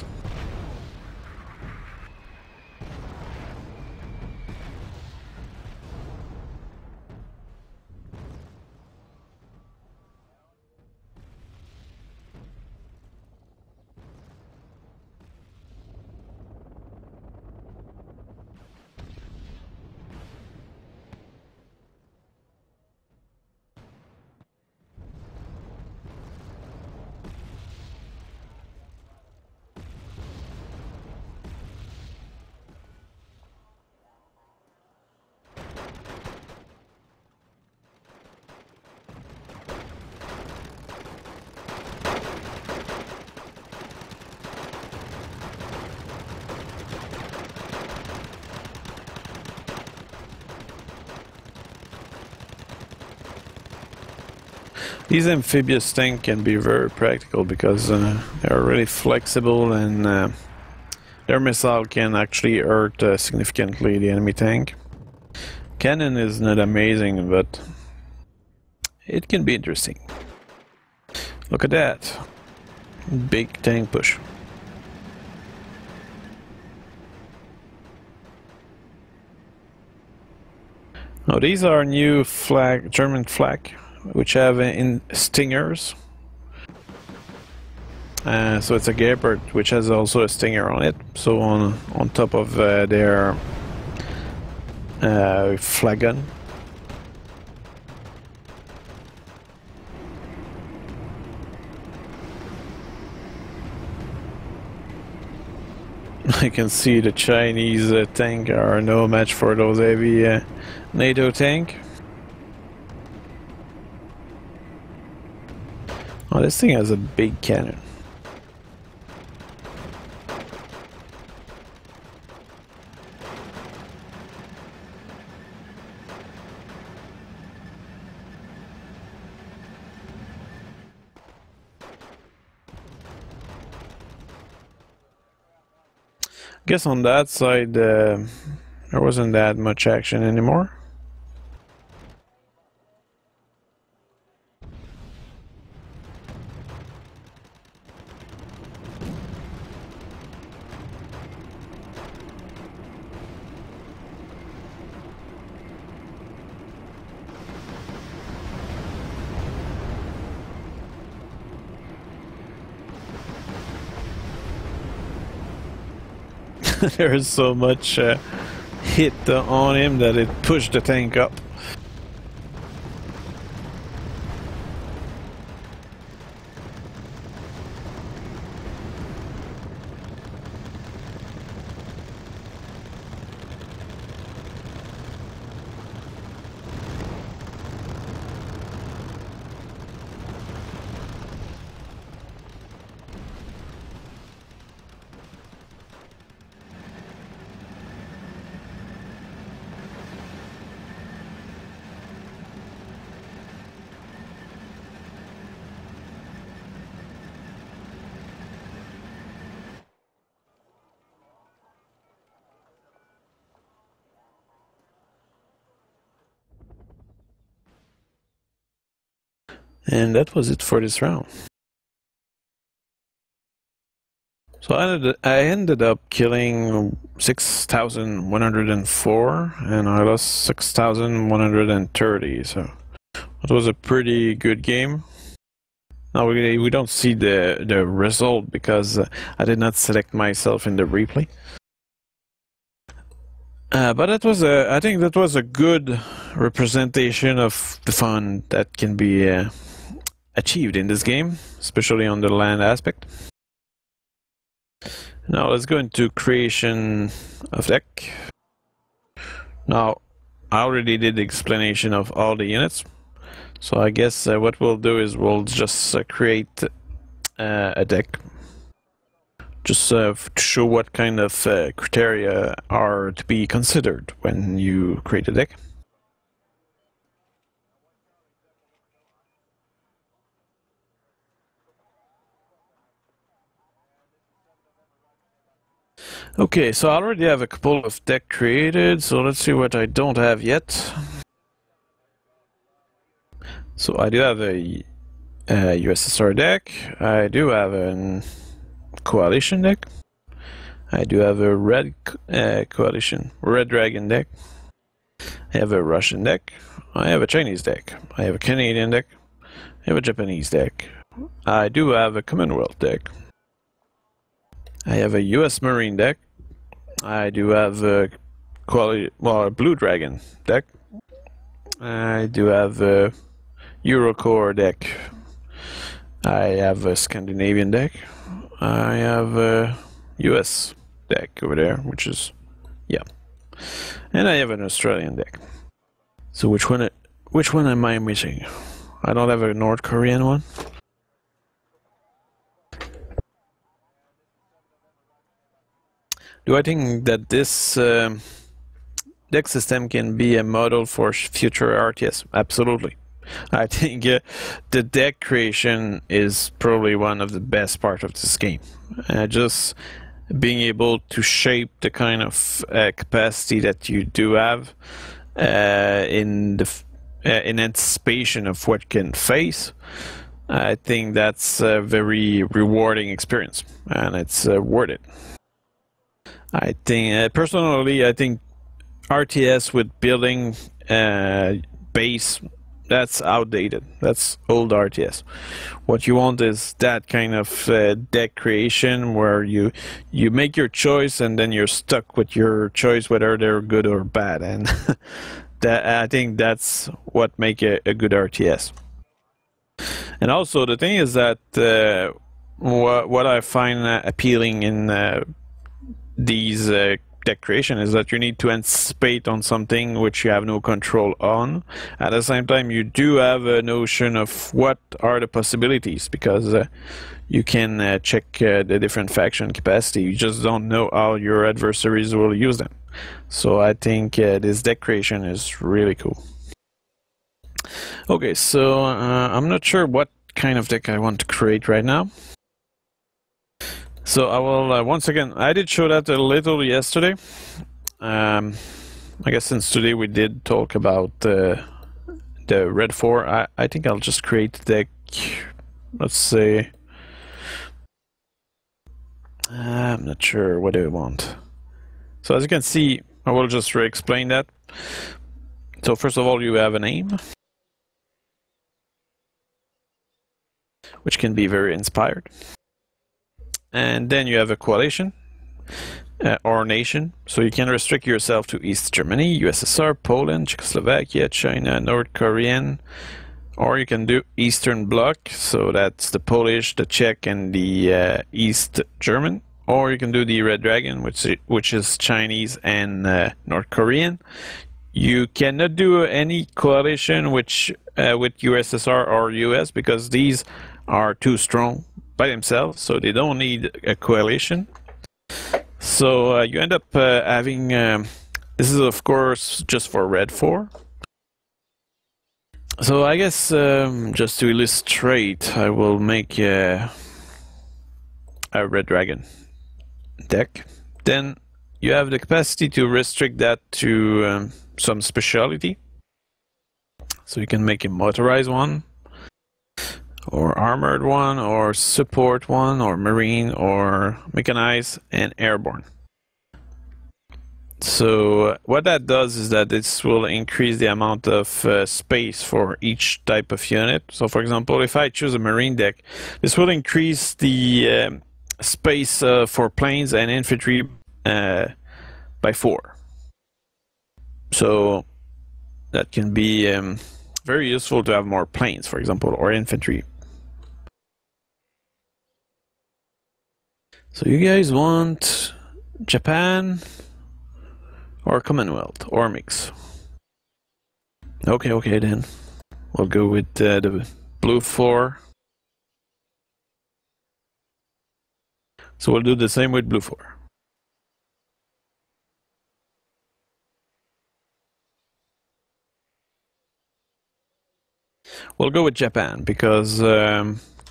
These amphibious tanks can be very practical because they are really flexible, and their missile can actually hurt significantly the enemy tank. Cannon is not amazing, but it can be interesting. Look at that. Big tank push. Now these are new German flag, which have in stingers. So it's a Gepard which has also a stinger on it. So on top of their flag gun. I can see the Chinese tank are no match for those heavy NATO tank. Oh, this thing has a big cannon. I guess on that side there wasn't that much action anymore. There's so much hit on him that it pushed the tank up. And that was it for this round. So I ended up killing 6,104 and I lost 6,130, so it was a pretty good game. Now we don't see the result because I did not select myself in the replay. But that was I think that was a good representation of the fun that can be achieved in this game, especially on the land aspect. Now let's go into creation of deck. Now I already did the explanation of all the units, so I guess what we'll do is we'll just create a deck. Just to show what kind of criteria are to be considered when you create a deck. Okay, so I already have a couple of decks created, so let's see what I don't have yet. So I do have a USSR deck, I do have a coalition deck, I do have a red coalition, red dragon deck, I have a Russian deck, I have a Chinese deck, I have a Canadian deck, I have a Japanese deck, I do have a Commonwealth deck, I have a US Marine deck, I do have a a Blue Dragon deck, I do have a Eurocore deck, I have a Scandinavian deck, I have a US deck over there, which is, yeah, and I have an Australian deck. So which one am I missing? I don't have a North Korean one. Do I think that this deck system can be a model for future RTS? Absolutely. I think the deck creation is probably one of the best parts of this game. Just being able to shape the kind of capacity that you do have in anticipation of what you can face. I think that's a very rewarding experience, and it's worth it. I think personally, I think RTS with building base, that's outdated. That's old RTS. What you want is that kind of deck creation where you make your choice and then you're stuck with your choice whether they're good or bad, and that, I think that's what make a good RTS. And also the thing is that what I find appealing in these deck creation is that you need to anticipate on something which you have no control on. At the same time, you do have a notion of what are the possibilities, because you can check the different faction capacity. You just don't know how your adversaries will use them. So I think this deck creation is really cool. Okay, so I'm not sure what kind of deck I want to create right now. So I will, once again, I did show that a little yesterday. I guess since today we did talk about the red 4, I think I'll just create the deck, let's say, I'm not sure what do I want. So as you can see, I will just re-explain that. So first of all, you have a name, which can be very inspired. And then you have a coalition or nation, so you can restrict yourself to East Germany, USSR, Poland, Czechoslovakia, China, North Korean, or you can do Eastern Bloc, so that's the Polish, the Czech, and the East German, or you can do the Red Dragon, which is Chinese and North Korean. You cannot do any coalition with USSR or US because these are too strong by themselves, so they don't need a coalition. So you end up having this is of course just for red 4. So I guess just to illustrate, I will make a red dragon deck. Then you have the capacity to restrict that to some specialty, so you can make a motorized one, or armored one, or support one, or marine, or mechanized and airborne. So what that does is that this will increase the amount of space for each type of unit. So for example, if I choose a marine deck, this will increase the space for planes and infantry by 4. So that can be very useful to have more planes, for example, or infantry. So you guys want Japan or Commonwealth or mix? Okay then. We'll go with the blue 4. So we'll do the same with blue 4. We'll go with Japan because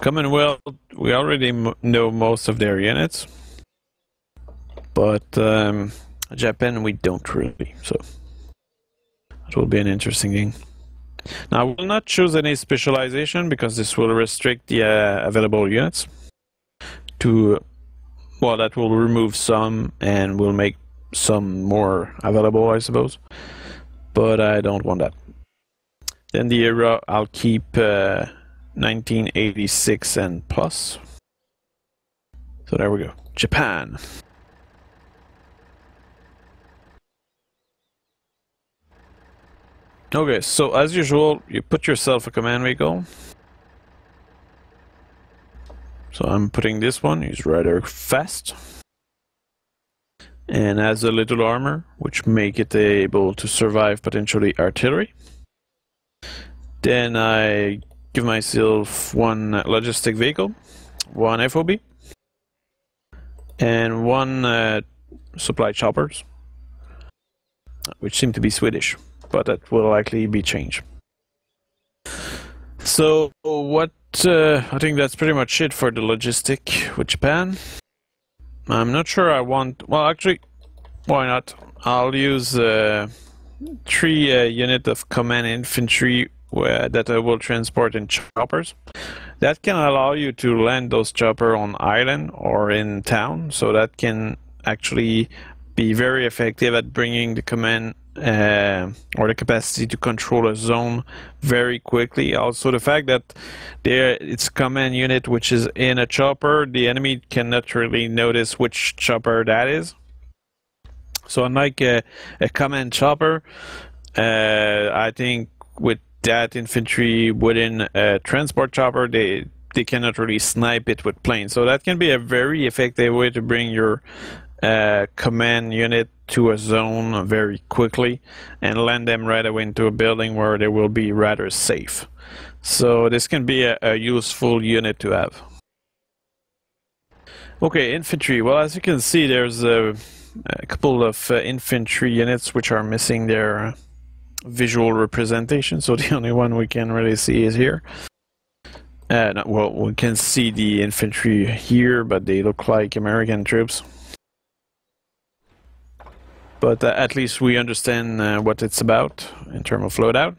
Commonwealth, we already know most of their units, but Japan we don't really, so it will be an interesting game. Now I will not choose any specialization because this will restrict the available units to, well, that will remove some and will make some more available, I suppose, but I don't want that. Then the era, I'll keep 1986 and plus. So there we go. Japan. Okay, so as usual, you put yourself a command vehicle. So I'm putting this one, he's rather fast. And has a little armor, which make it able to survive potentially artillery. Then I give myself 1 logistic vehicle, 1 FOB, and 1 supply choppers, which seem to be Swedish, but that will likely be changed. So what I think that's pretty much it for the logistic with Japan. I'm not sure I want, well actually, why not? I'll use 3 unit of command infantry that I will transport in choppers. That can allow you to land those choppers on island or in town, so that can actually be very effective at bringing the command or the capacity to control a zone very quickly. Also the fact that it's a command unit which is in a chopper, the enemy cannot really notice which chopper that is. So unlike a command chopper, I think with that infantry within a transport chopper, they cannot really snipe it with planes. So that can be a very effective way to bring your command unit to a zone very quickly and land them right away into a building where they will be rather safe. So this can be a useful unit to have. Okay, infantry. Well, as you can see, there's a couple of infantry units which are missing their visual representation, so the only one we can really see is here. Well, we can see the infantry here, but they look like American troops. But at least we understand what it's about in terms of loadout.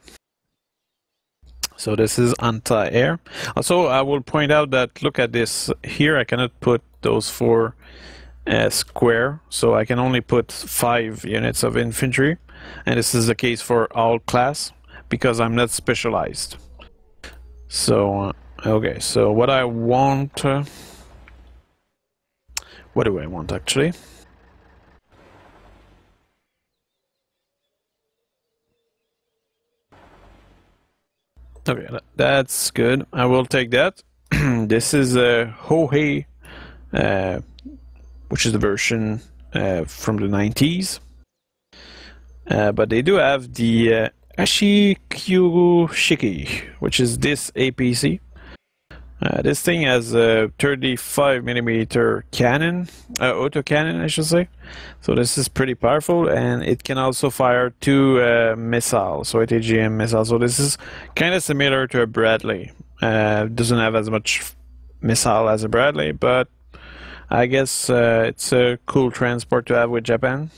So this is anti-air. Also, I will point out that, look at this here, I cannot put those 4 square, so I can only put 5 units of infantry, and this is the case for all class because I'm not specialized. So okay, so what I want, what do I want actually? Okay, that's good. I will take that. This is a Hohei, which is the version from the 90s. But they do have the Ashikyushiki, which is this APC. This thing has a 35mm cannon, autocannon I should say. So this is pretty powerful, and it can also fire 2 missiles, so ATGM missiles. So this is kind of similar to a Bradley. Doesn't have as much missile as a Bradley, but I guess it's a cool transport to have with Japan.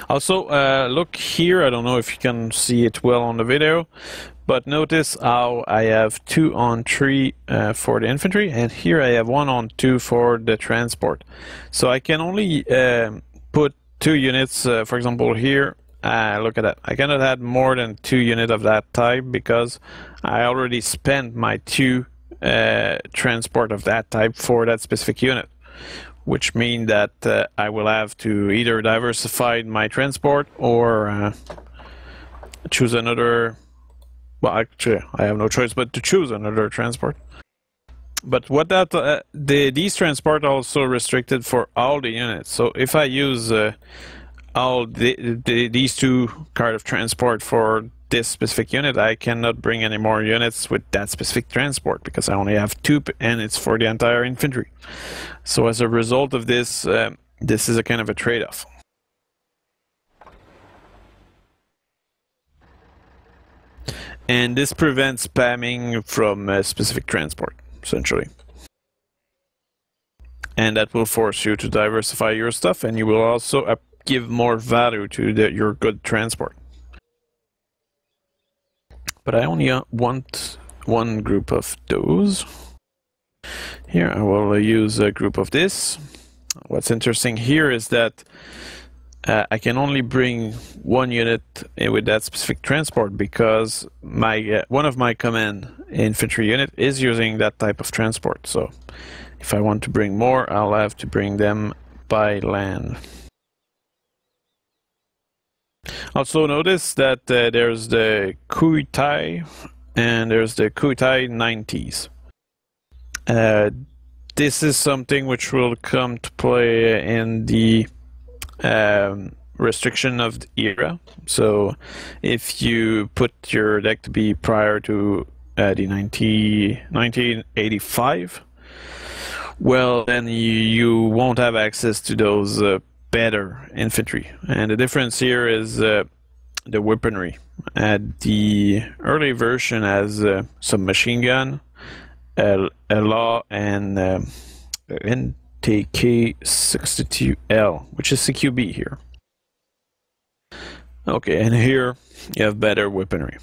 Also, look here, I don't know if you can see it well on the video, but notice how I have 2 on 3 for the infantry, and here I have 1 on 2 for the transport. So I can only put 2 units, for example, here. Look at that. I cannot add more than 2 units of that type because I already spent my 2 transport of that type for that specific unit, which means that I will have to either diversify my transport or choose another. Well, actually, I have no choice but to choose another transport. But what that these transport are also restricted for all the units. So if I use all these 2 card of transport for this specific unit, I cannot bring any more units with that specific transport because I only have 2 and it's for the entire infantry. So as a result of this, this is a kind of a trade-off. And this prevents spamming from a specific transport, essentially. And that will force you to diversify your stuff, and you will also give more value to your good transport. But I only want 1 group of those. Here I will use a group of this. What's interesting here is that I can only bring 1 unit with that specific transport because my one of my command infantry unit is using that type of transport. So if I want to bring more, I'll have to bring them by land. Also notice that there's the Kuitai and there's the Kuitai 90s. This is something which will come to play in the restriction of the era. So if you put your deck to be prior to the 1985, well, then you won't have access to those better infantry. And the difference here is the weaponry. The early version has some machine gun, a law, and NTK62L, which is CQB here. Okay, and here you have better weaponry.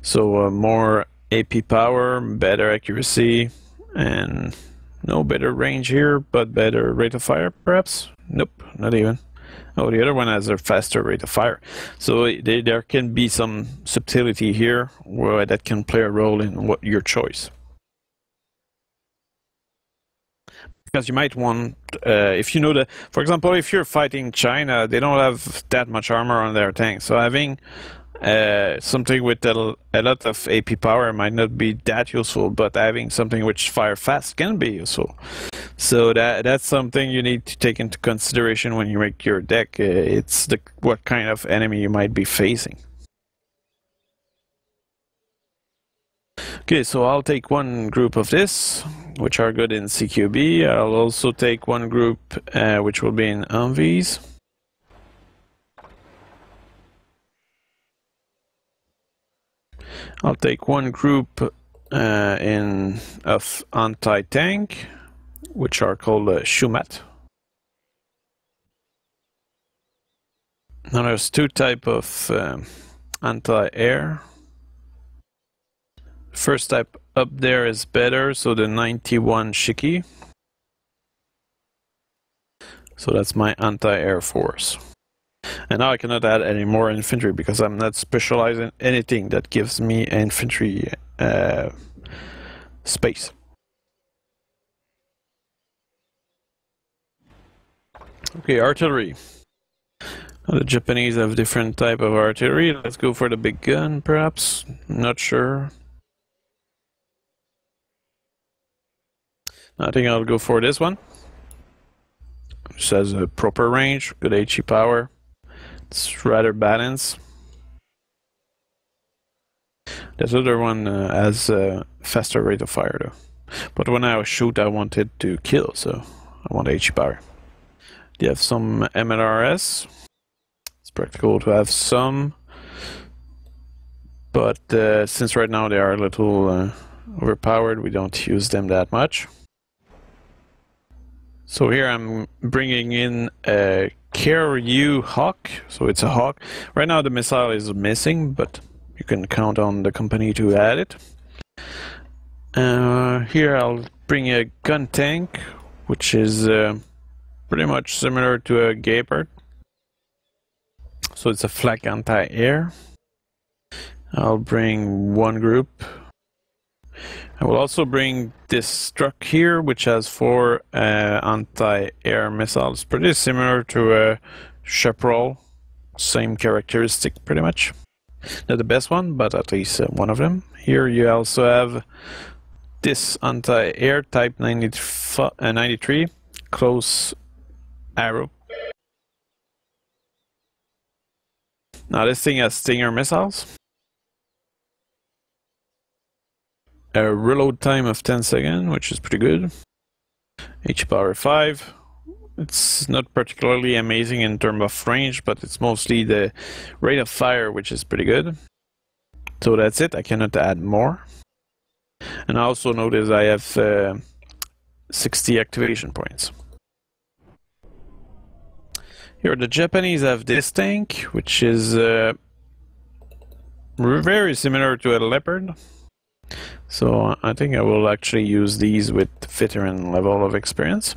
So more AP power, better accuracy, and no better range here, but better rate of fire, perhaps? Nope, not even. Oh, the other one has a faster rate of fire. So there can be some subtlety here where that can play a role in what your choice. Because you might want, if you know that, for example, if you're fighting China, they don't have that much armor on their tanks. So having something with a lot of AP power might not be that useful, but having something which fire fast can be useful. So that's something you need to take into consideration when you make your deck. It's what kind of enemy you might be facing. Okay, so I'll take 1 group of this, which are good in CQB. I'll also take 1 group which will be in Humvees. I'll take 1 group of anti-tank, which are called Shumat. Now there's 2 types of anti-air. First type up there is better, so the 91 Shiki. So that's my anti-air force. And now I cannot add any more infantry because I'm not specialized in anything that gives me infantry space. Okay, artillery. The Japanese have different type of artillery. Let's go for the big gun, perhaps. Not sure. I think I'll go for this one. Which has a proper range, good HE power. It's rather balanced. This other one has a faster rate of fire though. But when I shoot, I want it to kill, so I want HE power. They have some MLRS. It's practical to have some. But since right now they are a little overpowered, we don't use them that much. So here I'm bringing in a KRU Hawk, so it's a Hawk. Right now the missile is missing, but you can count on the company to add it. Here I'll bring a gun tank, which is pretty much similar to a Gepard. So it's a flak anti-air. I'll bring one group. I will also bring this truck here, which has 4 anti-air missiles, pretty similar to a Chaparral. Same characteristic, pretty much. Not the best one, but at least one of them. Here you also have this anti-air type 93, close arrow. Now this thing has Stinger missiles. A reload time of 10 seconds, which is pretty good. HP power 5. It's not particularly amazing in terms of range, but it's mostly the rate of fire, which is pretty good. So that's it, I cannot add more. And I also notice I have 60 activation points. Here the Japanese have this tank, which is very similar to a Leopard. So I think I will actually use these with veteran level of experience.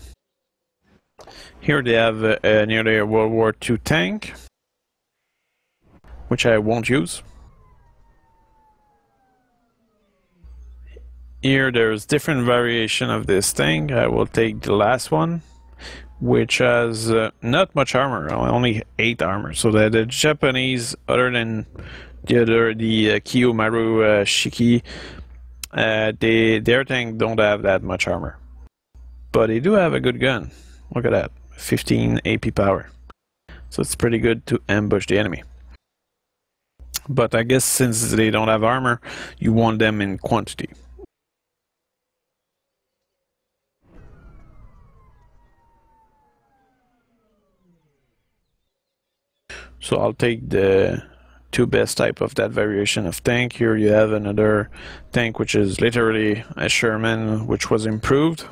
Here they have nearly a World War II tank, which I won't use. Here there's different variation of this tank. I will take the last one, which has not much armor, only 8 armor. So that the Japanese, other than the Kiyomaru Shiki, their tank don't have that much armor. But they do have a good gun. Look at that, 15 AP power. So it's pretty good to ambush the enemy. But I guess since they don't have armor, you want them in quantity. So I'll take the 2 best type of that variation of tank. Here you have another tank which is literally a Sherman, which was improved.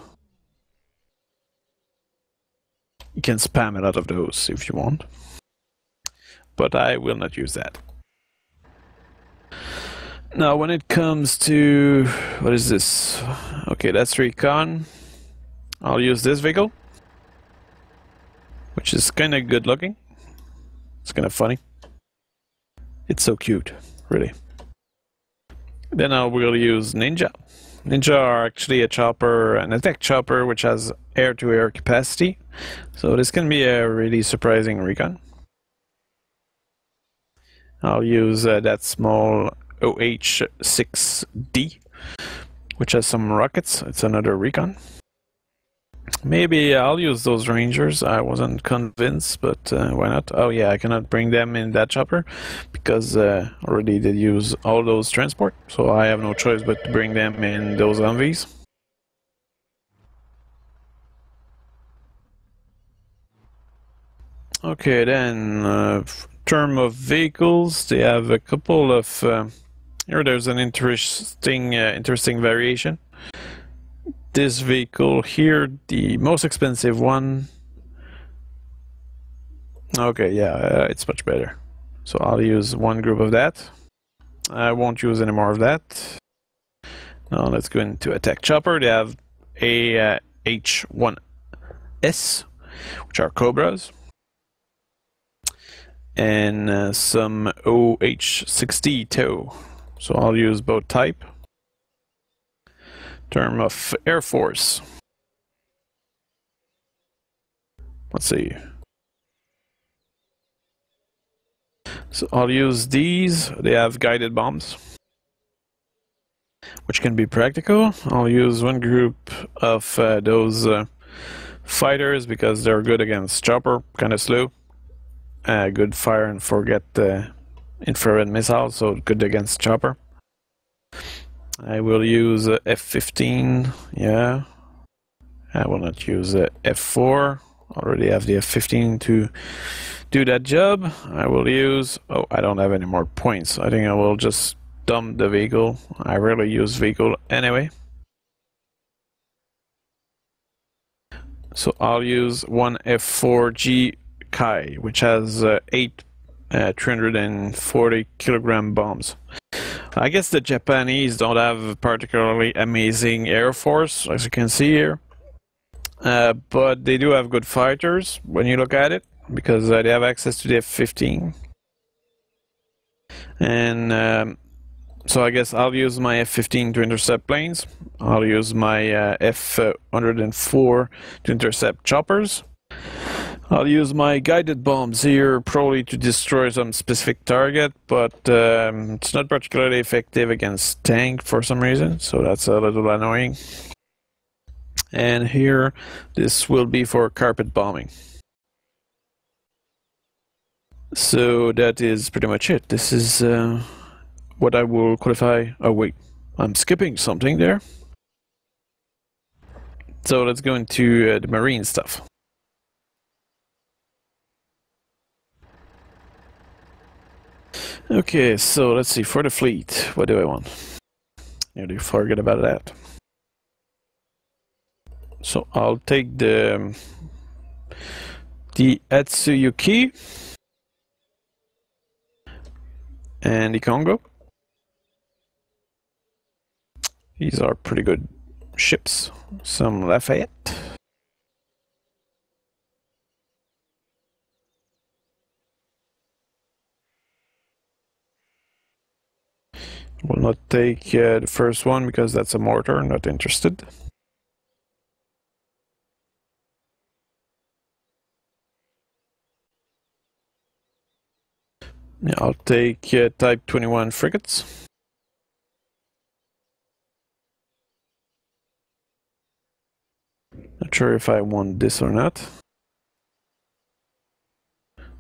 You can spam a lot of those if you want, but I will not use that. Now when it comes to, what is this? Okay, that's recon. I'll use this vehicle, which is kind of good looking. It's kind of funny. It's so cute, really. Then I will use Ninja. Ninja are actually a chopper, an attack chopper, which has air-to-air capacity. So this can be a really surprising recon. I'll use that small OH-6D, which has some rockets. It's another recon. Maybe I'll use those Rangers. I wasn't convinced, but why not? Oh yeah, I cannot bring them in that chopper because already did use all those transport, so I have no choice but to bring them in those Humvees. Okay, then term of vehicles, they have a couple of here. There's an interesting variation. This vehicle here, the most expensive one. Okay, yeah, it's much better. So I'll use one group of that. I won't use any more of that. Now let's go into attack chopper. They have a H1S, which are Cobras, and some OH-60 tow. So I'll use both type. Term of Air Force. Let's see. So I'll use these. They have guided bombs, which can be practical. I'll use one group of those fighters because they're good against chopper, kind of slow. Good fire and forget infrared missiles, so good against chopper. I will use F-15, yeah. I will not use F-4. Already have the F-15 to do that job. I will use... Oh, I don't have any more points. I think I will just dump the vehicle. I rarely use vehicle anyway. So I'll use one F-4G Kai, which has 8 340 kilogram bombs. I guess the Japanese don't have a particularly amazing air force, as you can see here. but they do have good fighters when you look at it, because they have access to the F-15. And so I guess I'll use my F-15 to intercept planes. I'll use my F-104 to intercept choppers. I'll use my guided bombs here probably to destroy some specific target, but it's not particularly effective against tank for some reason, so that's a little annoying. And here, this will be for carpet bombing. So that is pretty much it. This is what I will qualify. Oh wait, I'm skipping something there. So let's go into the marine stuff. Okay, so let's see, for the fleet, what do I want? Nearly forget about that. So I'll take the Atsuyuki and the Congo. These are pretty good ships. Some Lafayette. Will not take the first one because that's a mortar, not interested. Yeah, I'll take Type 21 frigates. Not sure if I want this or not.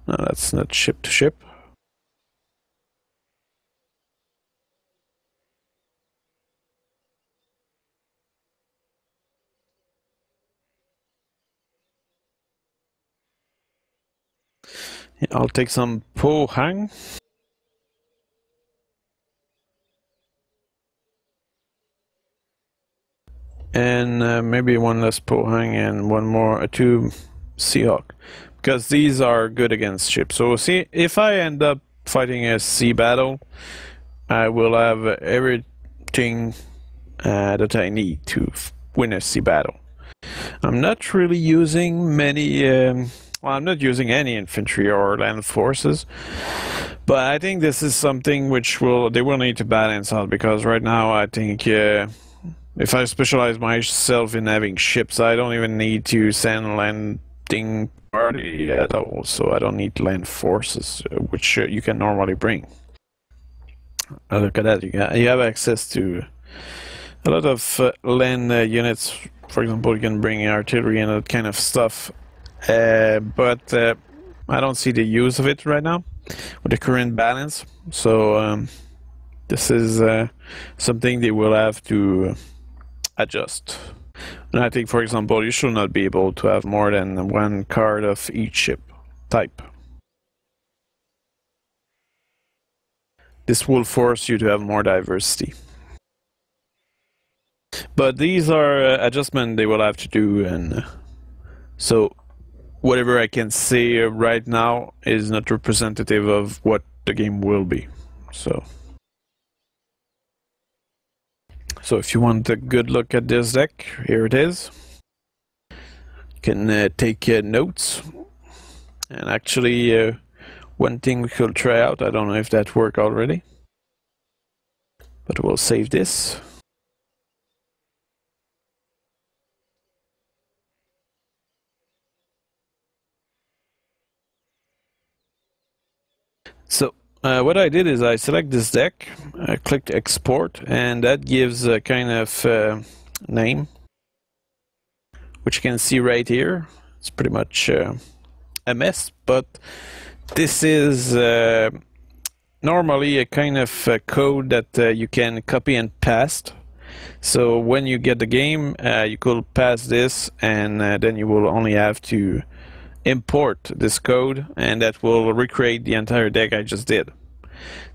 No, that's not ship to ship. Yeah, I'll take some Po Hang. And maybe one less Po Hang and one more, two Seahawk. Because these are good against ships. So see, if I end up fighting a sea battle, I will have everything that I need to win a sea battle. I'm not really using many... well, I'm not using any infantry or land forces, but I think this is something which they will need to balance out, because right now I think if I specialize myself in having ships, I don't even need to send landing party at all, so I don't need land forces, which you can normally bring. Look at that, you have access to a lot of land units. For example, you can bring artillery and that kind of stuff. But I don't see the use of it right now with the current balance. So this is something they will have to adjust. And I think, for example, you should not be able to have more than one card of each ship type. This will force you to have more diversity. But these are adjustments they will have to do, and so whatever I can say right now is not representative of what the game will be. So if you want a good look at this deck, here it is. You can take notes. And actually, one thing we could try out, I don't know if that worked already, but we'll save this. So what I did is I select this deck, I clicked export, and that gives a kind of name, which you can see right here. It's pretty much a mess, but this is normally a kind of code that you can copy and paste. So when you get the game, you could pass this, and then you will only have to import this code, and that will recreate the entire deck I just did.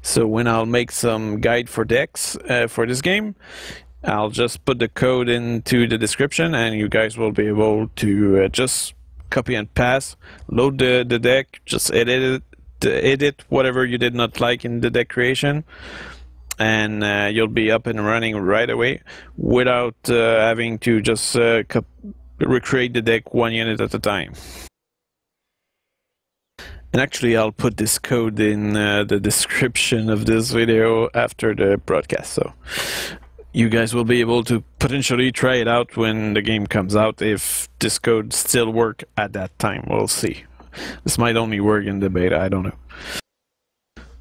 So when I'll make some guide for decks for this game, I'll just put the code into the description, and you guys will be able to just copy and paste, load the deck, just edit whatever you did not like in the deck creation, and you'll be up and running right away without having to just recreate the deck 1 unit at a time. And actually, I'll put this code in the description of this video after the broadcast, so you guys will be able to potentially try it out when the game comes out. If this code still work at that time, we'll see. This might only work in the beta, I don't know.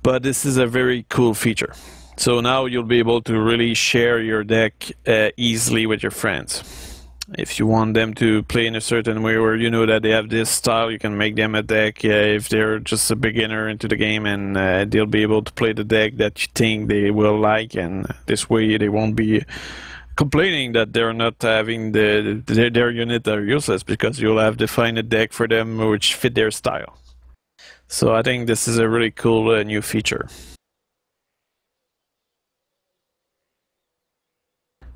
But this is a very cool feature. So now you'll be able to really share your deck easily with your friends. If you want them to play in a certain way where you know that they have this style, you can make them a deck if they're just a beginner into the game, and they'll be able to play the deck that you think they will like, and this way they won't be complaining that they're not having their unit that are useless, because you'll have defined a deck for them which fit their style. So I think this is a really cool new feature.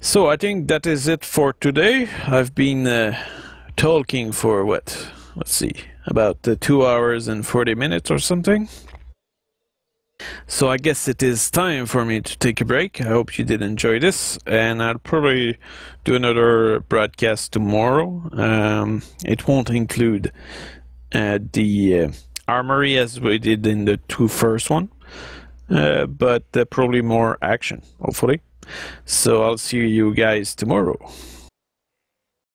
So I think that is it for today. I've been talking for what? Let's see, about 2 hours and 40 minutes or something. So I guess it is time for me to take a break. I hope you did enjoy this, and I'll probably do another broadcast tomorrow. It won't include the armory as we did in the 2 first one, but probably more action, hopefully. So I'll see you guys tomorrow.